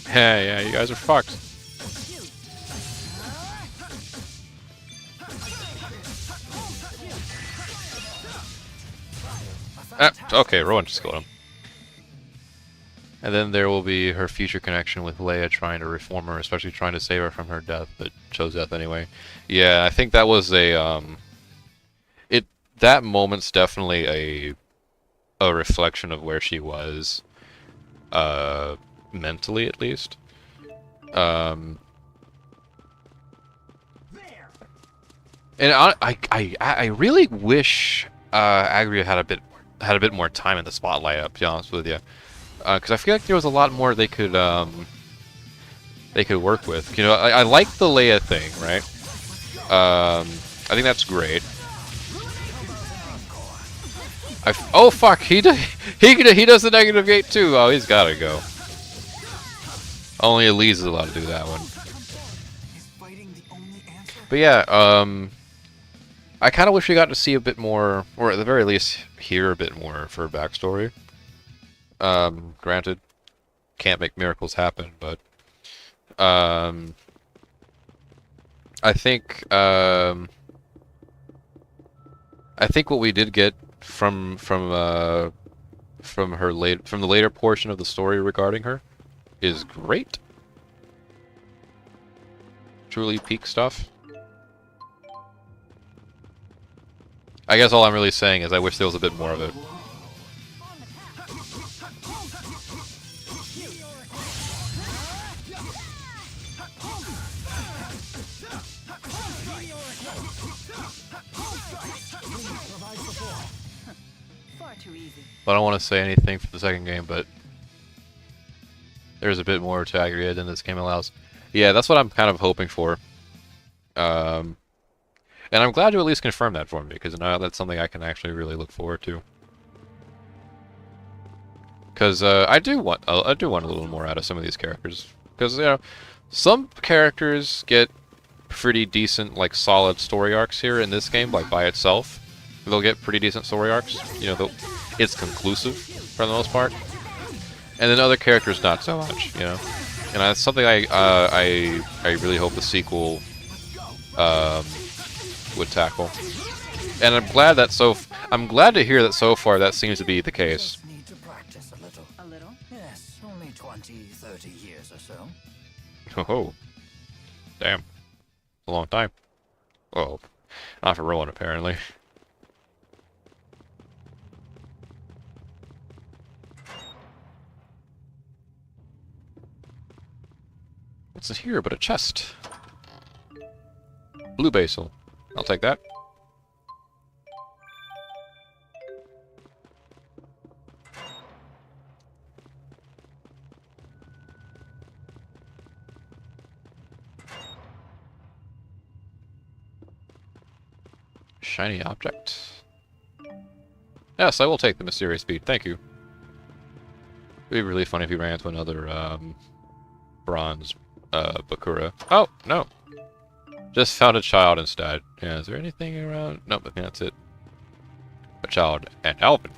Yeah, you guys are fucked. Okay, Rowan just killed him. And then there will be her future connection with Leia trying to reform her, especially trying to save her from her death, but chose death anyway. Yeah, I think that was a, that moment's definitely a reflection of where she was, mentally at least. And I really wish Agria had a bit more time in the spotlight, to be honest with you, because I feel like there was a lot more they could work with. You know, I like the Leia thing, right? I think that's great. Oh fuck, he does the negative gate too. Oh, he's gotta go. Only Elise is allowed to do that one. Is fighting the only answer? But yeah, I kind of wish we got to see a bit more, or at the very least, hear a bit more for her backstory. Granted, can't make miracles happen, but I think what we did get from the later portion of the story regarding her is great. Truly peak stuff. I guess all I'm really saying is I wish there was a bit more of it. Far too easy. I don't want to say anything for the second game, but there's a bit more to Agria than this game allows. Yeah, that's what I'm kind of hoping for. And I'm glad you at least confirmed that for me, because now that's something I can actually really look forward to. Because I do want a little more out of some of these characters. Because, you know, some characters get pretty decent, like, solid story arcs here in this game, like, by itself. They'll get pretty decent story arcs. You know, it's conclusive, for the most part. And then other characters, not so much, you know? And that's something I really hope the sequel would tackle. And I'm glad to hear that so far that seems to be the case. Need to practice a little. A little? Yes, only 20, 30 years or so. Oh, damn, a long time. Well, not for Rowan apparently. What's in here but a chest? Blue basil. I'll take that. Shiny object. Yes, I will take the mysterious bead. Thank you. It'd be really funny if we ran into another bronze Bakura. Oh, no. Just found a child instead. Yeah, is there anything around? Nope, I think that's it. A child and Alvin.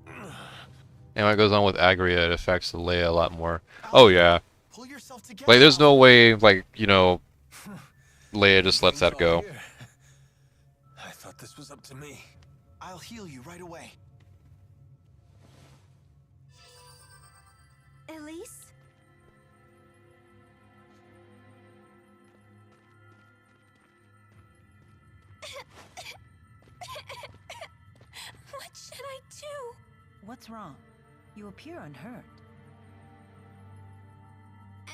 And when it goes on with Agria, it affects Leia a lot more. Oh yeah. Pull yourself together. Like, there's no way, like, you know, Leia just lets that go. I thought this was up to me. I'll heal you right away. Elise? What should I do? What's wrong? You appear unhurt.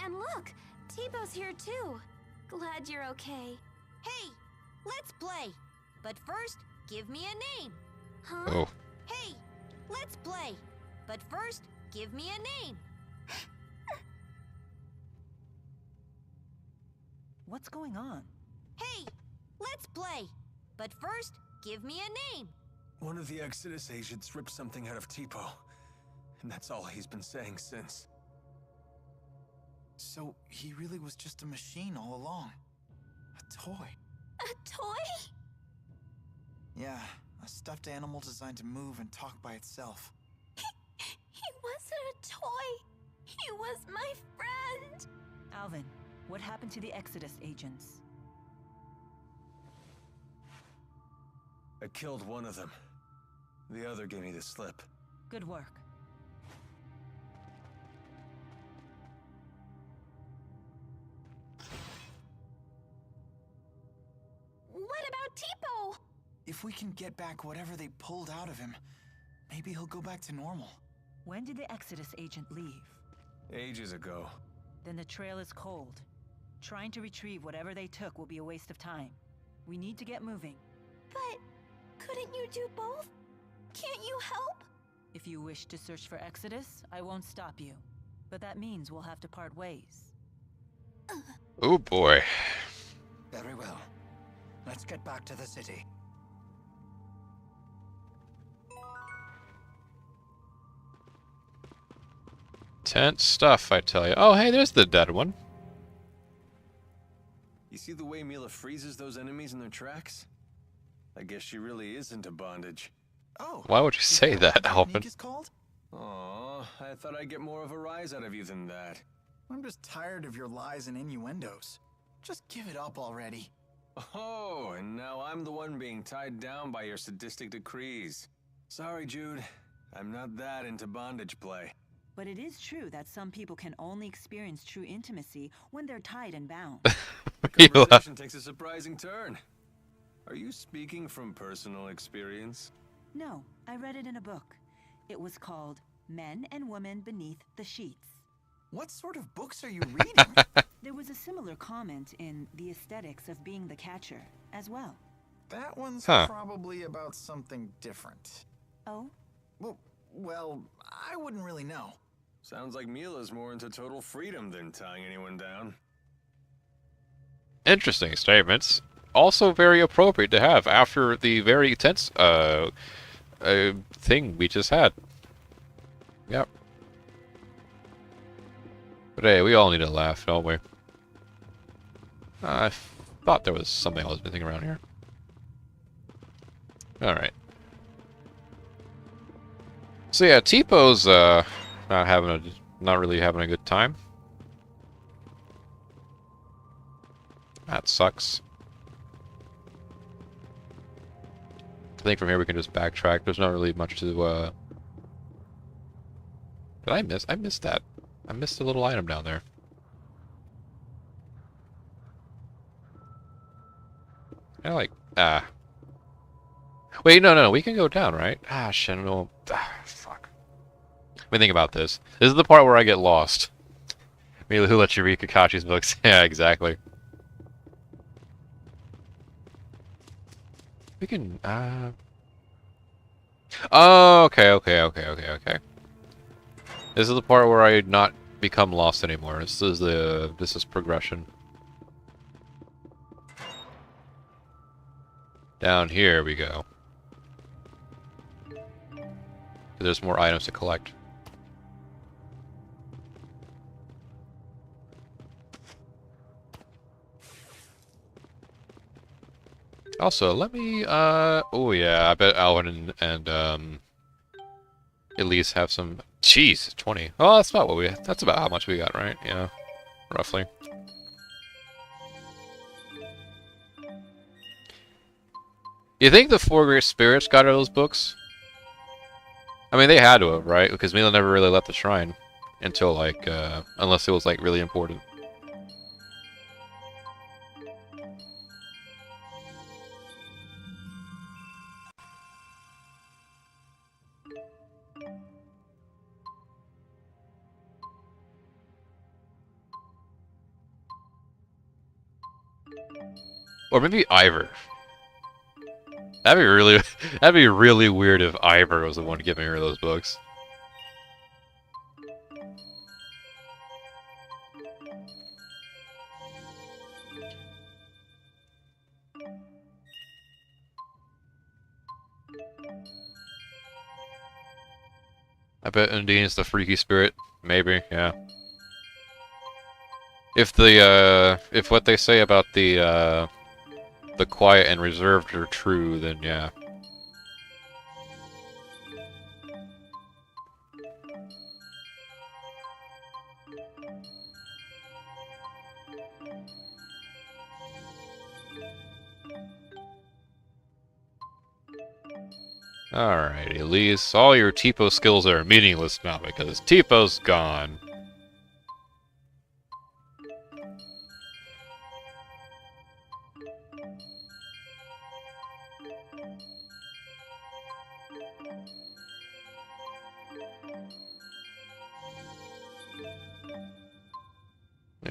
And look, T-Bow's here too. Glad you're okay. Hey, let's play. But first, give me a name. Huh? Oh. Hey, let's play. But first, give me a name. What's going on? Hey, let's play. But first, give me a name. One of the Exodus agents ripped something out of Tipo. And that's all he's been saying since. So he really was just a machine all along. A toy. A toy? Yeah, a stuffed animal designed to move and talk by itself. He wasn't a toy. He was my friend. Alvin, what happened to the Exodus agents? I killed one of them. The other gave me the slip. Good work. What about Tipo? If we can get back whatever they pulled out of him, maybe he'll go back to normal. When did the Exodus agent leave? Ages ago. Then the trail is cold. Trying to retrieve whatever they took will be a waste of time. We need to get moving. But couldn't you do both? Can't you help? If you wish to search for Exodus, I won't stop you. But that means we'll have to part ways. Oh boy. Very well. Let's get back to the city. Intense stuff, I tell you. Oh, hey, there's the dead one. You see the way Milla freezes those enemies in their tracks? I guess she really is into bondage. Oh. Why would you say that, Alvin? Is called? Aw, I thought I'd get more of a rise out of you than that. I'm just tired of your lies and innuendos. Just give it up already. Oh, and now I'm the one being tied down by your sadistic decrees. Sorry, Jude. I'm not that into bondage play. But it is true that some people can only experience true intimacy when they're tied and bound. The conversation takes a surprising turn. Are you speaking from personal experience? No, I read it in a book. It was called Men and Women Beneath the Sheets. What sort of books are you reading? There was a similar comment in The Aesthetics of Being the Catcher as well. That one's probably about something different. Oh? Well, I wouldn't really know. Sounds like Milla's more into total freedom than tying anyone down. Interesting statements. Also very appropriate to have after the very intense thing we just had. Yep. But hey, we all need to laugh, don't we? I thought there was something I was missing around here. Alright. So yeah, Tipo-'s not really having a good time. That sucks. I think from here we can just backtrack. There's not really much to Did I miss? I missed that. I missed a little item down there. I like Wait, no, we can go down, right? Ah, shit, no. Fuck. Let me think about this. This is the part where I get lost. Milla, who let you read Kakashi's books? Yeah, exactly. We can, Oh, okay. This is the part where I not become lost anymore. This is progression. Down here we go. There's more items to collect. Also, let me, oh yeah, I bet Alvin and Elise have some, jeez, 20. Oh, that's about that's about how much we got, right? Yeah, roughly. You think the Four Great Spirits got out of those books? I mean, they had to have, right? Because Milla never really left the shrine until, like, unless it was, like, really important. Or maybe Ivor. That'd be really weird if Ivor was the one giving her those books. I bet Undine's the freaky spirit. Maybe, yeah. If if what they say about the quiet and reserved are true, then yeah. Alright, Elise, all your Tipo skills are meaningless now because Tipo's gone.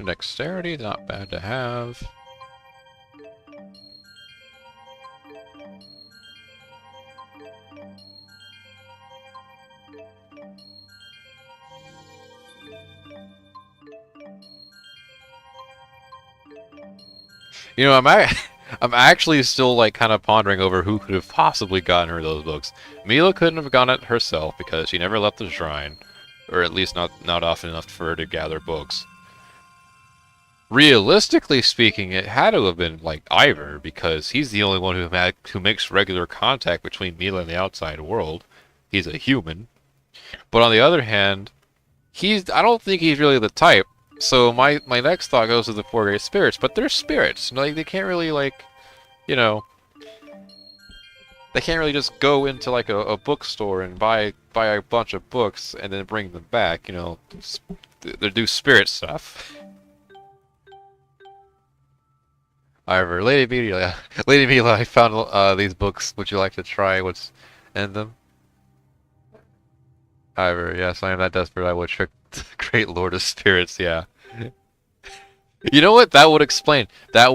Dexterity, not bad to have. You know, I'm actually still like kind of pondering over who could have possibly gotten her those books. Milla couldn't have gotten it herself because she never left the shrine. or at least not often enough for her to gather books. Realistically speaking, it had to have been like Ivor, because he's the only one who makes regular contact between Milla and the outside world. He's a human. But on the other hand, I don't think he's really the type. So my next thought goes to the Four Great Spirits, but they're spirits. Like, they can't really, like, you know, they can't really just go into like a bookstore and buy a bunch of books and then bring them back. You know, they do spirit stuff. However, Lady Milla, I found these books. Would you like to try what's in them? However, yes, I am that desperate I would trick the great Lord of Spirits, yeah. You know what? That would explain. The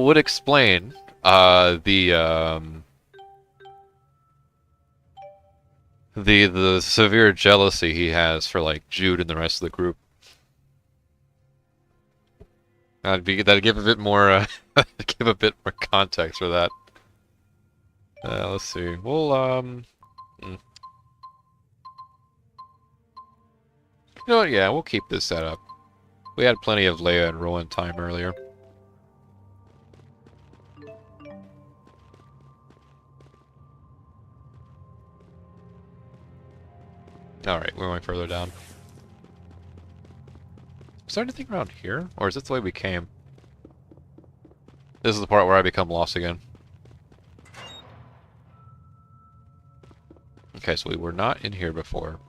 severe jealousy he has for, like, Jude and the rest of the group. That'd give a bit more give a bit more context for that. Let's see. We'll You know what? Yeah, we'll keep this set up. We had plenty of Leia and Rowan time earlier. Alright, we're going further down. Is there anything around here? Or is this the way we came? This is the part where I become lost again. Okay, so we were not in here before.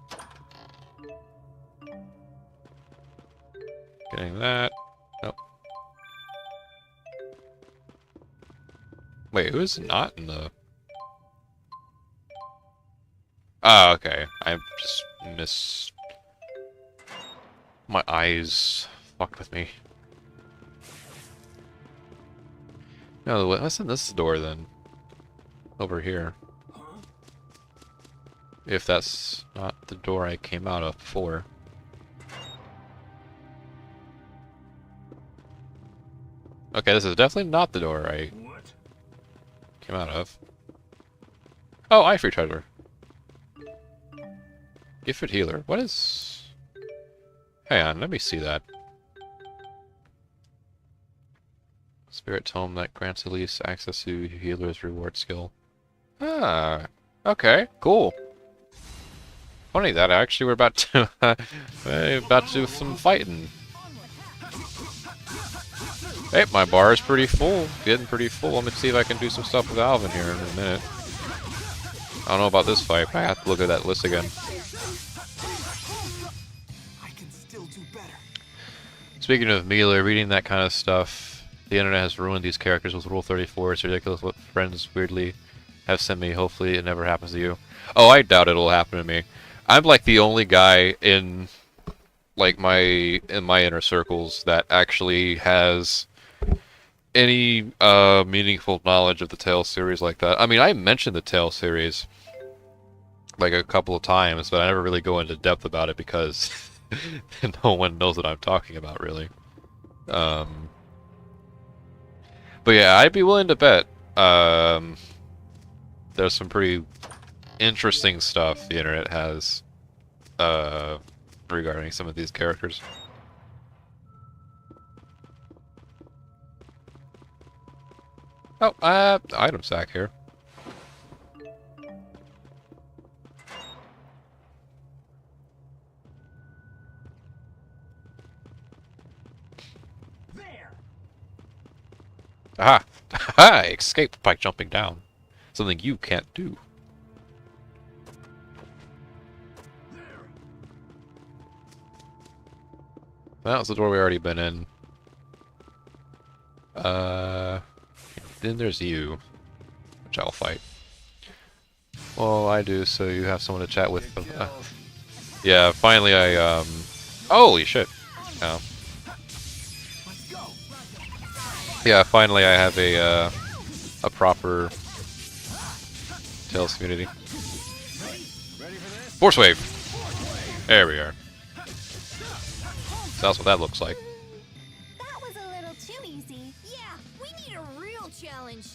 Getting that. Nope. Wait, who is not in the... Oh, okay. I just my eyes fucked with me. No, what's in this door then? Over here. If that's not the door I came out of before. Okay, this is definitely not the door I came out of. Oh, Ivory Treasure. Gifted Healer. What is... Hang on, let me see that. Spirit Tome that grants Elise access to Healer's reward skill. Ah, okay, cool. Funny that actually we're about to do some fighting. Hey, my bar is pretty full. Getting pretty full. Let me see if I can do some stuff with Alvin here in a minute. I don't know about this fight, but I have to look at that list again. I can still do better. Speaking of Milla, reading that kind of stuff, the internet has ruined these characters with Rule 34. It's ridiculous what friends weirdly have sent me. Hopefully it never happens to you. Oh, I doubt it'll happen to me. I'm like the only guy in like my inner circles that actually has any meaningful knowledge of the Tales series like that. I mean, I mentioned the Tales series like a couple of times, but I never really go into depth about it because no one knows what I'm talking about, really. But yeah, I'd be willing to bet there's some pretty interesting stuff the internet has regarding some of these characters. Oh, item sack here. There. Aha! I escaped by jumping down. Something you can't do. That was the door we already been in. Then there's you, which I'll fight. Well, I do, so you have someone to chat with. Yeah, finally I, holy shit! Oh. Yeah, finally I have a proper Tales community. Force Wave! There we are. So that's what that looks like. That was a little too easy. Yeah, we need a real challenge.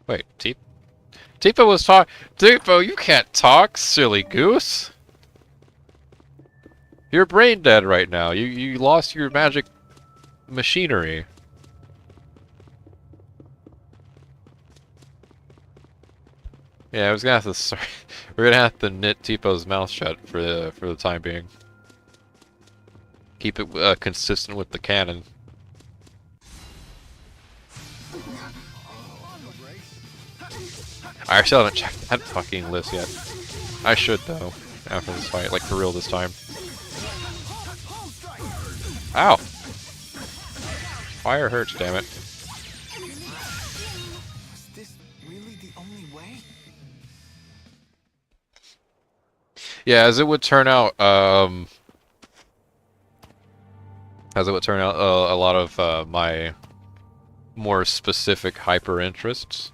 Wait, Tifa was talk. Tifa, you can't talk, silly goose. You're brain dead right now. You lost your magic machinery. Yeah, I was gonna have to. We're gonna have to knit Tifa's mouth shut for the time being. Keep it consistent with the canon. I still haven't checked that fucking list yet. I should though, after this fight, like for real this time. Ow! Fire hurts, damn it. Was this really the only way? Yeah, as it would turn out, a lot of my more specific hyper interests,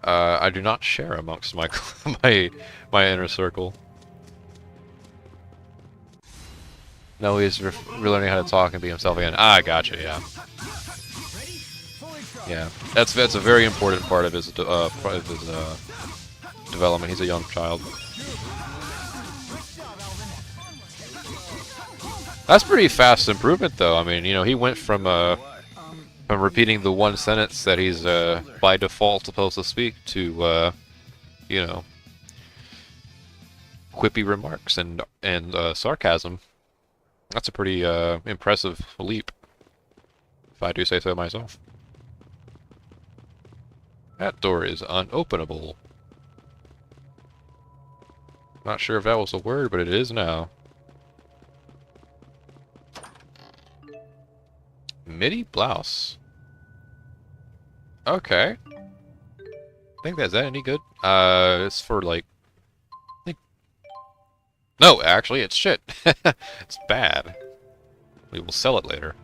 I do not share amongst my my inner circle. No, he's relearning how to talk and be himself again. Ah, gotcha. Yeah. Yeah, that's a very important part of his development. He's a young child. That's pretty fast improvement, though. I mean, you know, he went from repeating the one sentence that he's by default supposed to speak to, you know, quippy remarks and sarcasm. That's a pretty impressive leap, if I do say so myself. That door is unopenable. Not sure if that was a word, but it is now. Midi blouse. Okay. Is that any good? It's for like... No, actually, it's shit. It's bad. We will sell it later.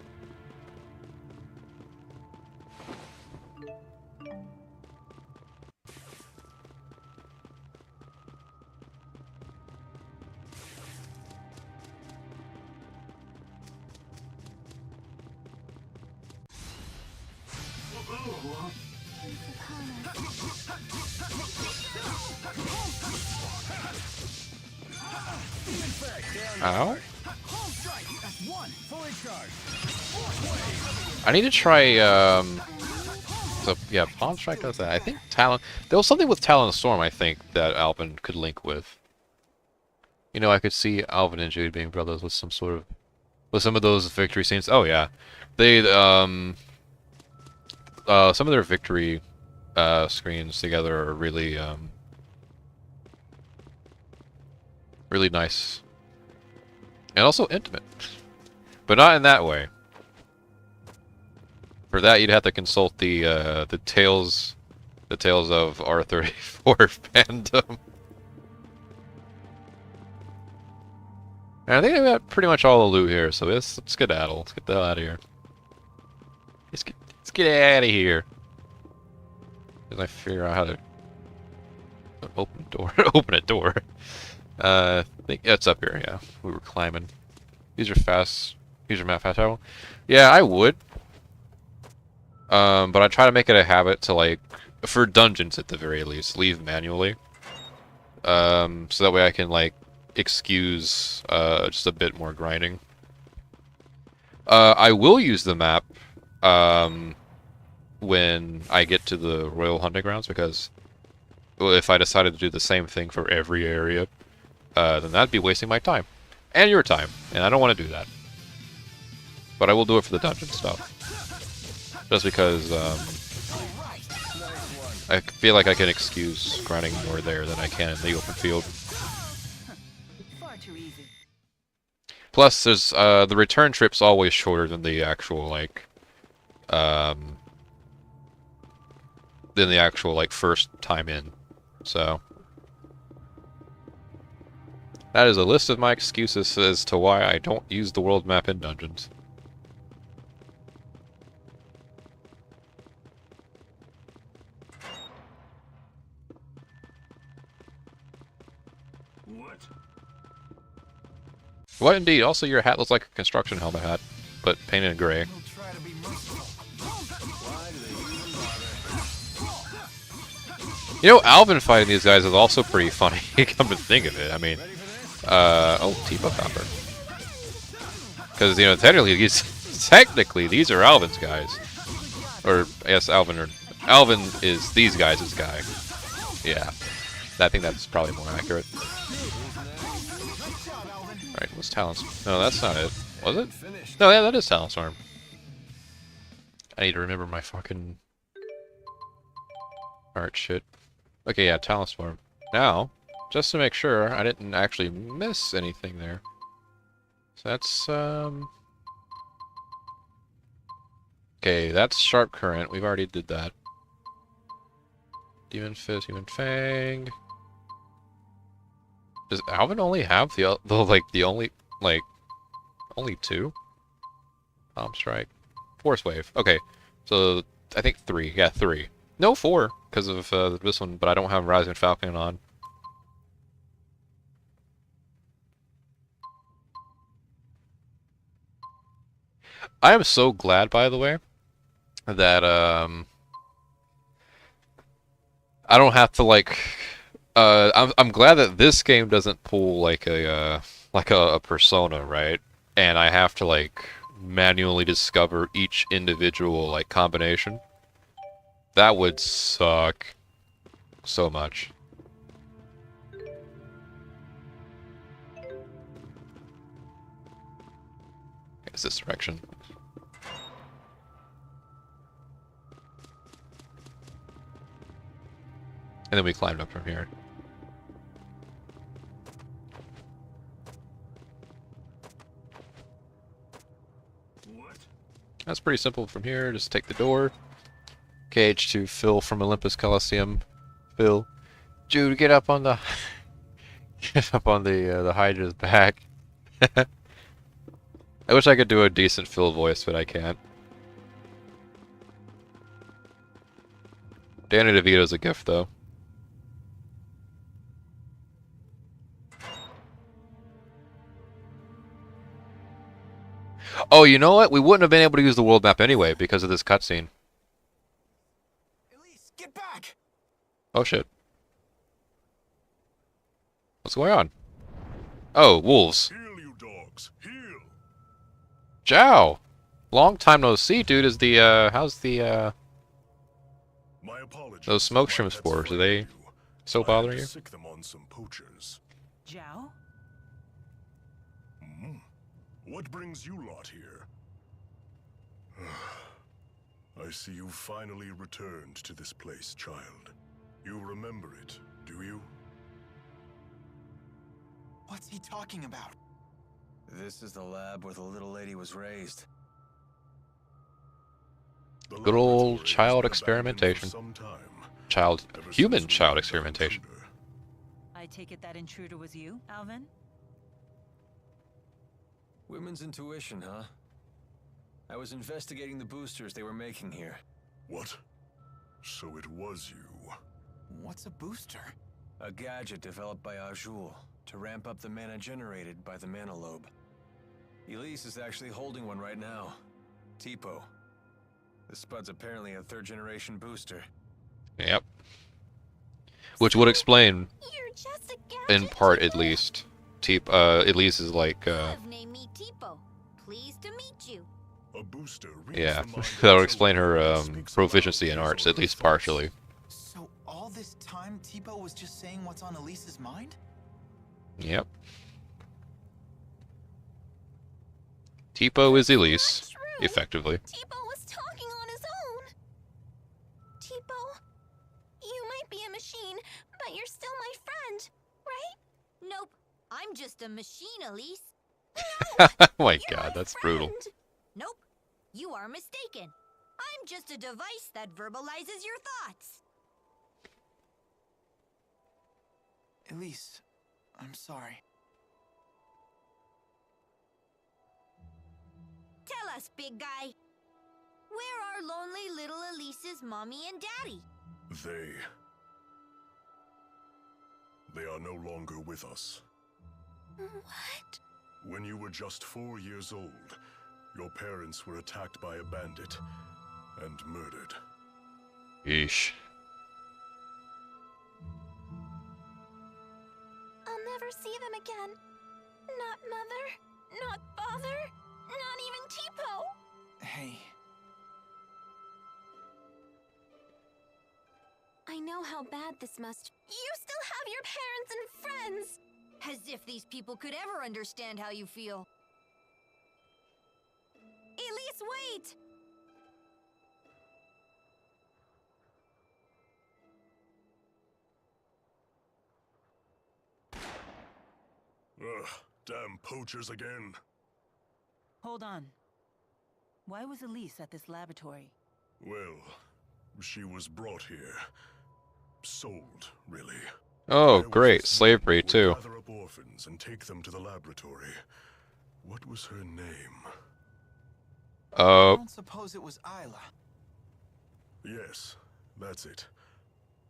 Ow. I need to try, so, yeah, Palm Strike does that. I think Talon... There was something with Talon Storm, I think, that Alvin could link with. You know, I could see Alvin and Jude being brothers with some sort of... With some of those victory scenes. Oh, yeah. They, some of their victory, screens together are really, really nice. And also intimate. But not in that way. For that, you'd have to consult the Tales of R34 fandom. And I think I got pretty much all the loot here, so let's skedaddle. Let's get the hell out of here. Let's get out of here. As I figure out how to open a door. Open a door. I think it's up here. Yeah, we were climbing. Use your map fast travel. Yeah, I would. But I try to make it a habit to, like, for dungeons at the very least, leave manually. So that way I can, like, excuse just a bit more grinding. I will use the map when I get to the Royal Hunting Grounds, because if I decided to do the same thing for every area, then that'd be wasting my time. And your time. And I don't want to do that. But I will do it for the dungeon stuff. Just because, I feel like I can excuse grinding more there than I can in the open field. Far too easy. Plus, there's, the return trip's always shorter than the actual, like, first time in. So, that is a list of my excuses as to why I don't use the world map in dungeons. What indeed? Also, your hat looks like a construction helmet hat, but painted in gray. You know, Alvin fighting these guys is also pretty funny. Come to think of it, I mean, oh, Tipo Copper. Because you know, technically these are Alvin's guys, or I guess Alvin is these guys' guy. Yeah, I think that's probably more accurate. All right, what's Talon's? No, that's not it. Was it? No, yeah, that is Talon's arm. I need to remember my fucking art shit. Okay, yeah, Talon Swarm. Now, just to make sure I didn't actually miss anything there. So that's, okay, that's Sharp Current. We've already did that. Demon Fist, Human Fang. Does Alvin only have the only two? Palm Strike. Force Wave. Okay, so I think 3. Yeah, 3. No, 4, because of this one, but I don't have Rising Falcon on. I am so glad, by the way, that I don't have to like. I'm glad that this game doesn't pull like a Persona, right? And I have to like manually discover each individual like combination. That would suck so much. It's this direction. And then we climbed up from here. What? That's pretty simple from here. Just take the door. Cage to Phil from Olympus Coliseum. Phil, Jude, get up on the the Hydra's back. I wish I could do a decent Phil voice, but I can't. Danny DeVito's a gift, though. Oh, you know what? We wouldn't have been able to use the world map anyway because of this cutscene. Elise, get back! Oh shit. What's going on? Oh, wolves. Heal, you dogs. Heal. Jow! Long time no see, dude. Is the, how's the, My apologies. those smoke shrimps for? Are they so bothering you? Sick them on some poachers. Zhao? What brings you lot here? I see you finally returned to this place, child. You remember it, do you? What's he talking about? This is the lab where the little lady was raised. Good old child experimentation. Human child experimentation. I take it that intruder was you, Alvin? Women's intuition, huh? I was investigating the boosters they were making here. What? So it was you. What's a booster? A gadget developed by Azul to ramp up the mana generated by the mana lobe. Elise is actually holding one right now. Tipo. The Spud's apparently a 3rd-generation booster. Yep. Which would explain, You're just a in gadget, part Tipo. at least, Elise is like, Love name me Tipo. Pleased to meet you. A booster. yeah, that would explain her proficiency in arts, at least partially. So all this time, Tipo was just saying what's on Elise's mind? Yep. Tipo is Elise, True. effectively. Tipo was talking on his own. Tipo, you might be a machine, but you're still my friend, right? Nope. I'm just a machine, Elise. Oh my You're god, my that's friend. brutal. Nope. You are mistaken. I'm just a device that verbalizes your thoughts. Elise, I'm sorry. Tell us, big guy. Where are lonely little Elise's mommy and daddy? They are no longer with us. What? When you were just 4 years old, your parents were attacked by a bandit and murdered. Yeesh. again. Not Mother, not Father, not even Tipo. Hey, I know how bad this must. You still have your parents and friends. As if these people could ever understand how you feel. Elise, wait! Ugh, damn poachers again. Hold on. Why was Elise at this laboratory? Well, she was brought here. Sold, really. Oh, There was great. this Slavery, woman who too. would gather up orphans and take them to the laboratory. What was her name? I Oh, don't suppose it was Isla. Yes, that's it.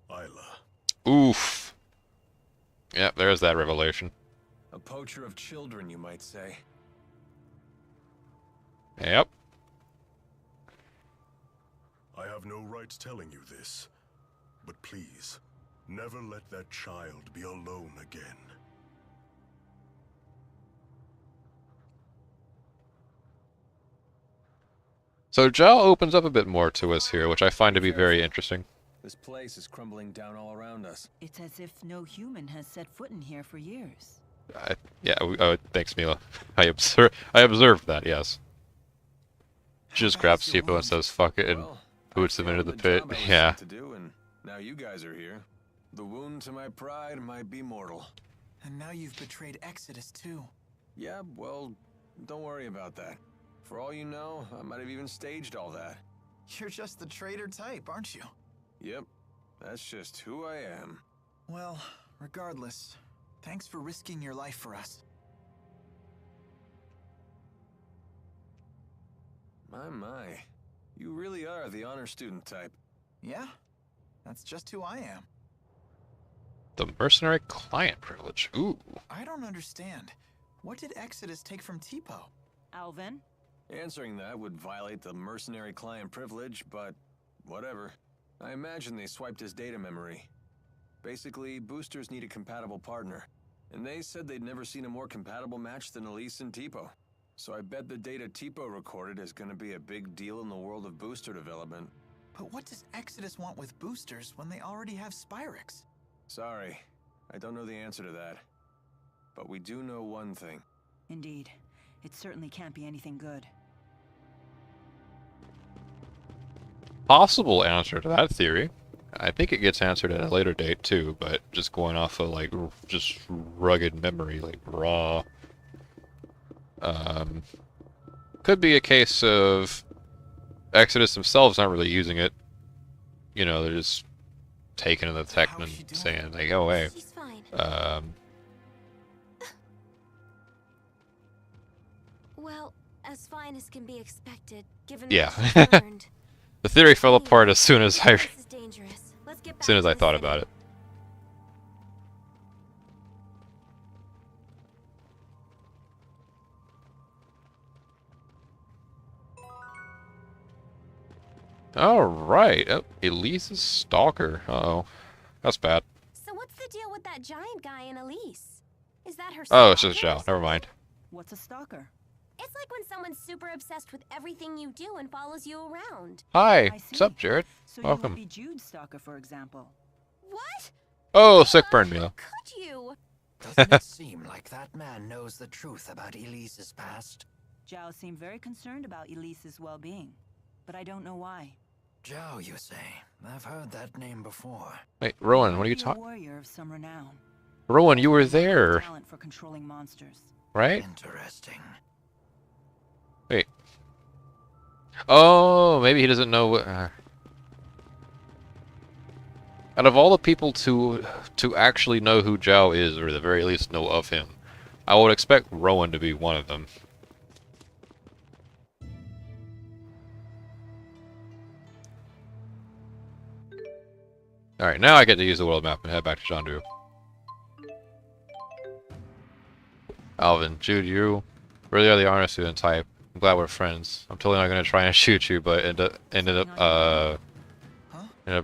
Isla. oof. Yep, there's that revelation. A poacher of children, you might say. Yep. I have no right telling you this, but please, never let that child be alone again. So Zhao opens up a bit more to us here, which I find to be very interesting. This place is crumbling down all around us. It's as if no human has set foot in here for years. Yeah, thanks, Milla. I observed that, yes. She just grabs Tipo and says, fuck it, and Well, boots I him into failed the pit. job I was Yeah. sent to do, and now you guys are here. The wound to my pride might be mortal. And now you've betrayed Exodus too. Yeah, well, don't worry about that. For all you know, I might have even staged all that. You're just the traitor type, aren't you? Yep, that's just who I am. Well, regardless, thanks for risking your life for us. My. You really are the honor student type. Yeah, that's just who I am. The mercenary client privilege. Ooh. I don't understand. What did Exodus take from Tipo? Alvin? Answering that would violate the mercenary client privilege, but whatever. I imagine they swiped his data memory. Basically, boosters need a compatible partner. And they said they'd never seen a more compatible match than Elise and Tipo. So I bet the data Tipo recorded is gonna be a big deal in the world of booster development. But what does Exodus want with boosters when they already have Spyrix? Sorry, I don't know the answer to that. But we do know one thing. Indeed. It certainly can't be anything good. Possible answer to that theory. I think it gets answered at a later date too, but just going off of like just rugged memory, like raw. Could be a case of Exodus themselves not really using it. You know, they're just taking the tech and saying like, "Oh hey." She's fine. Well, as fine as can be expected, given Yeah. what she's learned. The theory fell apart as soon as I This is dangerous. Let's get back as soon as to I the thought city. about it. Alright. Oh, Elise's stalker. Uh-oh. That's bad. So what's the deal with that giant guy in Elise? Is that her Oh, it's just stalker or Zhao. Never mind. What's a stalker? It's like when someone's super obsessed with everything you do and follows you around. Hi. I see. What's up, Jared? So Welcome. you would be Jude's stalker, for example. What? Oh, sick burn, Milla. Could you? Doesn't it seem like that man knows the truth about Elise's past? Zhao seemed very concerned about Elise's well-being, but I don't know why. Zhao, you say? I've heard that name before. Wait, Rowan, what are you He a talking? warrior of some renown. Rowan, you were He had there, talent for controlling monsters. right? Interesting. Wait. Oh, maybe he doesn't know what... Out of all the people to actually know who Zhao is, or at the very least know of him, I would expect Rowan to be one of them. Alright, now I get to use the world map and head back to Chandu. Alvin, Jude, you really are the honor student type. I'm glad we're friends. I'm totally not gonna try and shoot you, but ended up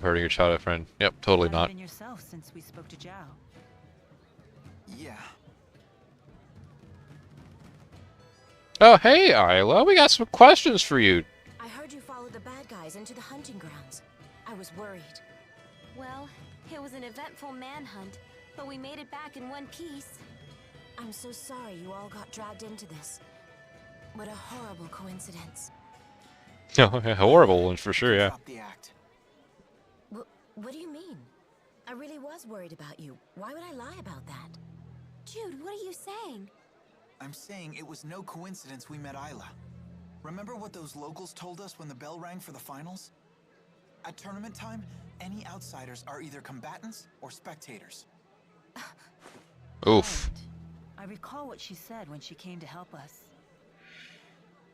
hurting your childhood friend. Yep, totally You not. haven't been yourself since we spoke to Zhao. Yeah. Oh, hey, Isla. We got some questions for you. I heard you followed the bad guys into the hunting grounds. I was worried. Well, it was an eventful manhunt, but we made it back in one piece. I'm so sorry you all got dragged into this. What a horrible coincidence. Oh, a horrible one for sure, yeah. Drop the act. What do you mean? I really was worried about you. Why would I lie about that? Jude, what are you saying? I'm saying it was no coincidence we met Isla. Remember what those locals told us when the bell rang for the finals? At tournament time, any outsiders are either combatants or spectators. Oof. I recall what she said when she came to help us.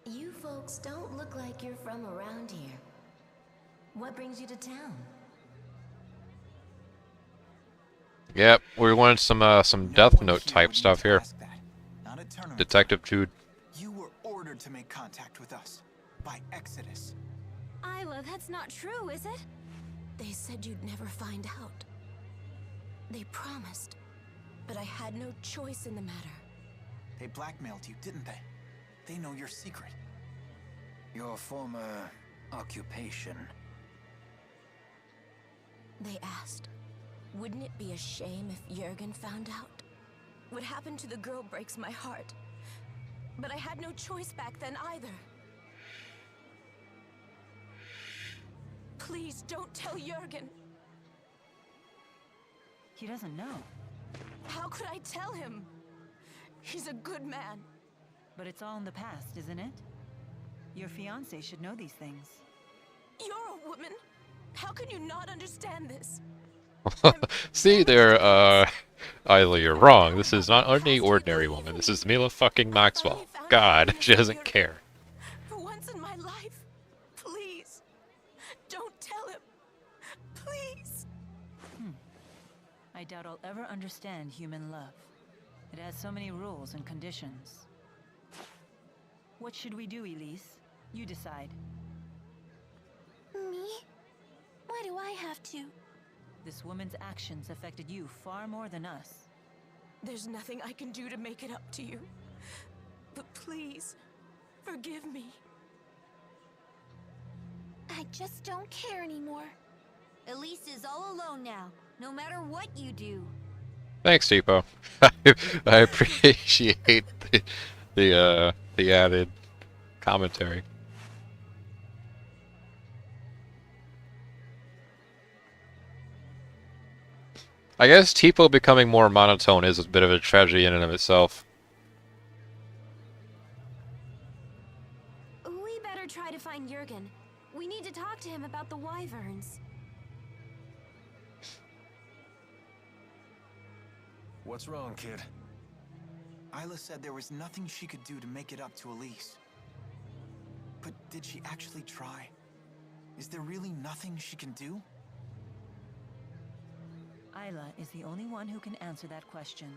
You folks don't look like you're from around here. What brings you to town? Yep, we wanted some Death Note type stuff here. Not at tournament. Detective Jude. You were ordered to make contact with us by Exodus. Isla, that's not true, is it? They said you'd never find out. They promised, but I had no choice in the matter. They blackmailed you, didn't they? They know your secret. Your former occupation. They asked, wouldn't it be a shame if Jurgen found out? What happened to the girl breaks my heart. But I had no choice back then either. Please don't tell Jurgen. He doesn't know. How could I tell him? He's a good man. But it's all in the past, isn't it? Your fiancé should know these things. You're a woman. How can you not understand this? See there, Isla, you're wrong. This is not any ordinary woman. This is Milla fucking Maxwell. God, she doesn't care. For once in my life, please, don't tell him. Please. I doubt I'll ever understand human love. It has so many rules and conditions. What should we do, Elise? You decide. Me? Why do I have to? This woman's actions affected you far more than us. There's nothing I can do to make it up to you. But please, forgive me. I just don't care anymore. Elise is all alone now, no matter what you do. Thanks, Tipo. I appreciate the added commentary. I guess Tipo becoming more monotone is a bit of a tragedy in and of itself. We better try to find Jurgen. We need to talk to him about the wyverns. What's wrong, kid? Isla said there was nothing she could do to make it up to Elise. But did she actually try? Is there really nothing she can do? Isla is the only one who can answer that question.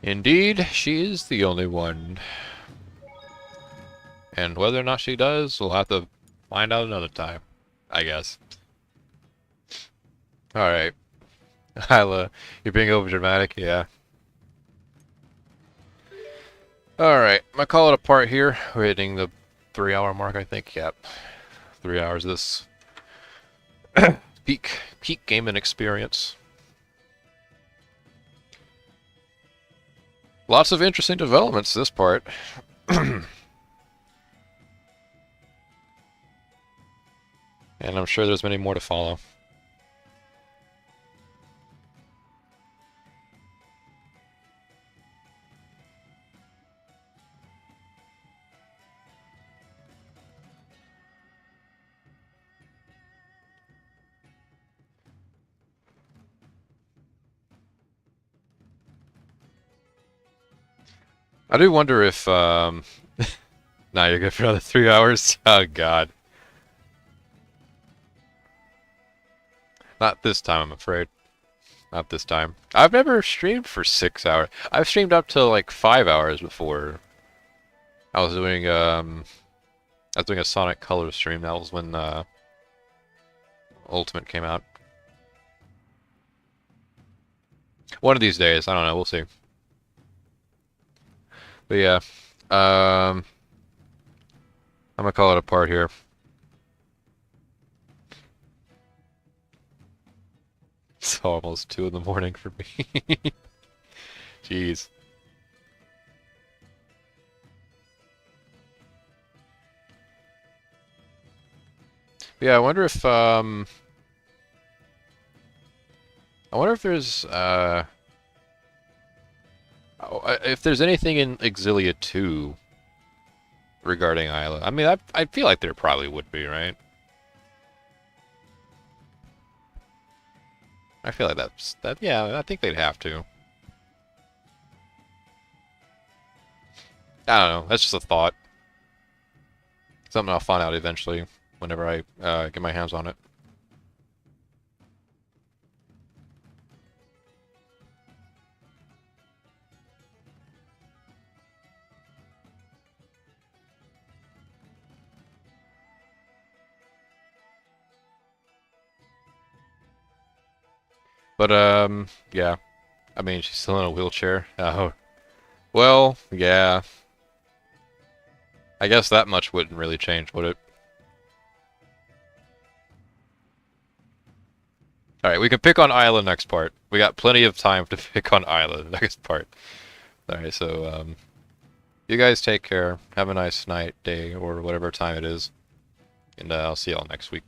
Indeed, she is the only one. And whether or not she does, we'll have to find out another time, I guess. Alright. Isla, you're being overdramatic? Yeah. Alright, I'm gonna call it a part here. We're hitting the 3-hour mark, I think. Yep. 3 hours of this peak gaming experience. Lots of interesting developments this part. And I'm sure there's many more to follow. I do wonder if, nah, you're good for another 3 hours? Oh, God. Not this time, I'm afraid. Not this time. I've never streamed for 6 hours. I've streamed up to, like, 5 hours before. I was doing a Sonic Colors stream. That was when, Ultimate came out. One of these days, I don't know, we'll see. But yeah, I'm gonna call it a part here. It's almost 2 in the morning for me. Jeez. But yeah, I wonder if there's if there's anything in Xillia 2 regarding Isla. I mean, I feel like there probably would be, right? I feel like yeah, I think they'd have to. I don't know, that's just a thought. Something I'll find out eventually, whenever I get my hands on it. But, yeah. I mean, she's still in a wheelchair. Oh. Well, yeah. I guess that much wouldn't really change, would it? Alright, we can pick on Isla next part. We got plenty of time to pick on Isla next part. Alright, so, you guys take care. Have a nice night, day, or whatever time it is. And I'll see y'all next week.